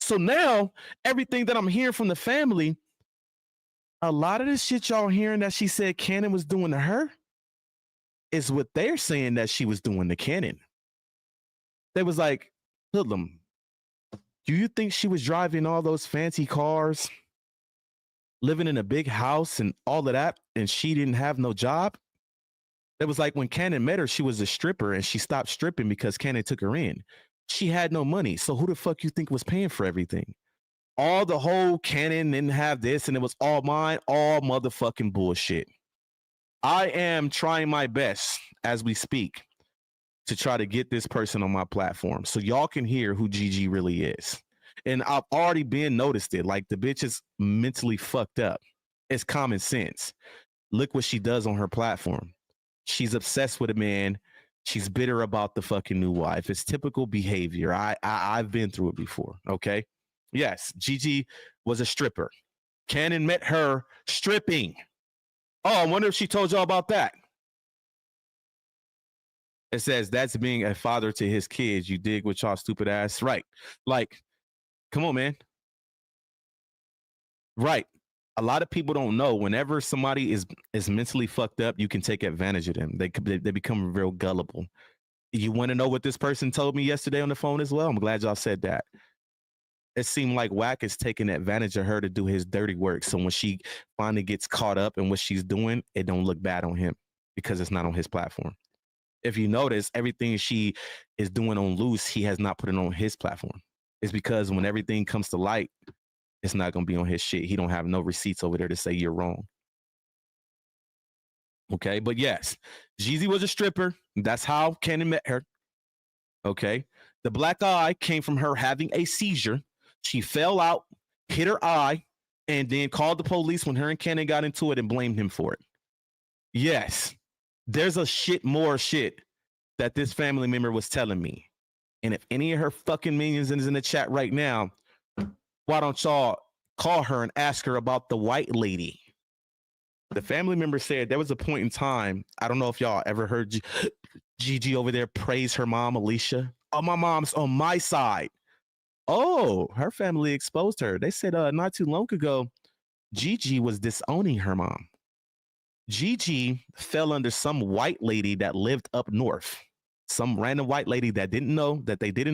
So now everything that I'm hearing from the family, a lot of this shit y'all hearing that she said Cannon was doing to her is what they're saying that she was doing to Cannon. They was like, Hoodlum, do you think she was driving all those fancy cars, living in a big house and all of that, and she didn't have no job? It was like when Cannon met her, she was a stripper and she stopped stripping because Cannon took her in. She had no money. So who the fuck you think was paying for everything? All the whole Cannon didn't have this and it was all mine, all motherfucking bullshit. I am trying my best as we speak to try to get this person on my platform so y'all can hear who Gigi really is. And I've already been noticed it. Like the bitch is mentally fucked up. It's common sense. Look what she does on her platform. She's obsessed with a man. She's bitter about the fucking new wife. It's typical behavior. I've been through it before. Okay. Yes, Gigi was a stripper. Cannon met her stripping. Oh, I wonder if she told y'all about that. It says that's being a father to his kids. You dig with y'all stupid ass. Right. Like, come on, man. Right. A lot of people don't know whenever somebody is mentally fucked up, you can take advantage of them. They become real gullible. You want to know what this person told me yesterday on the phone as well? I'm glad y'all said that. It seemed like Wack is taking advantage of her to do his dirty work. So when she finally gets caught up in what she's doing, it don't look bad on him because it's not on his platform. If you notice, everything she is doing on Luce, he has not put it on his platform. It's because when everything comes to light, it's not going to be on his shit. He don't have no receipts over there to say you're wrong. Okay, but yes, Gigi was a stripper. That's how Cannon met her. Okay, the black eye came from her having a seizure. She fell out, hit her eye, and then called the police when her and Cannon got into it and blamed him for it. Yes, there's a more shit that this family member was telling me. And if any of her fucking minions is in the chat right now, why don't y'all call her and ask her about the white lady? The family member said there was a point in time, I don't know if y'all ever heard Gigi over there praise her mom, Alicia. Oh, my mom's on my side. Oh, her family exposed her. They said not too long ago, Gigi was disowning her mom. Gigi fell under some white lady that lived up north. Some random white lady that they didn't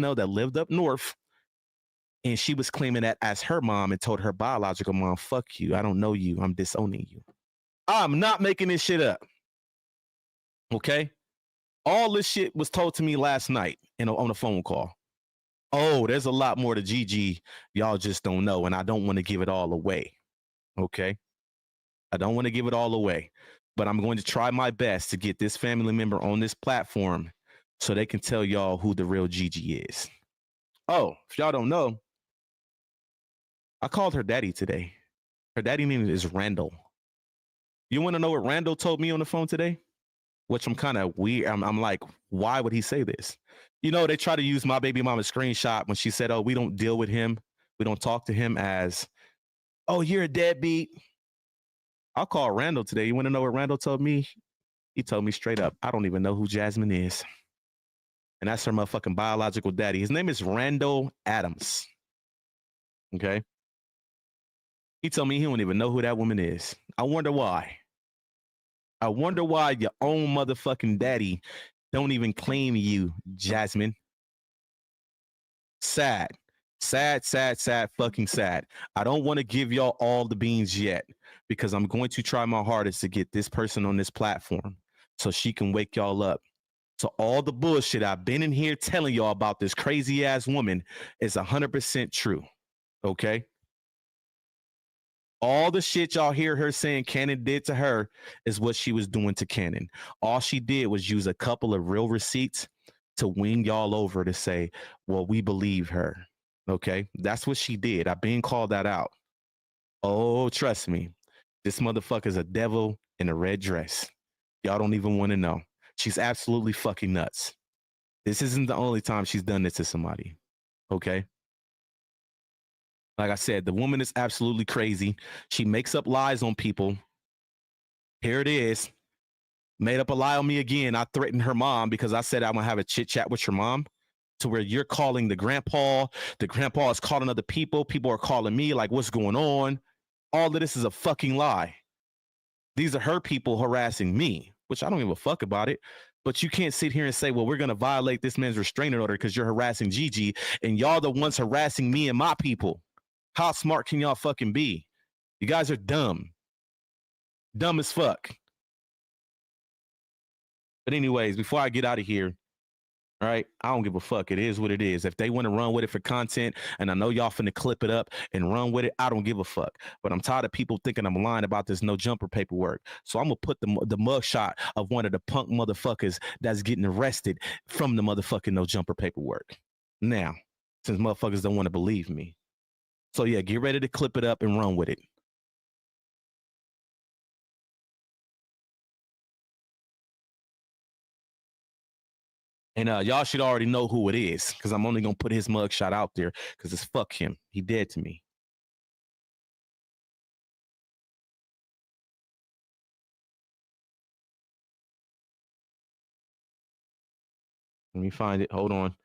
know that lived up north. And she was claiming that as her mom and told her biological mom, fuck you. I don't know you. I'm disowning you. I'm not making this shit up. Okay? All this shit was told to me last night on a phone call. Oh, there's a lot more to Gigi. Y'all just don't know. And I don't want to give it all away. Okay? I don't want to give it all away. But I'm going to try my best to get this family member on this platform so they can tell y'all who the real Gigi is. Oh, if y'all don't know, I called her daddy today. Her daddy name is Randall. You want to know what Randall told me on the phone today? Which I'm kind of weird. I'm like, why would he say this? You know, they try to use my baby mama's screenshot when she said, oh, we don't deal with him. We don't talk to him as, oh, you're a deadbeat. I'll call Randall today. You want to know what Randall told me? He told me straight up, I don't even know who Jasmine is. And that's her motherfucking biological daddy. His name is Randall Adams. Okay. He told me he don't even know who that woman is. I wonder why. I wonder why your own motherfucking daddy don't even claim you, Jasmine. Sad. Sad, sad, sad, fucking sad. I don't want to give y'all all the beans yet because I'm going to try my hardest to get this person on this platform so she can wake y'all up. So all the bullshit I've been in here telling y'all about this crazy ass woman is 100% true. Okay? All the shit y'all hear her saying Cannon did to her is what she was doing to Cannon. All she did was use a couple of real receipts to wing y'all over to say, well, we believe her. Okay, that's what she did. I've been called that out. Oh, trust me. This motherfucker's a devil in a red dress. Y'all don't even want to know. She's absolutely fucking nuts. This isn't the only time she's done this to somebody. Okay. Like I said, the woman is absolutely crazy. She makes up lies on people. Here it is. Made up a lie on me again. I threatened her mom because I said I'm going to have a chit chat with your mom. To where you're calling the grandpa is calling other people. People are calling me like, what's going on? All of this is a fucking lie. These are her people harassing me, which I don't give a fuck about it. But you can't sit here and say, well, we're going to violate this man's restraining order because you're harassing Gigi and y'all the ones harassing me and my people. How smart can y'all fucking be? You guys are dumb. Dumb as fuck. But anyways, before I get out of here, all right, I don't give a fuck. It is what it is. If they want to run with it for content, and I know y'all finna clip it up and run with it, I don't give a fuck. But I'm tired of people thinking I'm lying about this no jumper paperwork. So I'm gonna put the mugshot of one of the punk motherfuckers that's getting arrested from the motherfucking no jumper paperwork. Now, since motherfuckers don't want to believe me. So yeah, get ready to clip it up and run with it. And y'all should already know who it is because I'm only going to put his mugshot out there because it's fuck him. He dead to me. Let me find it. Hold on.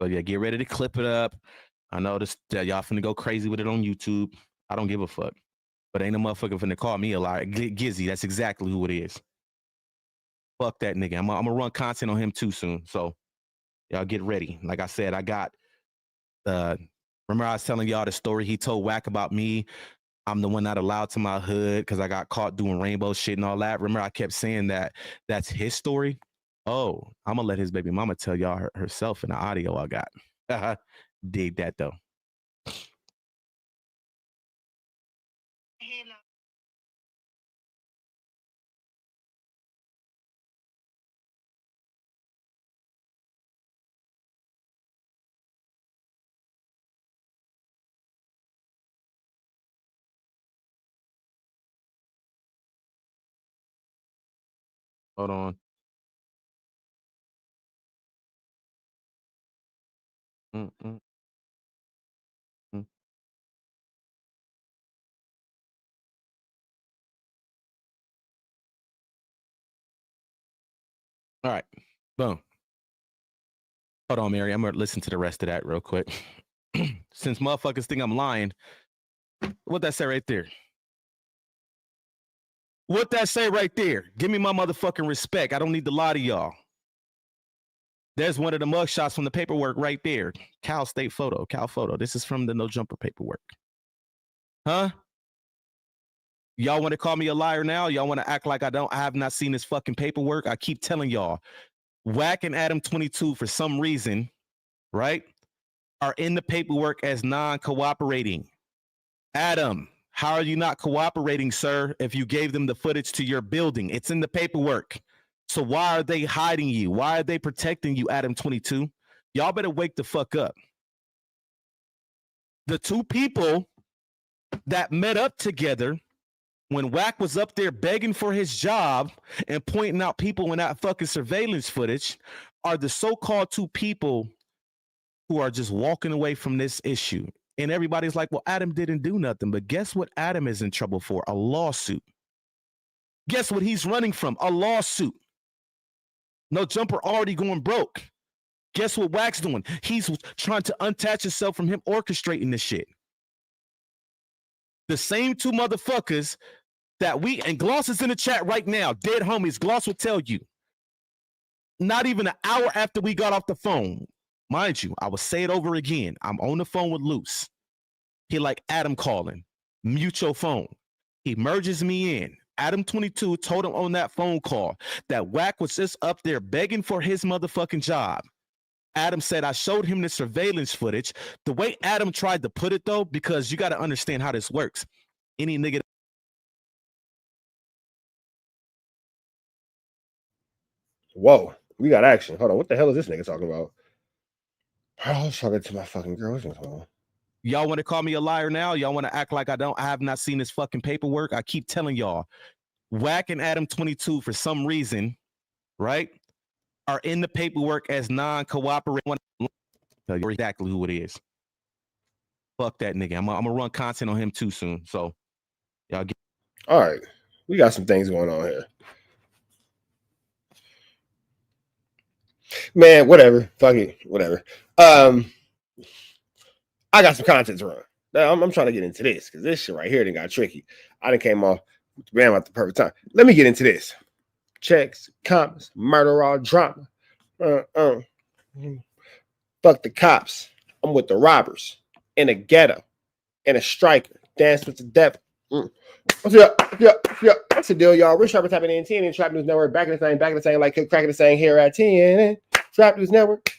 So yeah, get ready to clip it up. I know this y'all finna go crazy with it on YouTube. I don't give a fuck. But ain't a motherfucker finna call me a liar. Gizzy, that's exactly who it is. Fuck that nigga. I'm gonna run content on him too soon. So y'all get ready. Like I said, I got remember I was telling y'all the story he told Wack about me. I'm the one not allowed to my hood because I got caught doing rainbow shit and all that. Remember I kept saying that that's his story? Oh, I'm gonna let his baby mama tell y'all herself in the audio I got. Dig that though. Hold on. Mm-mm. All right, boom. Hold on, Mary. I'm gonna listen to the rest of that real quick. Since motherfuckers think I'm lying, what that say right there? What that say right there? Give me my motherfucking respect. I don't need to lie to y'all. There's one of the mugshots from the paperwork right there. Cal State photo, Cal photo. This is from the no jumper paperwork. Huh? Y'all want to call me a liar now? Y'all want to act like I have not seen this fucking paperwork? I keep telling y'all, Wack and Adam 22 for some reason, right, are in the paperwork as non-cooperating. Adam, how are you not cooperating, sir, if you gave them the footage to your building? It's in the paperwork. So why are they hiding you? Why are they protecting you, Adam 22? Y'all better wake the fuck up. The two people that met up together when Wack was up there begging for his job and pointing out people in that fucking surveillance footage are the so-called two people who are just walking away from this issue. And everybody's like, well, Adam didn't do nothing. But guess what Adam is in trouble for? A lawsuit. Guess what he's running from? A lawsuit. No jumper already going broke. Guess what Wack's doing? He's trying to unattach himself from him orchestrating this shit. The same two motherfuckers that and Gloss is in the chat right now, dead homies, Gloss will tell you. Not even an hour after we got off the phone, mind you, I will say it over again. I'm on the phone with Luce. He like, Adam calling, mute your phone. He merges me in. Adam 22 told him on that phone call that Wack was just up there begging for his motherfucking job. Adam said, I showed him the surveillance footage. The way Adam tried to put it, though, because you got to understand how this works. Any nigga. Whoa, we got action. Hold on. What the hell is this nigga talking about? I was talking to my fucking girl. Y'all want to call me a liar now? Y'all want to act like I have not seen this fucking paperwork? I keep telling y'all, Wack and Adam 22, for some reason, right, are in the paperwork as non-cooperating. Tell you exactly who it is. Fuck that nigga. I'm gonna run content on him too soon. So y'all get. All right, we got some things going on here. Man, whatever. Fuck it. Whatever. I got some content to run. Now, I'm trying to get into this because this shit right here done got tricky. I done came off ran at the perfect time. Let me get into this. Checks, comments, murder, all drama. Fuck the cops. I'm with the robbers in a ghetto, in a striker. Dance with the devil. Yeah. What's the deal, y'all? We're Sharper tapping in TNN Trap News Network. Back in the same, like cracking the same here at TNN Trap News Network.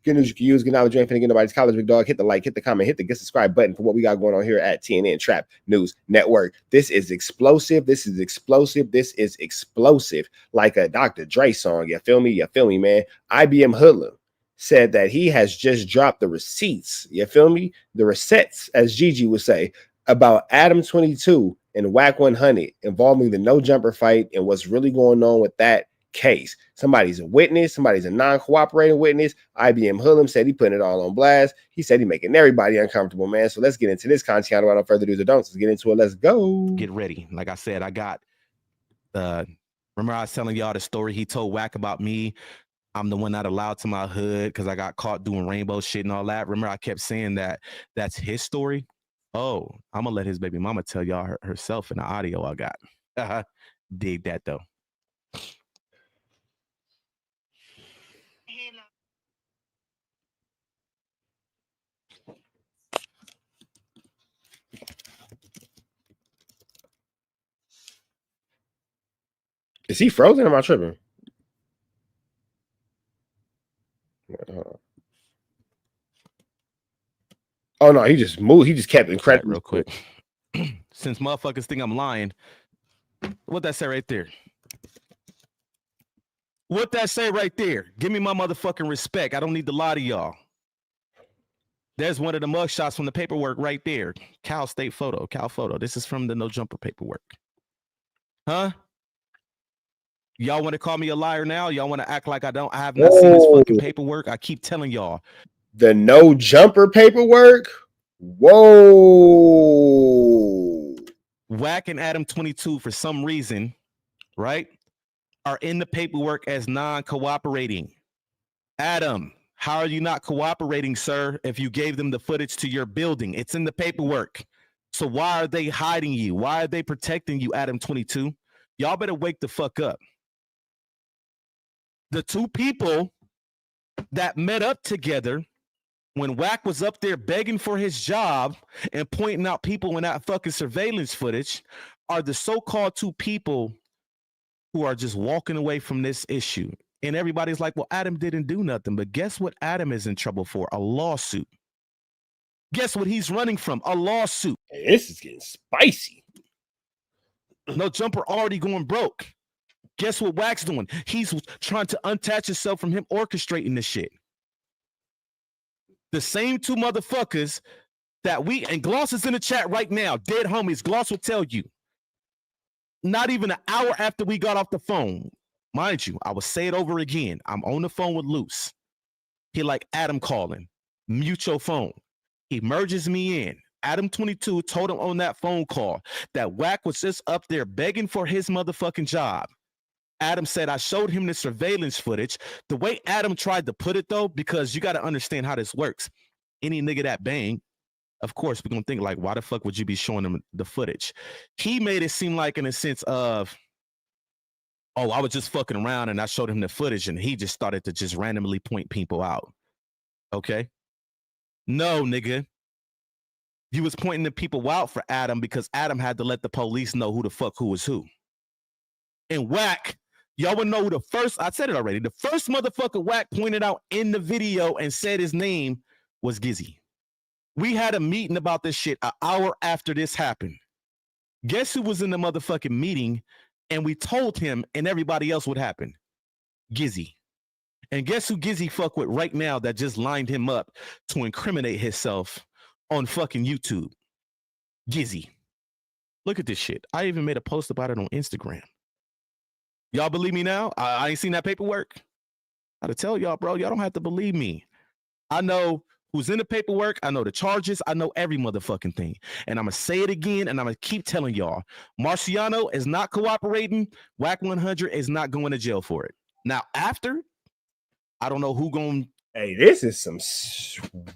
Good news you can use. Good knowledge you ain't finna get nobody's college, big dog. Hit the like, hit the comment, hit the get subscribe button for what we got going on here at TNN Trap News Network. This is explosive. This is explosive. This is explosive. Like a Dr. Dre song. You feel me? You feel me, man? IBM Hoodlum said that he has just dropped the receipts. You feel me? The receipts, as Gigi would say, about Adam 22 and Wack 100 involving the no jumper fight and what's really going on with that case. Somebody's a witness, somebody's a non-cooperating witness. IBM Hoodlum said he putting it all on blast. He said he making everybody uncomfortable, man. So let's get into this content without further ado or don'ts. Let's get into it. Let's go. Get ready. Like I said, I got remember I was telling y'all the story he told Wack about me. I'm the one not allowed to my hood because I got caught doing rainbow shit and all that. Remember I kept saying that that's his story. Oh, I'm gonna let his baby mama tell y'all herself in the audio I got. Dig that though. Is he frozen or am I tripping? Oh no, he just moved. He just kept incredible. Real quick. Since motherfuckers think I'm lying, what that say right there? What that say right there? Give me my motherfucking respect. I don't need to lie to y'all. There's one of the mugshots from the paperwork right there. Cal State photo. Cal photo. This is from the no jumper paperwork. Huh? Y'all want to call me a liar now? Y'all want to act like I have not seen this fucking paperwork? I keep telling y'all. The no jumper paperwork? Whoa. Wack and Adam 22, for some reason, right, are in the paperwork as non-cooperating. Adam, how are you not cooperating, sir, if you gave them the footage to your building? It's in the paperwork. So why are they hiding you? Why are they protecting you, Adam 22? Y'all better wake the fuck up. The two people that met up together when Wack was up there begging for his job and pointing out people in that fucking surveillance footage are the so-called two people who are just walking away from this issue. And everybody's like, well, Adam didn't do nothing. But guess what Adam is in trouble for? A lawsuit. Guess what he's running from? A lawsuit. Hey, this is getting spicy. No jumper already going broke. Guess what Wack's doing? He's trying to unattach himself from him orchestrating this shit. The same two motherfuckers that and Gloss is in the chat right now, dead homies, Gloss will tell you. Not even an hour after we got off the phone, mind you, I will say it over again. I'm on the phone with Luce. He like, Adam calling, mute your phone. He merges me in. Adam 22 told him on that phone call that Wack was just up there begging for his motherfucking job. Adam said, I showed him the surveillance footage. The way Adam tried to put it, though, because you got to understand how this works. Any nigga that bang, of course, we're going to think like, why the fuck would you be showing him the footage? He made it seem like in a sense of, oh, I was just fucking around and I showed him the footage and he just started to just randomly point people out. Okay? No, nigga. You was pointing the people out for Adam because Adam had to let the police know who the fuck who was who. And Wack, y'all would know who the first, I said it already, the first motherfucker Wack pointed out in the video and said his name was Gigi. We had a meeting about this shit an hour after this happened. Guess who was in the motherfucking meeting? And we told him and everybody else what happened. Gigi. And guess who Gigi fuck with right now that just lined him up to incriminate himself on fucking YouTube? Gigi. Look at this shit. I even made a post about it on Instagram. Y'all believe me now? I ain't seen that paperwork. I gotta tell y'all, bro, y'all don't have to believe me. I know who's in the paperwork. I know the charges. I know every motherfucking thing. And I'm going to say it again, and I'm going to keep telling y'all. Marciano is not cooperating. Wack 100 is not going to jail for it. Now, after, I don't know who going. Hey, this is some.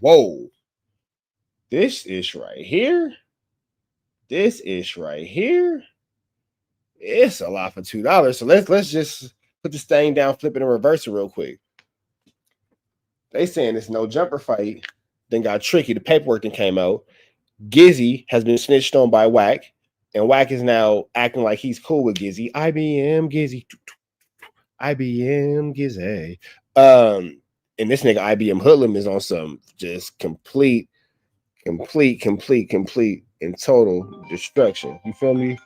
Whoa. This is right here. This is right here. It's a lot for $2. So let's just put this thing down, flip it, and reverse it real quick. They saying it's no jumper fight. Then got tricky. The paperwork then came out. Gizzy has been snitched on by Wack, and Wack is now acting like he's cool with Gizzy. IBM Gizzy. IBM Gizzy. And this nigga IBM Hoodlum is on some just complete and total destruction. You feel me?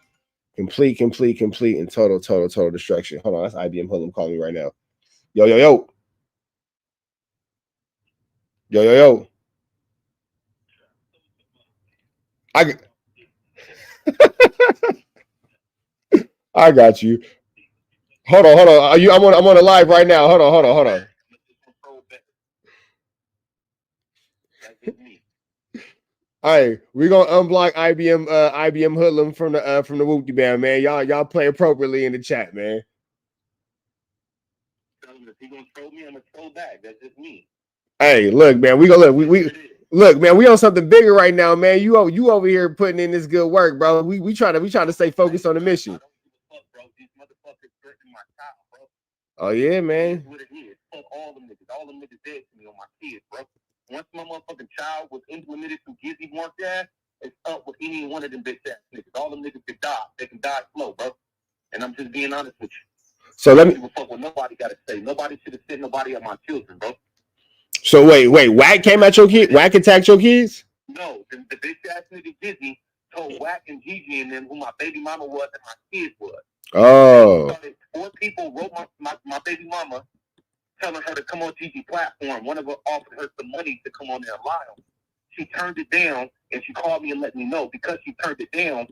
Complete and total destruction. Hold on, that's IBM Hoodlum calling me right now. Yo. I got you. Hold on. I'm on a live right now. Hold on. All right, we're gonna unblock IBM Hoodlum from the Whoopty Band, man. Y'all play appropriately in the chat, man. If he gonna troll me, I'm gonna troll back. That's just me. Hey, look, man, we look, man, we on something bigger right now, man. You over here putting in this good work, bro. We trying to stay focused on the mission. Oh yeah, man. What it is. Fuck all them niggas. All them niggas dead to me on my kids, bro. Once my motherfucking child was implemented through Gizzy Mark ass, it's up with any one of them bitch ass niggas. All them niggas can die. They can die slow, bro. And I'm just being honest with you. So let me fuck what nobody gotta say. Nobody should have said nobody at my children, bro. So wait, Wack came at your kid? Wack attacked your kids? No, the bitch ass nigga Gizzy told Wack and Gigi and them who my baby mama was and my kids was. Oh. 4 people wrote my baby mama telling her to come on Gigi platform. One of them offered her some money to come on there and lie on. She turned it down and she called me and let me know. Because she turned it down,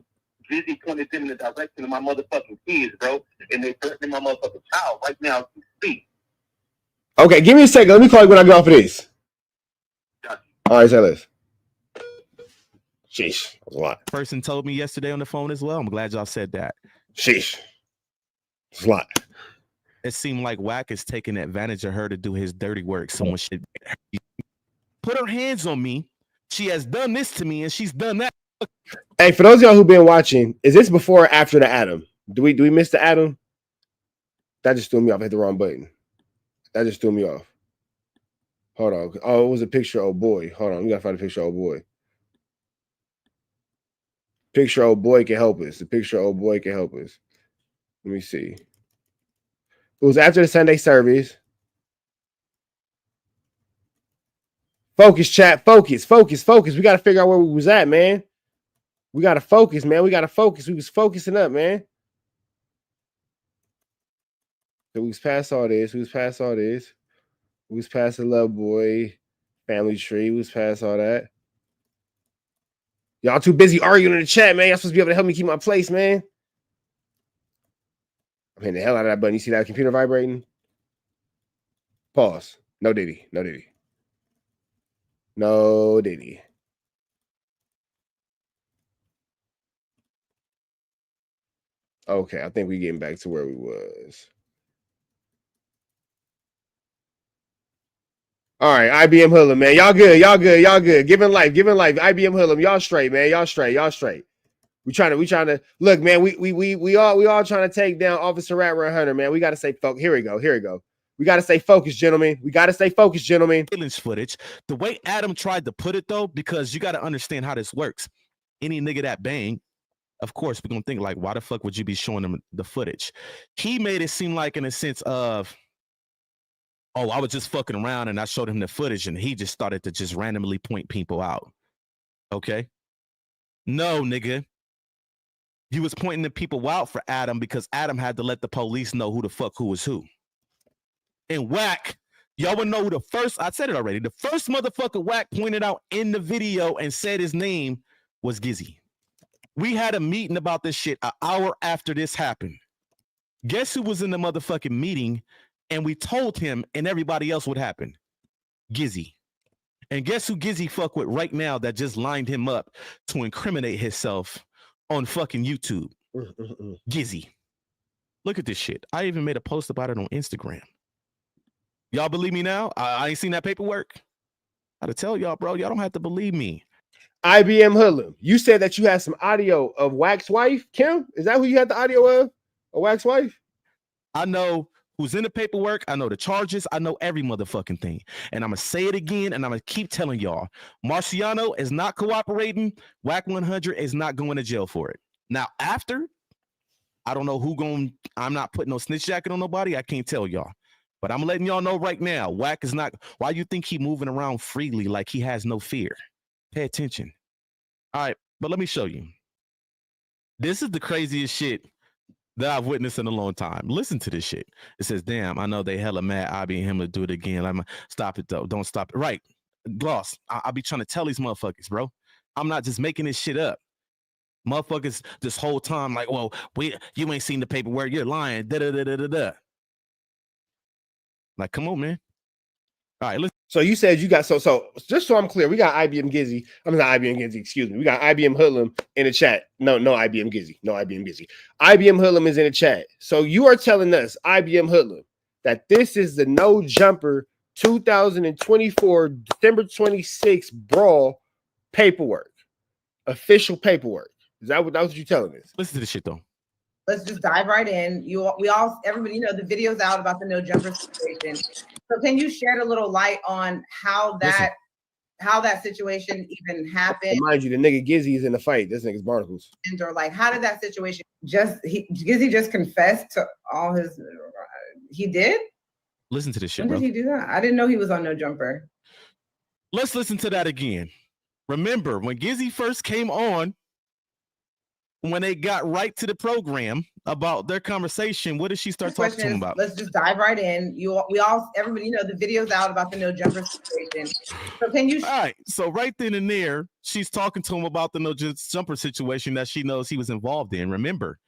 Gizzy pointed them in the direction of my motherfucking kids, bro. And they're threatening my motherfucking child right now as we speak. Okay, give me a second. Let me call you when I get off of this. All right, say this. Sheesh, that was a lot. Person told me yesterday on the phone as well. I'm glad y'all said that. Sheesh. It's a lot. It seemed like Wack is taking advantage of her to do his dirty work. Someone should put her hands on me. She has done this to me and she's done that. Hey, for those of y'all who've been watching, is this before or after the Adam? Do we miss the Adam? That just threw me off. I hit the wrong button. That just threw me off. Hold on. Oh, it was a picture of old boy. Hold on. We gotta find a picture of old boy. Picture of old boy can help us. The picture of old boy can help us. Let me see. It was after the Sunday service. Focus, chat. Focus. We got to figure out where we was at, man. We got to focus, man. We got to focus. We was focusing up, man. So we was past all this. We was past the Lovejoy family tree. We was past all that. Y'all too busy arguing in the chat, man. Y'all supposed to be able to help me keep my place, man. I'm hitting the hell out of that button. You see that computer vibrating? Pause. No Diddy. Okay, I think we're getting back to where we was. All right, IBM Hoodlum, man. Y'all good. Y'all good. Y'all good. Giving life. IBM Hoodlum. Y'all straight, man. Y'all straight. We trying to look, man. We all trying to take down Officer Rat Hunter, man. We got to stay focused. Here we go. We got to stay focused, gentlemen. Surveillance footage. The way Adam tried to put it, though, because you got to understand how this works. Any nigga that bang, of course, we're going to think like, why the fuck would you be showing them the footage? He made it seem like in a sense of, oh, I was just fucking around and I showed him the footage and he just started to just randomly point people out. Okay? No, nigga. You was pointing the people out for Adam because Adam had to let the police know who the fuck who was who. And Wack, y'all would know who the first, I said it already, the first motherfucker Wack pointed out in the video and said his name was Gigi. We had a meeting about this shit an hour after this happened. Guess who was in the motherfucking meeting? And we told him and everybody else what happened. Gizzy. And guess who Gizzy fuck with right now that just lined him up to incriminate himself on fucking YouTube? Gizzy. Look at this shit. I even made a post about it on Instagram. Y'all believe me now? I ain't seen that paperwork. I gotta tell y'all, bro. Y'all don't have to believe me. IBM Hoodlum, you said that you had some audio of Wack's wife, Kim? Is that who you had the audio of? A Wack's wife? I know who's in the paperwork. I know the charges. I know every motherfucking thing. And I'm going to say it again, and I'm going to keep telling y'all. Marciano is not cooperating. Wack 100 is not going to jail for it. Now, after, I don't know who going, I'm not putting no snitch jacket on nobody. I can't tell y'all. But I'm letting y'all know right now, Wack is not, why you think he moving around freely like he has no fear? Pay attention. All right, but let me show you. This is the craziest shit that I've witnessed in a long time. Listen to this shit. It says, damn, I know they hella mad. I be him to do it again. I'm stop it though. Don't stop it. Right. Gloss. I'll be trying to tell these motherfuckers, bro. I'm not just making this shit up. Motherfuckers this whole time like, well, you ain't seen the paperwork. You're lying. Da-da-da-da-da-da. Like, come on, man. All right, listen. So you said you got, so just so I'm clear, we got IBM Gizzy. I'm not IBM Gizzy, excuse me. We got IBM Hoodlum in the chat. No IBM Gizzy. No IBM Gizzy. IBM Hoodlum is in the chat. So you are telling us, IBM Hoodlum, that this is the No Jumper 2024 December 26th brawl paperwork. Official paperwork. Is that what you're telling us? Listen to this shit though. Let's just dive right in. Everybody, the video's out about the No Jumper situation. So can you shed a little light on how that situation even happened? Well, mind you, the nigga Gizzy is in the fight. This nigga's barnacles. Or like, how did that situation Gizzy just confessed to all his, he did? Listen to this shit, when did he do that? I didn't know he was on No Jumper. Let's listen to that again. Remember, when Gizzy first came on, when they got right to the program about their conversation, what did she start talking to him about? Let's just dive right in. Everybody, the video's out about the No Jumper situation. So can you? All right. So right then and there, she's talking to him about the No Jumper situation that she knows he was involved in. Remember,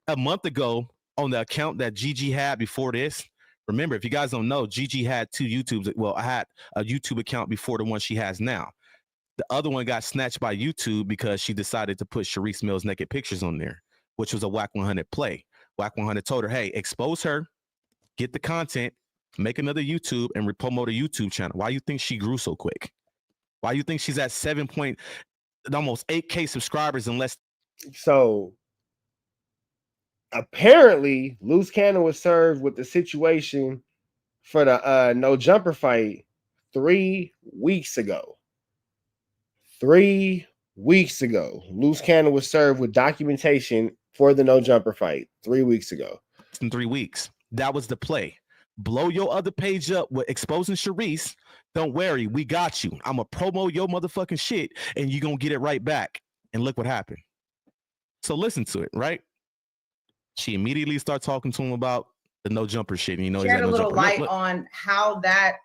a month ago on the account that Gigi had before this. Remember, if you guys don't know, Gigi had two YouTubes. Well, I had a YouTube account before the one she has now. The other one got snatched by YouTube because she decided to put Sharice Mills' naked pictures on there, which was a Wack 100 play. Wack 100 told her, hey, expose her, get the content, make another YouTube, and promote a YouTube channel. Why you think she grew so quick? Why you think she's at almost 8K subscribers in less? So apparently, Luce Cannon was served with the situation for the No Jumper fight 3 weeks ago. 3 weeks ago, Luce Cannon was served with documentation for the No Jumper fight 3 weeks ago. In 3 weeks, that was the play. Blow your other page up with exposing Sharice. Don't worry, we got you. I'm going to promo your motherfucking shit, and you're going to get it right back. And look what happened. So listen to it, right? She immediately started talking to him about the No Jumper shit. And shed a little light on how that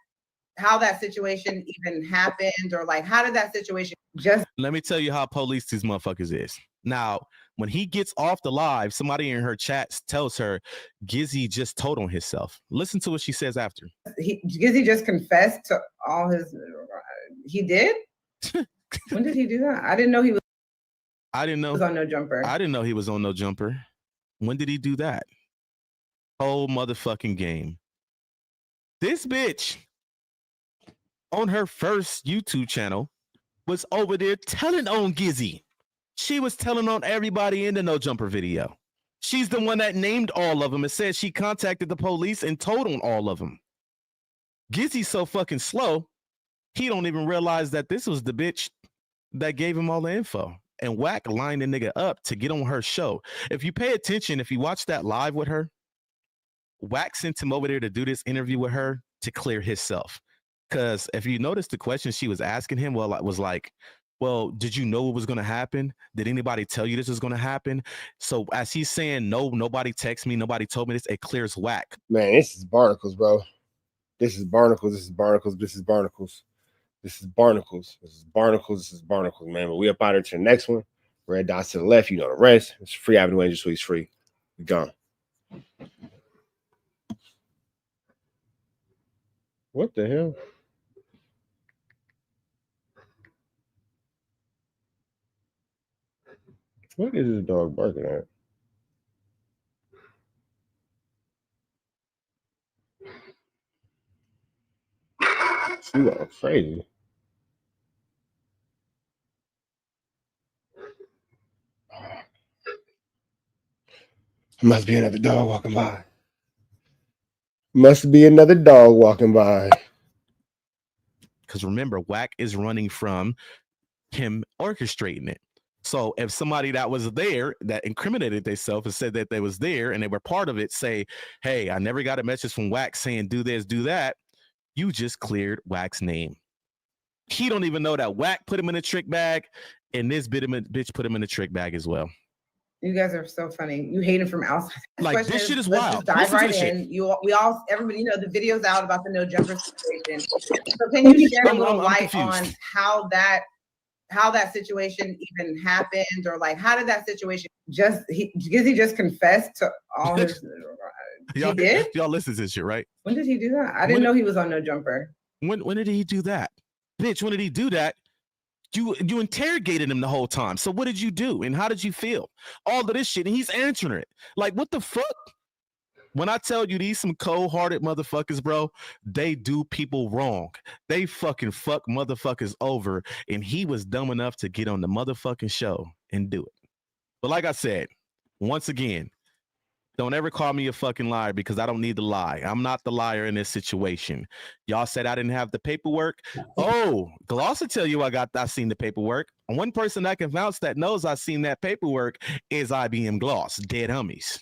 situation even happened, or like, how did that situation just? Let me tell you how police these motherfuckers is. Now, when he gets off the live, somebody in her chat tells her Gizzy just told on himself. Listen to what she says after. Gizzy just confessed to all his. He did? When did he do that? I didn't know he was. I didn't know. Was on No Jumper. I didn't know he was on No Jumper. When did he do that? Whole motherfucking game. This bitch on her first YouTube channel was over there telling on Gizzy. She was telling on everybody in the No Jumper video. She's the one that named all of them and said she contacted the police and told on all of them. Gizzy's so fucking slow, he don't even realize that this was the bitch that gave him all the info. And Wack lined the nigga up to get on her show. If you pay attention, if you watch that live with her, Wack sent him over there to do this interview with her to clear himself. Because if you notice the question she was asking him, well, it was like, well, did you know it was going to happen? Did anybody tell you this was going to happen? So as he's saying, no, nobody texted me, nobody told me this, it clears Wack. Man, this is barnacles, bro. This is barnacles. This is barnacles. This is barnacles. This is barnacles. This is barnacles. This is barnacles, man. But we up out here to the next one. Red dots to the left. You know the rest. It's free Avenue Angel Suites free. We gone. What the hell? What is this dog barking at? She got crazy. Must be another dog walking by. Must be another dog walking by. Because remember, Wack is running from him orchestrating it. So if somebody that was there that incriminated themselves and said that they was there and they were part of it say, hey, I never got a message from Wack saying do this, do that, you just cleared Wack's name. He don't even know that Wack put him in a trick bag, and this bitch put him in a trick bag as well. You guys are so funny. You hate him from outside. Like, this shit is wild. Dive right in. Everybody, the video's out about the no jumper situation. So can you shed a little light on how that situation even happened, or like how did that situation Gizzy just confessed to all his? He did? Y'all listen to this shit, right? When did he do that? I didn't know he was on no jumper. When did he do that? Bitch, when did he do that? You interrogated him the whole time. So what did you do? And how did you feel? All of this shit. And he's answering it. Like, what the fuck? When I tell you these some cold-hearted motherfuckers, bro, they do people wrong. They fucking fuck motherfuckers over. And he was dumb enough to get on the motherfucking show and do it. But like I said, once again, don't ever call me a fucking liar, because I don't need to lie. I'm not the liar in this situation. Y'all said I didn't have the paperwork. Oh, Gloss will tell you I seen the paperwork. And one person that can vouch that knows I seen that paperwork is IBM Gloss, dead homies.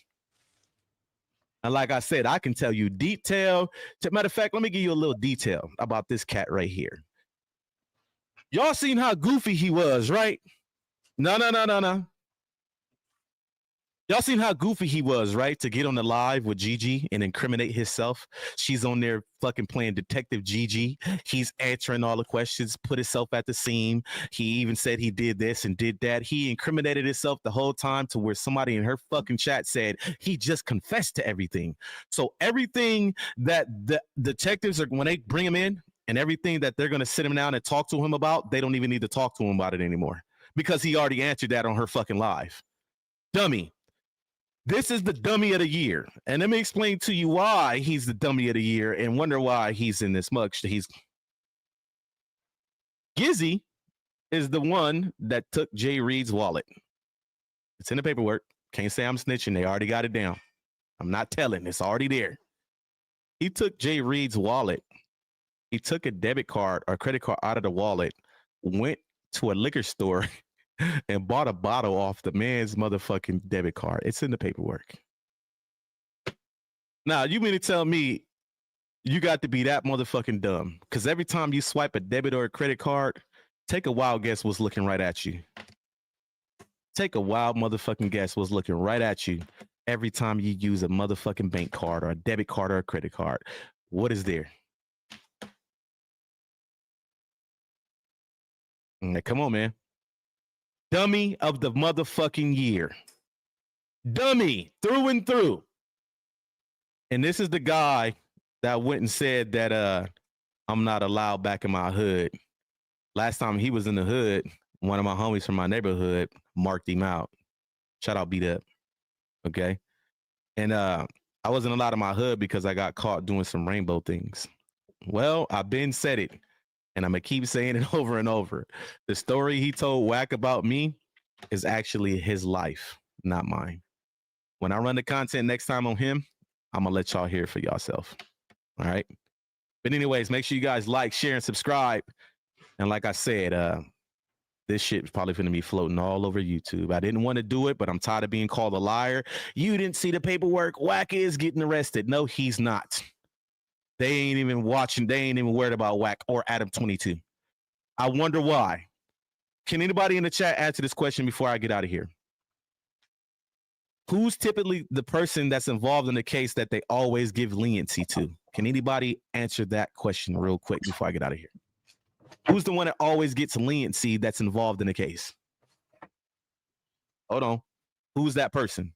And like I said, I can tell you detail. Matter of fact, let me give you a little detail about this cat right here. Y'all seen how goofy he was, right? No. Y'all seen how goofy he was, right? To get on the live with Gigi and incriminate himself. She's on there fucking playing Detective Gigi. He's answering all the questions, put himself at the scene. He even said he did this and did that. He incriminated himself the whole time to where somebody in her fucking chat said he just confessed to everything. So everything that the detectives are, when they bring him in, and everything that they're going to sit him down and talk to him about, they don't even need to talk to him about it anymore, because he already answered that on her fucking live. Dummy. This is the dummy of the year. And let me explain to you why he's the dummy of the year and wonder why he's in this mug. Gizzy is the one that took Jay Reed's wallet. It's in the paperwork. Can't say I'm snitching. They already got it down. I'm not telling. It's already there. He took Jay Reed's wallet. He took a debit card or credit card out of the wallet, went to a liquor store, and bought a bottle off the man's motherfucking debit card. It's in the paperwork. Now, you mean to tell me you got to be that motherfucking dumb? Because every time you swipe a debit or a credit card, take a wild guess what's looking right at you. Take a wild motherfucking guess what's looking right at you every time you use a motherfucking bank card or a debit card or a credit card. What is there? Come on, man. Dummy of the motherfucking year. Dummy through and through. And this is the guy that went and said that I'm not allowed back in my hood. Last time he was in the hood, one of my homies from my neighborhood marked him out. Shout out Beat Up. Okay. And I wasn't allowed in my hood because I got caught doing some rainbow things. Well, I've been said it. And I'm going to keep saying it over and over. The story he told Wack about me is actually his life, not mine. When I run the content next time on him, I'm going to let y'all hear it for yourself. All right. But anyways, make sure you guys like, share, and subscribe. And like I said, this shit is probably going to be floating all over YouTube. I didn't want to do it, but I'm tired of being called a liar. You didn't see the paperwork. Wack is getting arrested. No, he's not. They ain't even watching. They ain't even worried about Wack or Adam 22. I wonder why. Can anybody in the chat answer this question before I get out of here? Who's typically the person that's involved in the case that they always give leniency to? Can anybody answer that question real quick before I get out of here? Who's the one that always gets leniency that's involved in the case? Hold on. Who's that person?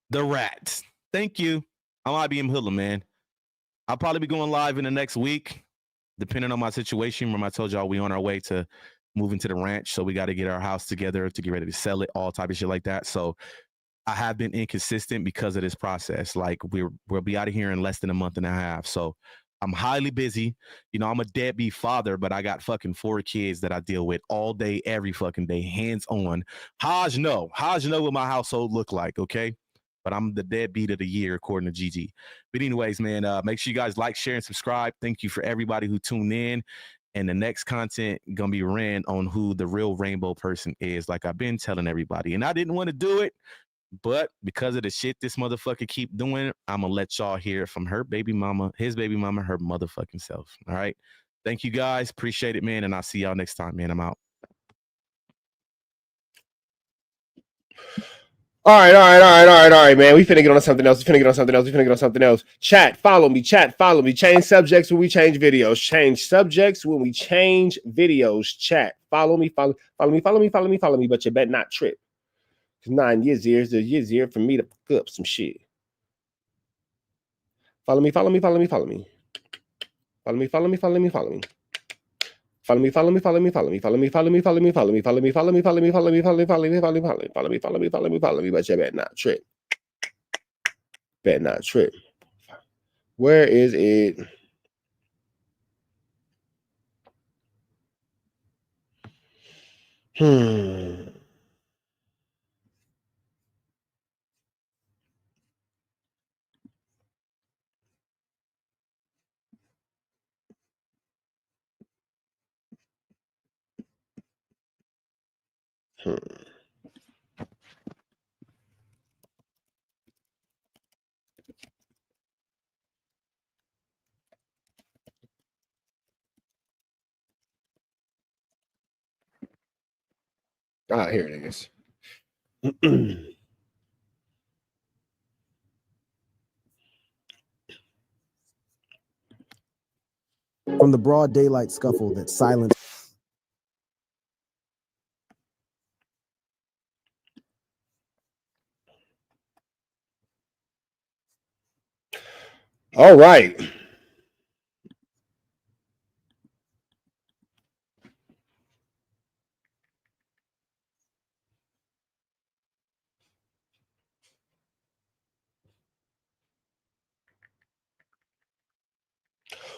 The Rats. Thank you. I'm IBM Hoodlum, man. I'll probably be going live in the next week, depending on my situation. Remember, I told y'all we on our way to moving to the ranch, so we got to get our house together to get ready to sell it, all type of shit like that. So I have been inconsistent because of this process. Like we'll be out of here in less than a month and a half. So I'm highly busy. You know, I'm a deadbeat father, but I got fucking 4 kids that I deal with all day, every fucking day, hands on. Haj know what my household look like, okay? But I'm the deadbeat of the year, according to Gigi. But anyways, man, make sure you guys like, share, and subscribe. Thank you for everybody who tuned in. And the next content gonna be ran on who the real rainbow person is, like I've been telling everybody. And I didn't want to do it, but because of the shit this motherfucker keep doing, I'm gonna let y'all hear from her baby mama, his baby mama, her motherfucking self. All right. Thank you guys. Appreciate it, man. And I'll see y'all next time, man. I'm out. All right, man. We finna get on something else. Chat, follow me. Change subjects when we change videos. Chat, follow me. But you better not trip. Cause 9 years here for me to fuck up some shit. Follow me. Follow me. But you better not trip. Where is it? Here it is. From the broad daylight scuffle that silenced. All right.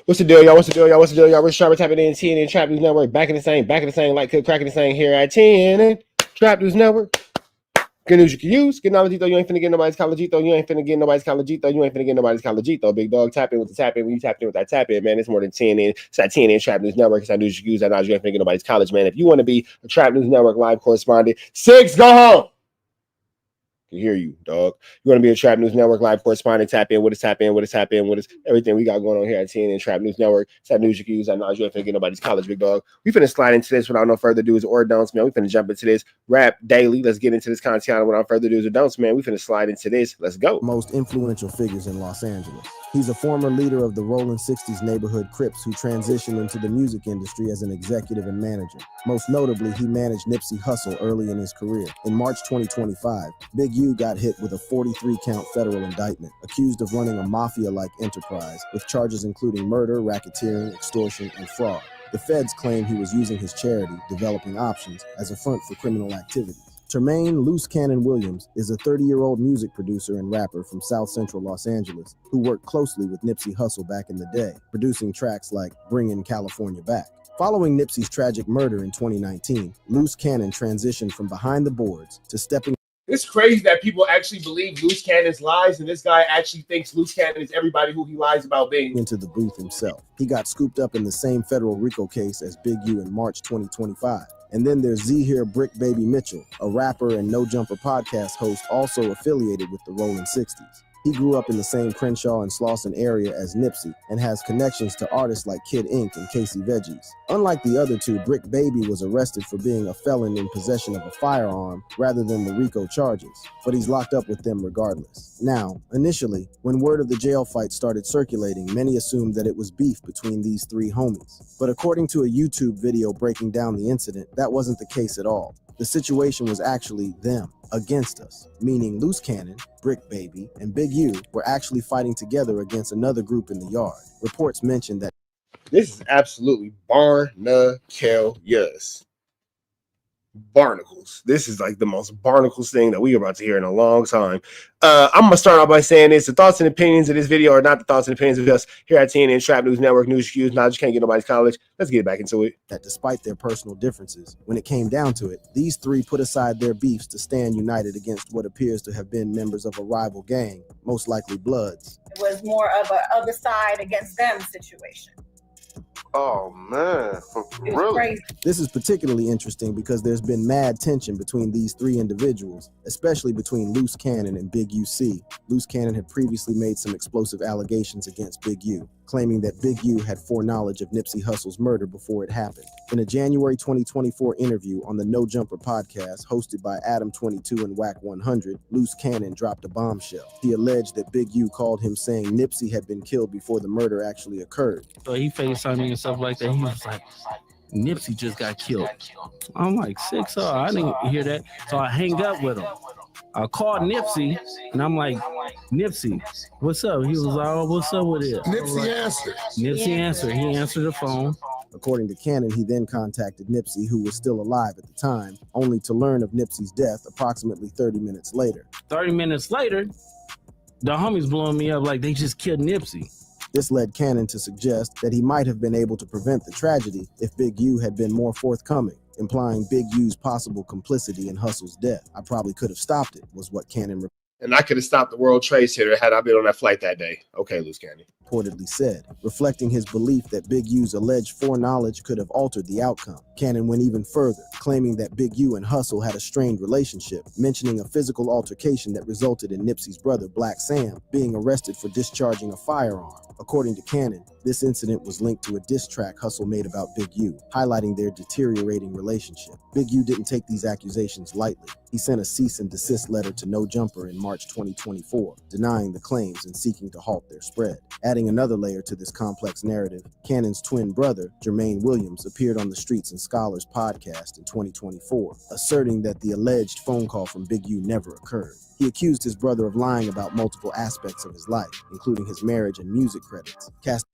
What's the deal, y'all? We're Sharper tapping in TNN Trap News Network. Back in the same, like cook cracking the same here at TNN Trap News Network. Good news you can use. Good knowledge, though. You ain't finna get nobody's collegito. Big dog, tap in with the tap in. When you tap in with that tap in, man, it's more than TNN. It's that TNN Trap News Network. It's that news you can use. That knowledge you ain't finna get nobody's college, man. If you want to be a Trap News Network live correspondent, 6, go home. Can hear you, dog. You want to be a Trap News Network live correspondent? Tap in with us, everything we got going on here at TNN Trap News Network. It's that news you can use. That knowledge you ain't finna get nobody's college, big dog. We finna slide into this without no further ado or don'ts, man. We finna jump into this rap daily. Let's get into this content without further ado or don'ts, man. We finna slide into this. Let's go. Most influential figures in Los Angeles. He's a former leader of the Rolling 60s neighborhood Crips who transitioned into the music industry as an executive and manager. Most notably, he managed Nipsey Hussle early in his career. In March 2025, Big U got hit with a 43-count federal indictment, accused of running a mafia-like enterprise with charges including murder, racketeering, extortion, and fraud. The feds claim he was using his charity, Developing Options, as a front for criminal activities. Tremaine Luce Cannon Williams is a 30-year-old music producer and rapper from South Central Los Angeles who worked closely with Nipsey Hussle back in the day, producing tracks like Bringin' California Back. Following Nipsey's tragic murder in 2019, Luce Cannon transitioned from behind the boards to stepping. It's crazy that people actually believe Luce Cannon's lies, and this guy actually thinks Luce Cannon is everybody who he lies about being. Into the booth himself. He got scooped up in the same federal RICO case as Big U in March 2025. And then there's Z here Brick Baby Mitchell, a rapper and No Jumper podcast host also affiliated with the Rolling 60s. He grew up in the same Crenshaw and Slauson area as Nipsey and has connections to artists like Kid Ink and Casey Veggies. Unlike the other two, Brick Baby was arrested for being a felon in possession of a firearm rather than the RICO charges, but he's locked up with them regardless. Now, initially, when word of the jail fight started circulating, many assumed that it was beef between these three homies. But according to a YouTube video breaking down the incident, that wasn't the case at all. The situation was actually them against us, meaning Luce Cannon, Brick Baby, and Big U were actually fighting together against another group in the yard. Reports mentioned that this is absolutely barnacles. Barnacles. This is like the most barnacles thing that we are about to hear in a long time. I'm gonna start off by saying this: the thoughts and opinions of this video are not the thoughts and opinions of us here at TNN Trap News Network News Cues. Now, just can't get nobody's college. Let's get back into it. That despite their personal differences, when it came down to it, these three put aside their beefs to stand united against what appears to have been members of a rival gang, most likely Bloods. It was more of a other side against them situation. Oh man, really? Crazy. This is particularly interesting because there's been mad tension between these three individuals, especially between Luce Cannon and Big UC. Luce Cannon had previously made some explosive allegations against Big U, claiming that Big U had foreknowledge of Nipsey Hussle's murder before it happened. In a January 2024 interview on the No Jumper podcast hosted by Adam22 and Wack 100, Luce Cannon dropped a bombshell. He alleged that Big U called him saying Nipsey had been killed before the murder actually occurred. So he FaceTimed me and stuff like that. He was like, Nipsey just got killed. I'm like, sick, so I didn't hear that. So I hang up with him. I called Nipsey and I'm like, Nipsey, what's up? He was like, oh, what's up with it? Nipsey answered. Nipsey answered. He answered the phone. According to Cannon, he then contacted Nipsey, who was still alive at the time, only to learn of Nipsey's death approximately 30 minutes later. 30 minutes later, the homies blowing me up like they just killed Nipsey. This led Cannon to suggest that he might have been able to prevent the tragedy if Big U had been more forthcoming, implying Big U's possible complicity in Hussle's death. I probably could have stopped it, was what Cannon and I could have stopped the World Trade Center had I been on that flight that day. Okay, Luce Cannon. Reportedly said, reflecting his belief that Big U's alleged foreknowledge could have altered the outcome. Cannon went even further, claiming that Big U and Hussle had a strained relationship, mentioning a physical altercation that resulted in Nipsey's brother, Black Sam, being arrested for discharging a firearm. According to Cannon, this incident was linked to a diss track Hussle made about Big U, highlighting their deteriorating relationship. Big U didn't take these accusations lightly. He sent a cease and desist letter to No Jumper in March 2024, denying the claims and seeking to halt their spread. Adding another layer to this complex narrative, Cannon's twin brother, Jermaine Williams, appeared on the Streets and Scholars podcast in 2024, asserting that the alleged phone call from Big U never occurred. He accused his brother of lying about multiple aspects of his life, including his marriage and music credits.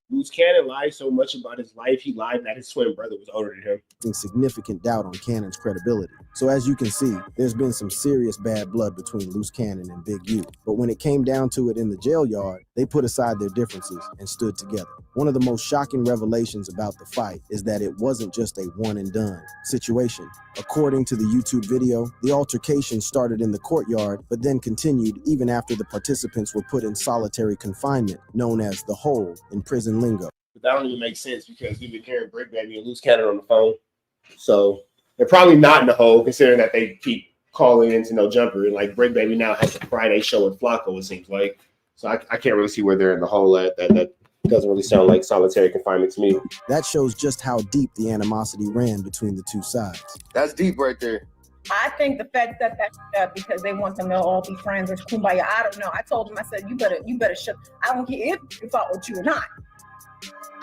Luce Cannon lied so much about his life, he lied that his twin brother was older than him. Significant doubt on Cannon's credibility. So as you can see, there's been some serious bad blood between Luce Cannon and Big U. But when it came down to it in the jail yard, they put aside their differences and stood together. One of the most shocking revelations about the fight is that it wasn't just a one and done situation. According to the YouTube video, the altercation started in the courtyard, but then continued even after the participants were put in solitary confinement, known as the hole in prison lingo. But that don't even make sense because we've been hearing Brick Baby and Luce Cannon on the phone. So they're probably not in the hole, considering that they keep calling into No Jumper. And like Brick Baby now has a Friday show with Flacco, it seems like. So I can't really see where they're in the hole at. That doesn't really sound like solitary confinement to me. That shows just how deep the animosity ran between the two sides. That's deep right there. I think the Fed set that up because they want them to all be friends or kumbaya. I don't know. I told them, I said, you better shut. I don't care if you fought with you or not.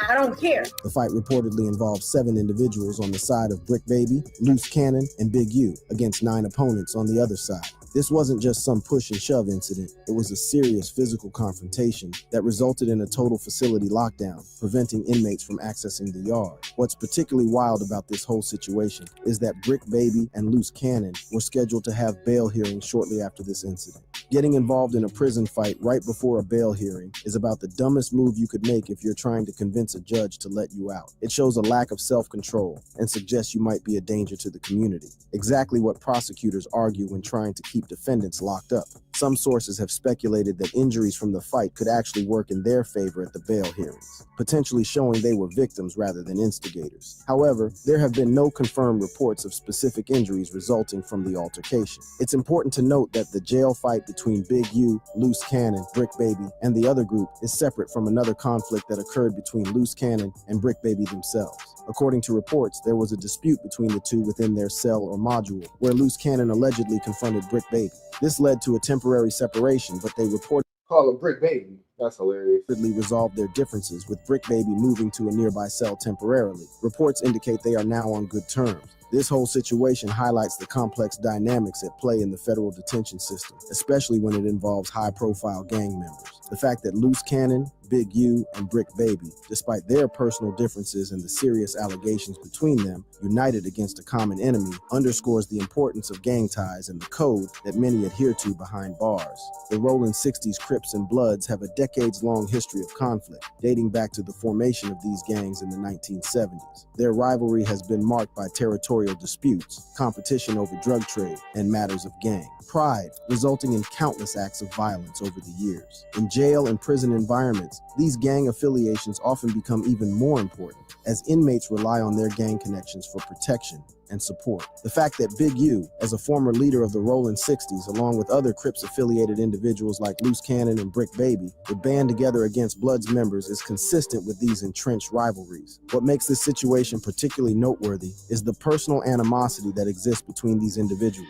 I don't care. The fight reportedly involved 7 individuals on the side of Brick Baby, Luce Cannon, and Big U against 9 opponents on the other side. This wasn't just some push and shove incident. It was a serious physical confrontation that resulted in a total facility lockdown, preventing inmates from accessing the yard. What's particularly wild about this whole situation is that Brick Baby and Luce Cannon were scheduled to have bail hearings shortly after this incident. Getting involved in a prison fight right before a bail hearing is about the dumbest move you could make if you're trying to convince a judge to let you out. It shows a lack of self-control and suggests you might be a danger to the community. Exactly what prosecutors argue when trying to keep defendants locked up. Some sources have speculated that injuries from the fight could actually work in their favor at the bail hearings, potentially showing they were victims rather than instigators. However, there have been no confirmed reports of specific injuries resulting from the altercation. It's important to note that the jail fight between Big U, Luce Cannon, Brick Baby, and the other group is separate from another conflict that occurred between Luce Cannon and Brick Baby themselves. According to reports, there was a dispute between the two within their cell or module, where Luce Cannon allegedly confronted Brick Baby. This led to a temporary separation, but they reported Call him Brick Baby. That's hilarious. Resolved their differences, with Brick Baby moving to a nearby cell temporarily. Reports indicate they are now on good terms. This whole situation highlights the complex dynamics at play in the federal detention system, especially when it involves high-profile gang members. The fact that Luce Cannon, Big U, and Brick Baby, despite their personal differences and the serious allegations between them, united against a common enemy, underscores the importance of gang ties and the code that many adhere to behind bars. The rolling 60s Crips and Bloods have a decades-long history of conflict, dating back to the formation of these gangs in the 1970s. Their rivalry has been marked by territorial disputes, competition over drug trade, and matters of gang pride, resulting in countless acts of violence over the years. In jail and prison environments, these gang affiliations often become even more important, as inmates rely on their gang connections for protection and support. The fact that Big U, as a former leader of the Rolling 60s, along with other Crips-affiliated individuals like Luce Cannon and Brick Baby, would band together against Bloods members is consistent with these entrenched rivalries. What makes this situation particularly noteworthy is the personal animosity that exists between these individuals.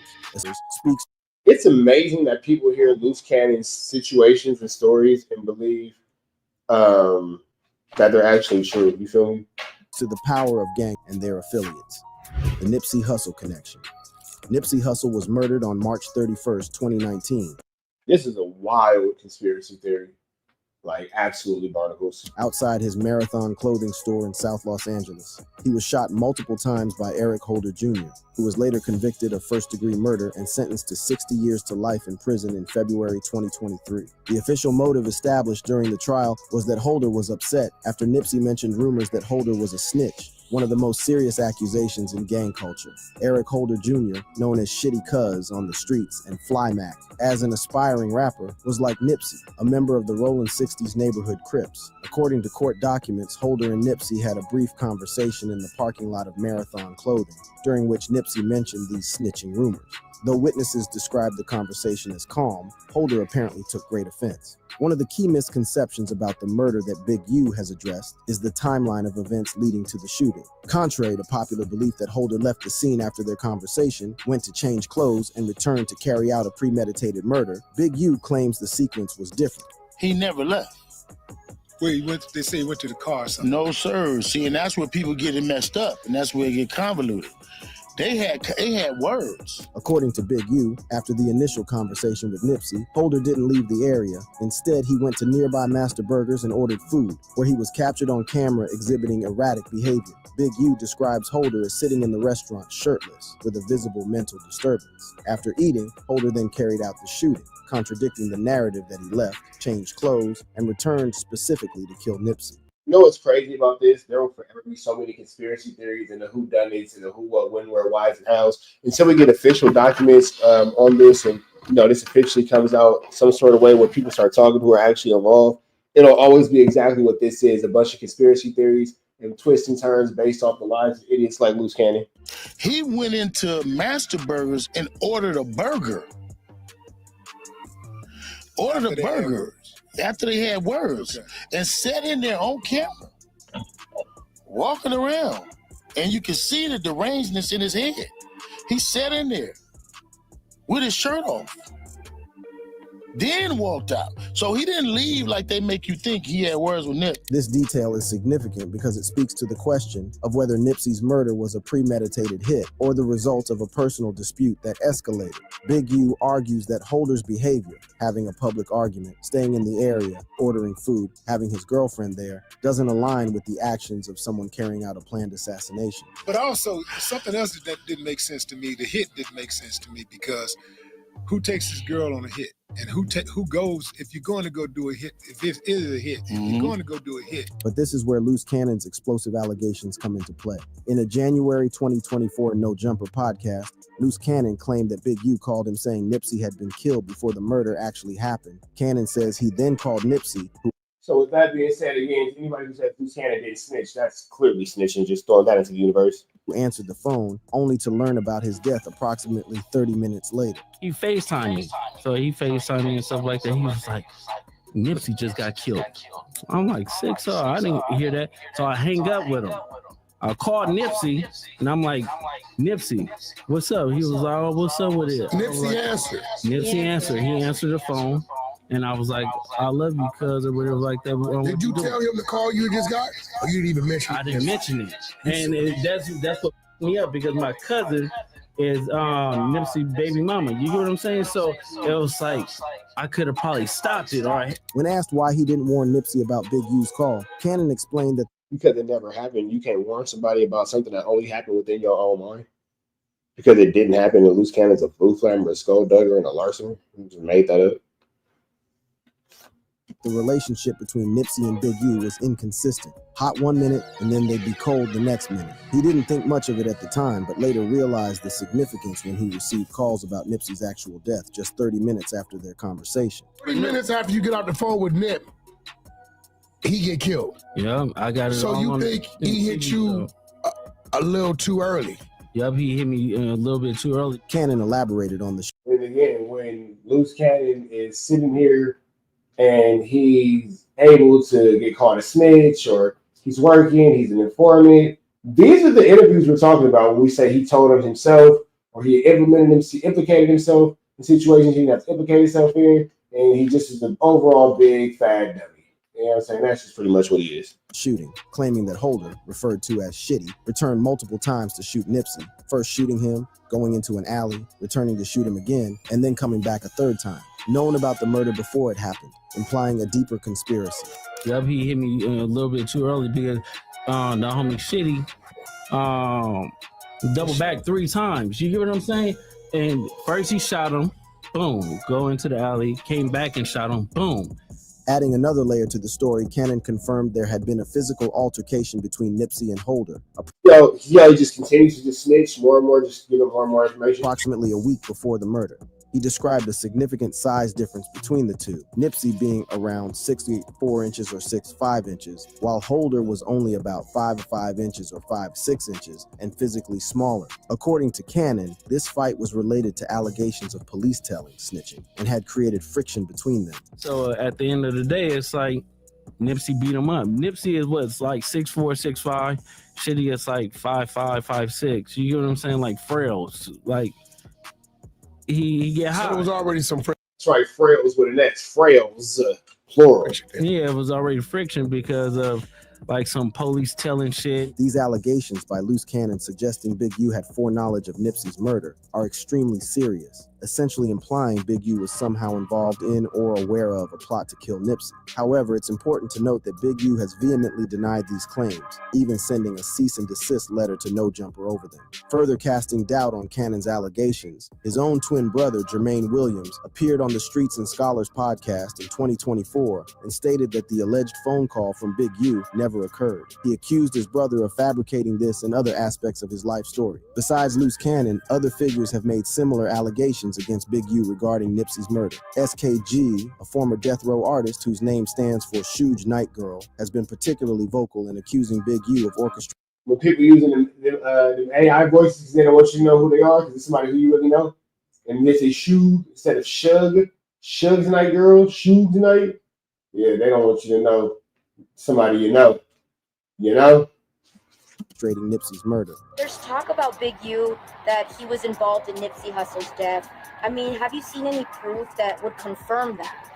It's amazing that people hear Luce Cannon's situations and stories and believe that they're actually true. You feel me? To the power of gang and their affiliates. The Nipsey Hussle connection. Nipsey Hussle was murdered on March 31st, 2019. This is a wild conspiracy theory. Like, absolutely barnacles. Outside his Marathon clothing store in South Los Angeles. He was shot multiple times by Eric Holder Jr., who was later convicted of first-degree murder and sentenced to 60 years to life in prison in February 2023. The official motive established during the trial was that Holder was upset after Nipsey mentioned rumors that Holder was a snitch, one of the most serious accusations in gang culture. Eric Holder Jr., known as Shitty Cuz on the streets and Fly Mac, as an aspiring rapper, was like Nipsey, a member of the Rolling 60s neighborhood Crips. According to court documents, Holder and Nipsey had a brief conversation in the parking lot of Marathon Clothing, during which Nipsey mentioned these snitching rumors. Though witnesses described the conversation as calm, Holder apparently took great offense. One of the key misconceptions about the murder that Big U has addressed is the timeline of events leading to the shooting. Contrary to popular belief that Holder left the scene after their conversation, went to change clothes, and returned to carry out a premeditated murder, Big U claims the sequence was different. He never left. Where he went, they say he went to the car or something. No, sir. See, and that's where people get it messed up, and that's where it get convoluted. They had words. According to Big U, after the initial conversation with Nipsey, Holder didn't leave the area. Instead, he went to nearby Master Burgers and ordered food, where he was captured on camera exhibiting erratic behavior. Big U describes Holder as sitting in the restaurant shirtless, with a visible mental disturbance. After eating, Holder then carried out the shooting, contradicting the narrative that he left, changed clothes, and returned specifically to kill Nipsey. You know what's crazy about this? There will forever be so many conspiracy theories and the whodunits and the who, what, when, where, whys, and hows. Until we get official documents on this, and this officially comes out some sort of way where people start talking who are actually involved, it'll always be exactly what this is: a bunch of conspiracy theories and twists and turns based off the lives of idiots like Luce Cannon. He went into Master Burgers and ordered a burger. Ordered a burger. After they had words, and sat in there on camera, walking around, and you can see the derangedness in his head. He sat in there with his shirt off. then walked out. So he didn't leave like they make you think he had words with Nip. This detail is significant because it speaks to the question of whether Nipsey's murder was a premeditated hit or the result of a personal dispute that escalated. Big U argues that Holder's behavior, having a public argument, staying in the area, ordering food, having his girlfriend there, doesn't align with the actions of someone carrying out a planned assassination. But also, something else that didn't make sense to me, the hit didn't make sense to me, because who takes this girl on a hit? And who goes, if you're going to go do a hit, if it is a hit, if you're going to go do a hit. But this is where Luce Cannon's explosive allegations come into play. In a January 2024 No Jumper podcast, Luce Cannon claimed that Big U called him saying Nipsey had been killed before the murder actually happened. Cannon says he then called Nipsey, who... So with that being said, again, anybody who said Luce Cannon didn't snitch, that's clearly snitching, just throwing that into the universe. Who answered the phone only to learn about his death approximately 30 minutes later. He FaceTimed me. So he FaceTimed me and stuff like that. He was like, Nipsey just got killed. I'm like, 6 I didn't hear that. So I hang up with him. I called Nipsey and I'm like, Nipsey, what's up? He was like, oh, what's up with it? Nipsey answered. Nipsey answered. He answered the phone. And I was like, I love you, cuz, or whatever like that. Did you tell him to call you just got? Or you didn't even mention it? I didn't mention it. And that's what me up, because my cousin is Nipsey baby mama. You get what I'm saying? So it was like, I could have probably stopped it, all right? When asked why he didn't warn Nipsey about Big U's call, Cannon explained that because it never happened, you can't warn somebody about something that only happened within your own mind. Because it didn't happen, and Luce Cannon's a food flammer, a skulldugger, and a larceny. You just made that up. the relationship between Nipsey and Big U was inconsistent. Hot one minute, and then they'd be cold the next minute. He didn't think much of it at the time, but later realized the significance when he received calls about Nipsey's actual death just 30 minutes after their conversation. 30 minutes after you get off the phone with Nip, he get killed. Yeah, I got it. So you think he hit you a little too early? Yep, he hit me a little bit too early. Cannon elaborated on the And again, when Luce Cannon is sitting here and he's able to get called a snitch, or he's working, he's an informant. These are the interviews we're talking about when we say he told him himself, or he implicated himself in situations he didn't have to implicate himself in, and he just is an overall big fat dummy. You know what I'm saying? That's just pretty much what he is. Shooting, claiming that Holder, referred to as Shitty, returned multiple times to shoot Nipsey, first shooting him, going into an alley, returning to shoot him again, and then coming back a third time. Knowing about the murder before it happened, implying a deeper conspiracy. Yep, he hit me a little bit too early because the homie Shitty double back 3 times. You hear what I'm saying? And first he shot him, boom, go into the alley, came back and shot him, boom. Adding another layer to the story, Cannon confirmed there had been a physical altercation between Nipsey and Holder. He just continues to just snitch more and more, just give him more and more information. Approximately a week before the murder. He described a significant size difference between the two, Nipsey being around 6'4" inches or 6'5" inches, while Holder was only about 5'5" inches or 5'6" inches and physically smaller. According to Cannon, this fight was related to allegations of police telling, snitching, and had created friction between them. So at the end of the day, it's like Nipsey beat him up. Nipsey is what's like 6'4", 6'5". Shitty is like 5'5", 5'6". You get what I'm saying? Like frails, like. He get high. So there was already some friction. That's right, frails with an X. Frails, plural. Yeah, it was already friction because of like some police telling shit. These allegations by Luce Cannon suggesting Big U had foreknowledge of Nipsey's murder are extremely serious, essentially implying Big U was somehow involved in or aware of a plot to kill Nipsey. However, it's important to note that Big U has vehemently denied these claims, even sending a cease and desist letter to No Jumper over them. Further casting doubt on Cannon's allegations, his own twin brother, Jermaine Williams, appeared on the Streets and Scholars podcast in 2024 and stated that the alleged phone call from Big U never occurred. He accused his brother of fabricating this and other aspects of his life story. Besides Luce Cannon, other figures have made similar allegations against Big U regarding Nipsey's murder. SKG, a former death row artist whose name stands for Shuge Night Girl, has been particularly vocal in accusing Big U of orchestrating. When people using them AI voices, they don't want you to know who they are because it's somebody who you really know. And they say Shug instead of Shug. Shug's Night Girl, Shug's Night. Yeah, they don't want you to know somebody you know. You know? perpetrating Nipsey's murder. There's talk about Big U that he was involved in Nipsey Hussle's death. I mean, have you seen any proof that would confirm that?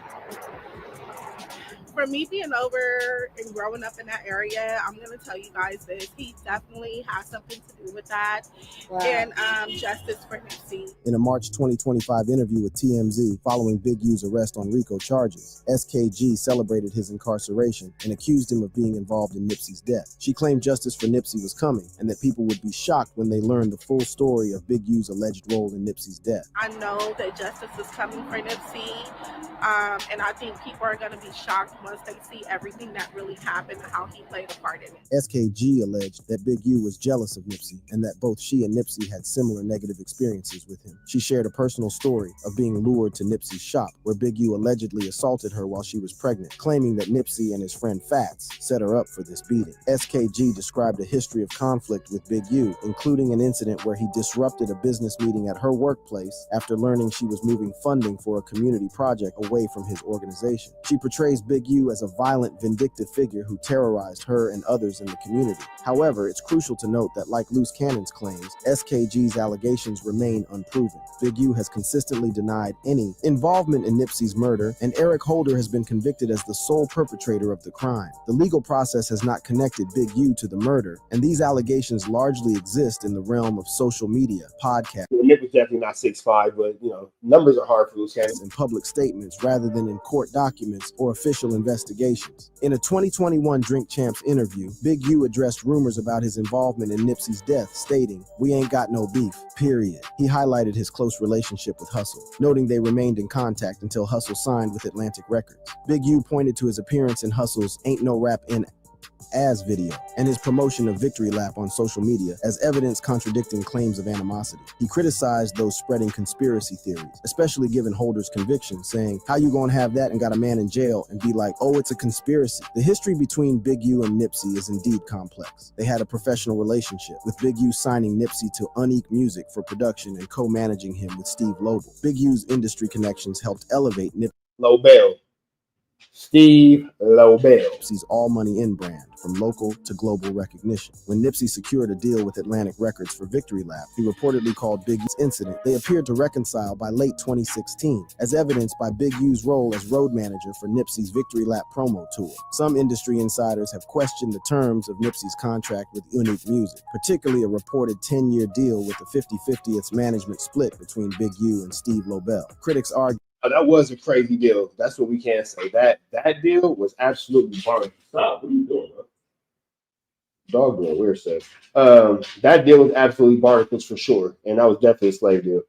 For me being over and growing up in that area, I'm going to tell you guys this. He definitely has something to do with that. Wow. And justice for Nipsey. In a March 2025 interview with TMZ following Big U's arrest on RICO charges, SKG celebrated his incarceration and accused him of being involved in Nipsey's death. She claimed justice for Nipsey was coming and that people would be shocked when they learned the full story of Big U's alleged role in Nipsey's death. I know that justice is coming for Nipsey, and I think people are going to be shocked once they see everything that really happened and how he played a part in it. SKG alleged that Big U was jealous of Nipsey and that both she and Nipsey had similar negative experiences with him. She shared a personal story of being lured to Nipsey's shop where Big U allegedly assaulted her while she was pregnant, claiming that Nipsey and his friend Fats set her up for this beating. SKG described a history of conflict with Big U, including an incident where he disrupted a business meeting at her workplace after learning she was moving funding for a community project away from his organization. She portrays Big U as a violent, vindictive figure who terrorized her and others in the community. However, it's crucial to note that like Luce Cannon's claims, SKG's allegations remain unproven. Big U has consistently denied any involvement in Nipsey's murder, and Eric Holder has been convicted as the sole perpetrator of the crime. The legal process has not connected Big U to the murder, and these allegations largely exist in the realm of social media, podcasts. Nip was definitely not 6'5", but numbers are hard for Luce Cannon. In public statements rather than in court documents or official investigations. In a 2021 Drink Champs interview, Big U addressed rumors about his involvement in Nipsey's death, stating, "We ain't got no beef, period." He highlighted his close relationship with Hustle, noting they remained in contact until Hustle signed with Atlantic Records. Big U pointed to his appearance in Hustle's Ain't No Rap in As video and his promotion of Victory Lap on social media as evidence contradicting claims of animosity. He criticized those spreading conspiracy theories, especially given Holder's conviction, saying, "How you gonna have that and got a man in jail and be like, oh, it's a conspiracy?" The history between Big U and Nipsey is indeed complex. They had a professional relationship, with Big U signing Nipsey to Unique Music for production and co-managing him with Steve Lobel. Big U's industry connections helped elevate Lobel. Steve Lobel. Nipsey's All Money In brand, from local to global recognition. When Nipsey secured a deal with Atlantic Records for Victory Lap, he reportedly called Big U's incident. They appeared to reconcile by late 2016, as evidenced by Big U's role as road manager for Nipsey's Victory Lap promo tour. Some industry insiders have questioned the terms of Nipsey's contract with Unique Music, particularly a reported 10-year deal with a 50-50 management split between Big U and Steve Lobel. Critics argue that was a crazy deal. That's what we can say. That deal was absolutely bonkers. Stop. What are you doing, bro? Dog doing weird stuff. That deal was absolutely bonkers for sure, and that was definitely a slave deal.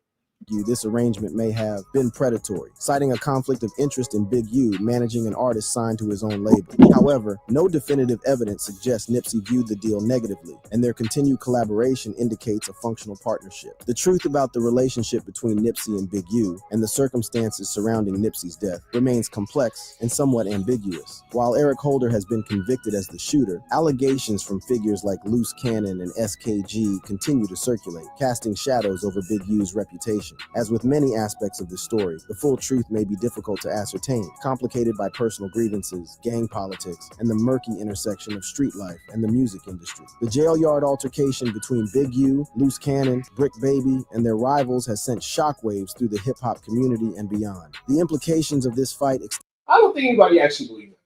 This arrangement may have been predatory, citing a conflict of interest in Big U managing an artist signed to his own label. However, no definitive evidence suggests Nipsey viewed the deal negatively, and their continued collaboration indicates a functional partnership. The truth about the relationship between Nipsey and Big U and the circumstances surrounding Nipsey's death remains complex and somewhat ambiguous. While Eric Holder has been convicted as the shooter, allegations from figures like Luce Cannon and SKG continue to circulate, casting shadows over Big U's reputation. As with many aspects of this story, the full truth may be difficult to ascertain, complicated by personal grievances, gang politics, and the murky intersection of street life and the music industry. The jail yard altercation between Big U, Luce Cannon, Brick Baby, and their rivals has sent shockwaves through the hip-hop community and beyond. The implications of this fight I don't think anybody actually believes it.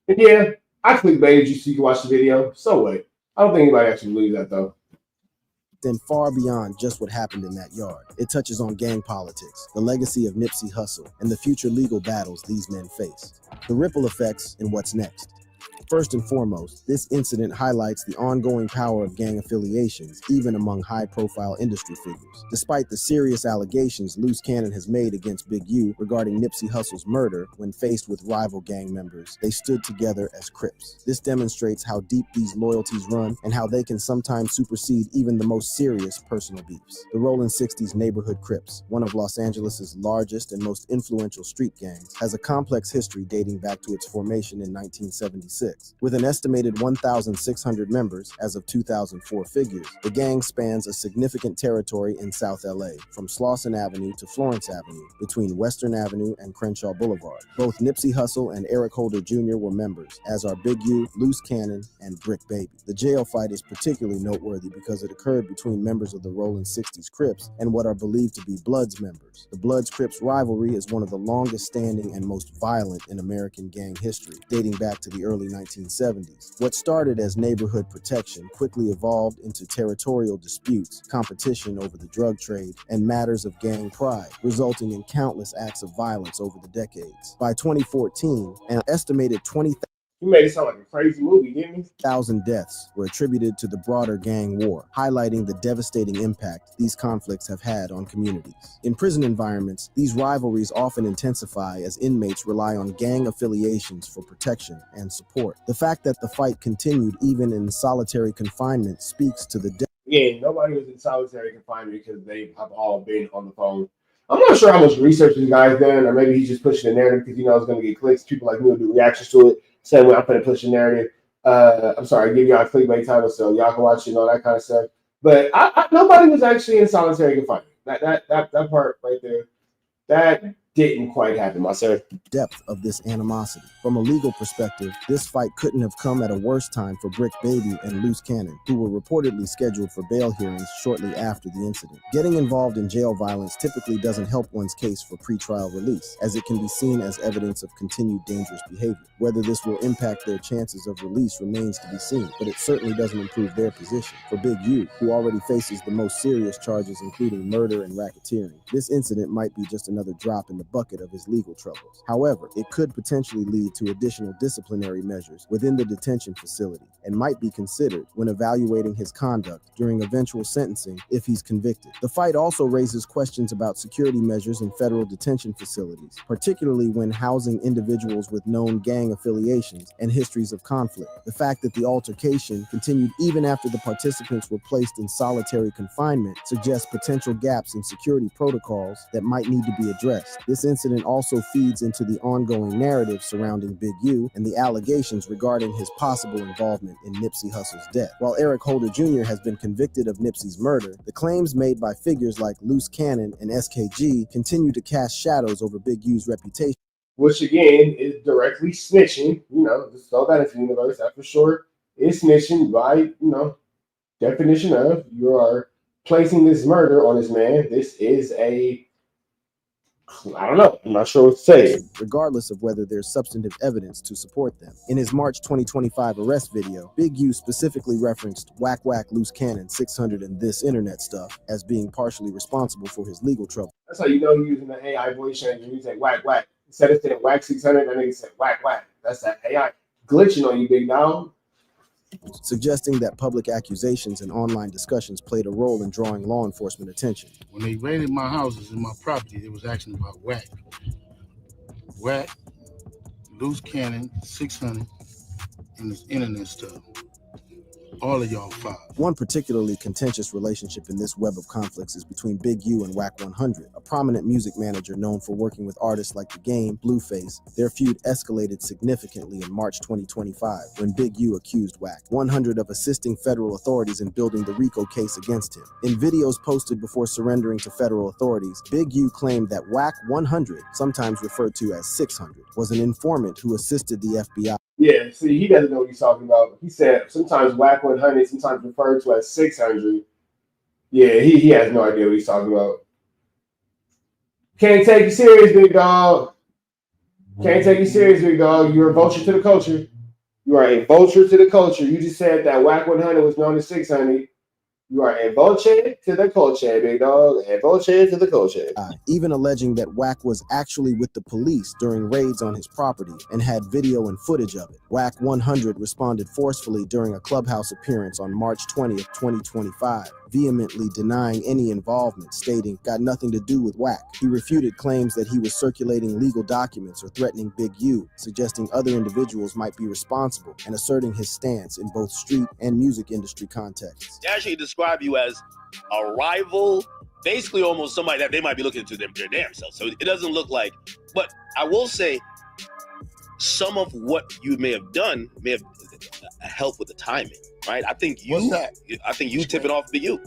And yeah, I clickbaited you so you can watch the video. So what? I don't think anybody actually believes that though. Then far beyond just what happened in that yard. It touches on gang politics, the legacy of Nipsey Hussle, and the future legal battles these men face. The ripple effects and what's next. First and foremost, this incident highlights the ongoing power of gang affiliations, even among high-profile industry figures. Despite the serious allegations Luce Cannon has made against Big U regarding Nipsey Hussle's murder when faced with rival gang members, they stood together as Crips. This demonstrates how deep these loyalties run and how they can sometimes supersede even the most serious personal beefs. The Rollin' 60s Neighborhood Crips, one of Los Angeles' largest and most influential street gangs, has a complex history dating back to its formation in 1976. conflicts. With an estimated 1,600 members as of 2004 figures, the gang spans a significant territory in South LA, from Slauson Avenue to Florence Avenue, between Western Avenue and Crenshaw Boulevard. Both Nipsey Hussle and Eric Holder Jr. were members, as are Big U, Luce Cannon, and Brick Baby. The jail fight is particularly noteworthy because it occurred between members of the Rolling 60s Crips and what are believed to be Bloods members. The Bloods-Crips rivalry is one of the longest standing and most violent in American gang history, dating back to the early 1970s. What started as neighborhood protection quickly evolved into territorial disputes, competition over the drug trade, and matters of gang pride, resulting in countless acts of violence over the decades. By 2014, an estimated 20,000 He made it sound like a crazy movie, didn't he? 1,000 deaths were attributed to the broader gang war, highlighting the devastating impact these conflicts have had on communities. In prison environments, these rivalries often intensify as inmates rely on gang affiliations for protection and support. The fact that the fight continued even in solitary confinement speaks to the Yeah, nobody was in solitary confinement because they have all been on the phone. I'm not sure how much research this guy's done, or maybe he's just pushing the narrative because it's going to get clicks. People like me will do reactions to it. Same way I'm going to push the narrative. I'm sorry, give y'all a clickbait title so y'all can watch it and all that kind of stuff. But nobody was actually in solitary confinement. That part right there, that didn't quite happen, my sir. Depth of this animosity. From a legal perspective, this fight couldn't have come at a worse time for Brick Baby and Luce Cannon, who were reportedly scheduled for bail hearings shortly after the incident. Getting involved in jail violence typically doesn't help one's case for pretrial release, as it can be seen as evidence of continued dangerous behavior. Whether this will impact their chances of release remains to be seen, but it certainly doesn't improve their position. For Big U, who already faces the most serious charges including murder and racketeering, this incident might be just another drop in the bucket of his legal troubles. However, it could potentially lead to additional disciplinary measures within the detention facility and might be considered when evaluating his conduct during eventual sentencing if he's convicted. The fight also raises questions about security measures in federal detention facilities, particularly when housing individuals with known gang affiliations and histories of conflict. The fact that the altercation continued even after the participants were placed in solitary confinement suggests potential gaps in security protocols that might need to be addressed. This incident also feeds into the ongoing narrative surrounding Big U and the allegations regarding his possible involvement in Nipsey Hussle's death. While Eric Holder Jr. has been convicted of Nipsey's murder, the claims made by figures like Luce Cannon and SKG continue to cast shadows over Big U's reputation. Which again is directly snitching, just throw that into the universe. That for sure is snitching by, definition of you are placing this murder on this man. This is I don't know. I'm not sure what to say. Regardless of whether there's substantive evidence to support them. In his March 2025 arrest video, Big U specifically referenced Wack, Luce Cannon, 600 and this internet stuff as being partially responsible for his legal trouble. That's how you know you're using the AI voice changer. You say Wack. Instead of saying Wack 600, that nigga said Wack. That's that AI glitching on you, big dog. Suggesting that public accusations and online discussions played a role in drawing law enforcement attention. When they raided my houses and my property, they was asking about Wack, Luce Cannon, 600, and this internet stuff. All of y'all five. One particularly contentious relationship in this web of conflicts is between Big U and Wack 100, a prominent music manager known for working with artists like The Game, Blueface. Their feud escalated significantly in March 2025 when Big U accused Wack 100 of assisting federal authorities in building the RICO case against him. In videos posted before surrendering to federal authorities, Big U claimed that Wack 100, sometimes referred to as 600, was an informant who assisted the FBI. Yeah, see, he doesn't know what he's talking about. He said sometimes Wack 100, sometimes referred to as 600. Yeah, he has no idea what he's talking about. Can't take you serious, big dog. Can't take you serious, big dog. You're a vulture to the culture. You are a vulture to the culture. You just said that Wack 100 was known as 600. You are a vulture to the culture, big dog. A vulture to the culture. Even alleging that Wack was actually with the police during raids on his property and had video and footage of it. Wack 100 responded forcefully during a Clubhouse appearance on March 20th, 2025, vehemently denying any involvement, stating, "Got nothing to do with Wack." He refuted claims that he was circulating legal documents or threatening Big U, suggesting other individuals might be responsible and asserting his stance in both street and music industry contexts. They actually describe you as a rival, basically almost somebody that they might be looking to their damn self. So it doesn't look like, but I will say some of what you may have done may have helped with the timing, right? I think you. What's that? I think you tip it off to you.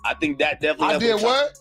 I think that definitely. I did what?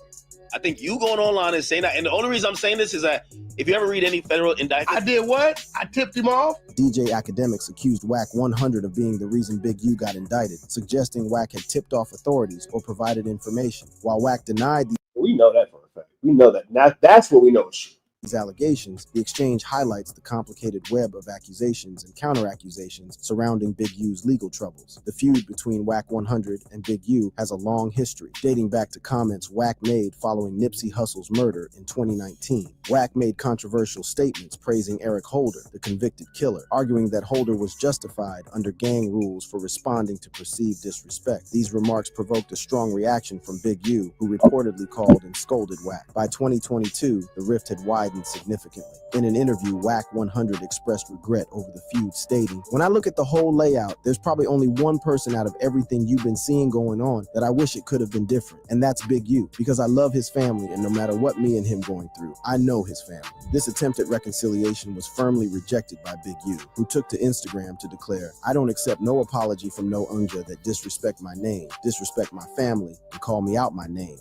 I think you going online and saying that, and the only reason I'm saying this is that if you ever read any federal indictment, I did what? I tipped him off. DJ Academics accused Wack 100 of being the reason Big U got indicted, suggesting Wack had tipped off authorities or provided information. While Wack denied we know that for a fact. We know that. Now that's what we know is true. these allegations, the exchange highlights the complicated web of accusations and counter-accusations surrounding Big U's legal troubles. The feud between Wack 100 and Big U has a long history, dating back to comments Wack made following Nipsey Hussle's murder in 2019. Wack made controversial statements praising Eric Holder, the convicted killer, arguing that Holder was justified under gang rules for responding to perceived disrespect. These remarks provoked a strong reaction from Big U, who reportedly called and scolded Wack. By 2022, the rift had widened significantly. In an interview, Wack 100 expressed regret over the feud, stating, "When I look at the whole layout, there's probably only one person out of everything you've been seeing going on that I wish it could have been different, and that's Big U, because I love his family, and no matter what me and him going through, I know his family." This attempt at reconciliation was firmly rejected by Big U, who took to Instagram to declare, "I don't accept no apology from no unja that disrespect my name, disrespect my family, and call me out my name.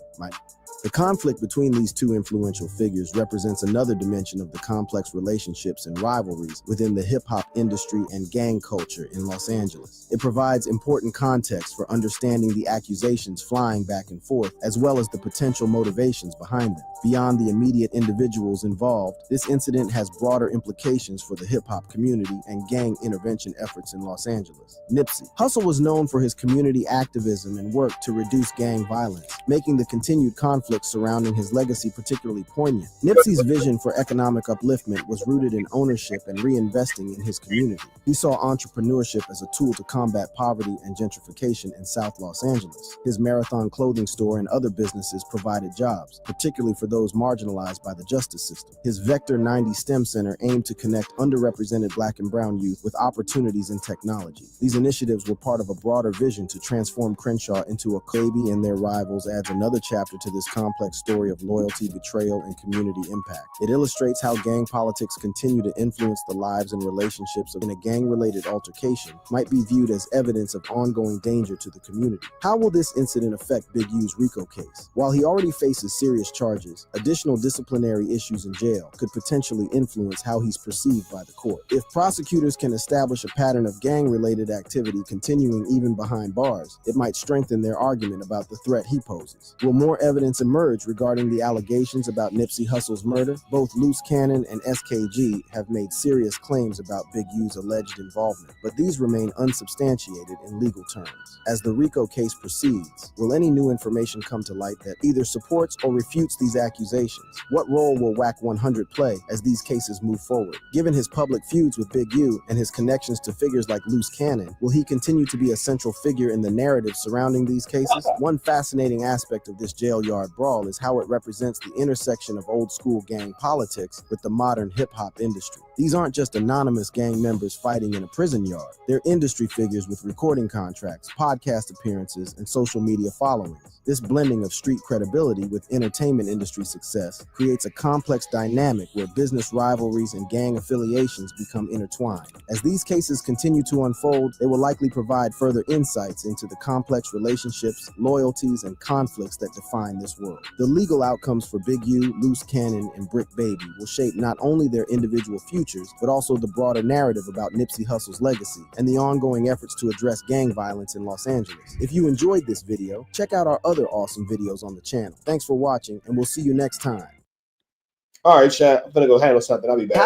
The conflict between these two influential figures represents another dimension of the complex relationships and rivalries within the hip-hop industry and gang culture in Los Angeles. It provides important context for understanding the accusations flying back and forth, as well as the potential motivations behind them. Beyond the immediate individuals involved, this incident has broader implications for the hip-hop community and gang intervention efforts in Los Angeles. Nipsey Hussle was known for his community activism and work to reduce gang violence, making the continued conflict surrounding his legacy particularly poignant. Nipsey's vision for economic upliftment was rooted in ownership and reinvesting in his community. He saw entrepreneurship as a tool to combat poverty and gentrification in South Los Angeles. His Marathon clothing store and other businesses provided jobs, particularly for those marginalized by the justice system. His Vector 90 STEM Center aimed to connect underrepresented Black and brown youth with opportunities in technology. These initiatives were part of a broader vision to transform Crenshaw into a baby, and their rivals adds another chapter to this complex story of loyalty, betrayal, and community impact. It illustrates how gang politics continue to influence the lives and relationships in a gang-related altercation might be viewed as evidence of ongoing danger to the community. How will this incident affect Big U's RICO case? While he already faces serious charges, additional disciplinary issues in jail could potentially influence how he's perceived by the court. If prosecutors can establish a pattern of gang-related activity continuing even behind bars, it might strengthen their argument about the threat he poses. Will more evidence emerge regarding the allegations about Nipsey Hussle's murder? Both Luce Cannon and SKG have made serious claims about Big U's alleged involvement, but these remain unsubstantiated in legal terms. As the RICO case proceeds, will any new information come to light that either supports or refutes these accusations? What role will Wack 100 play as these cases move forward? Given his public feuds with Big U and his connections to figures like Luce Cannon, will he continue to be a central figure in the narrative surrounding these cases? One fascinating aspect of this jail yard brawl is how it represents the intersection of old school gang politics with the modern hip-hop industry. These aren't just anonymous gang members fighting in a prison yard. They're industry figures with recording contracts, podcast appearances, and social media followings. This blending of street credibility with entertainment industry success creates a complex dynamic where business rivalries and gang affiliations become intertwined. As these cases continue to unfold, they will likely provide further insights into the complex relationships, loyalties, and conflicts that define this world. The legal outcomes for Big U, Luce Cannon, and Brick Baby will shape not only their individual futures, but also the broader narrative about Nipsey Hussle's legacy and the ongoing efforts to address gang violence in Los Angeles. If you enjoyed this video, check out our other awesome videos on the channel. Thanks for watching, and we'll see you next time. All right, chat. I'm gonna go handle something. I'll be back.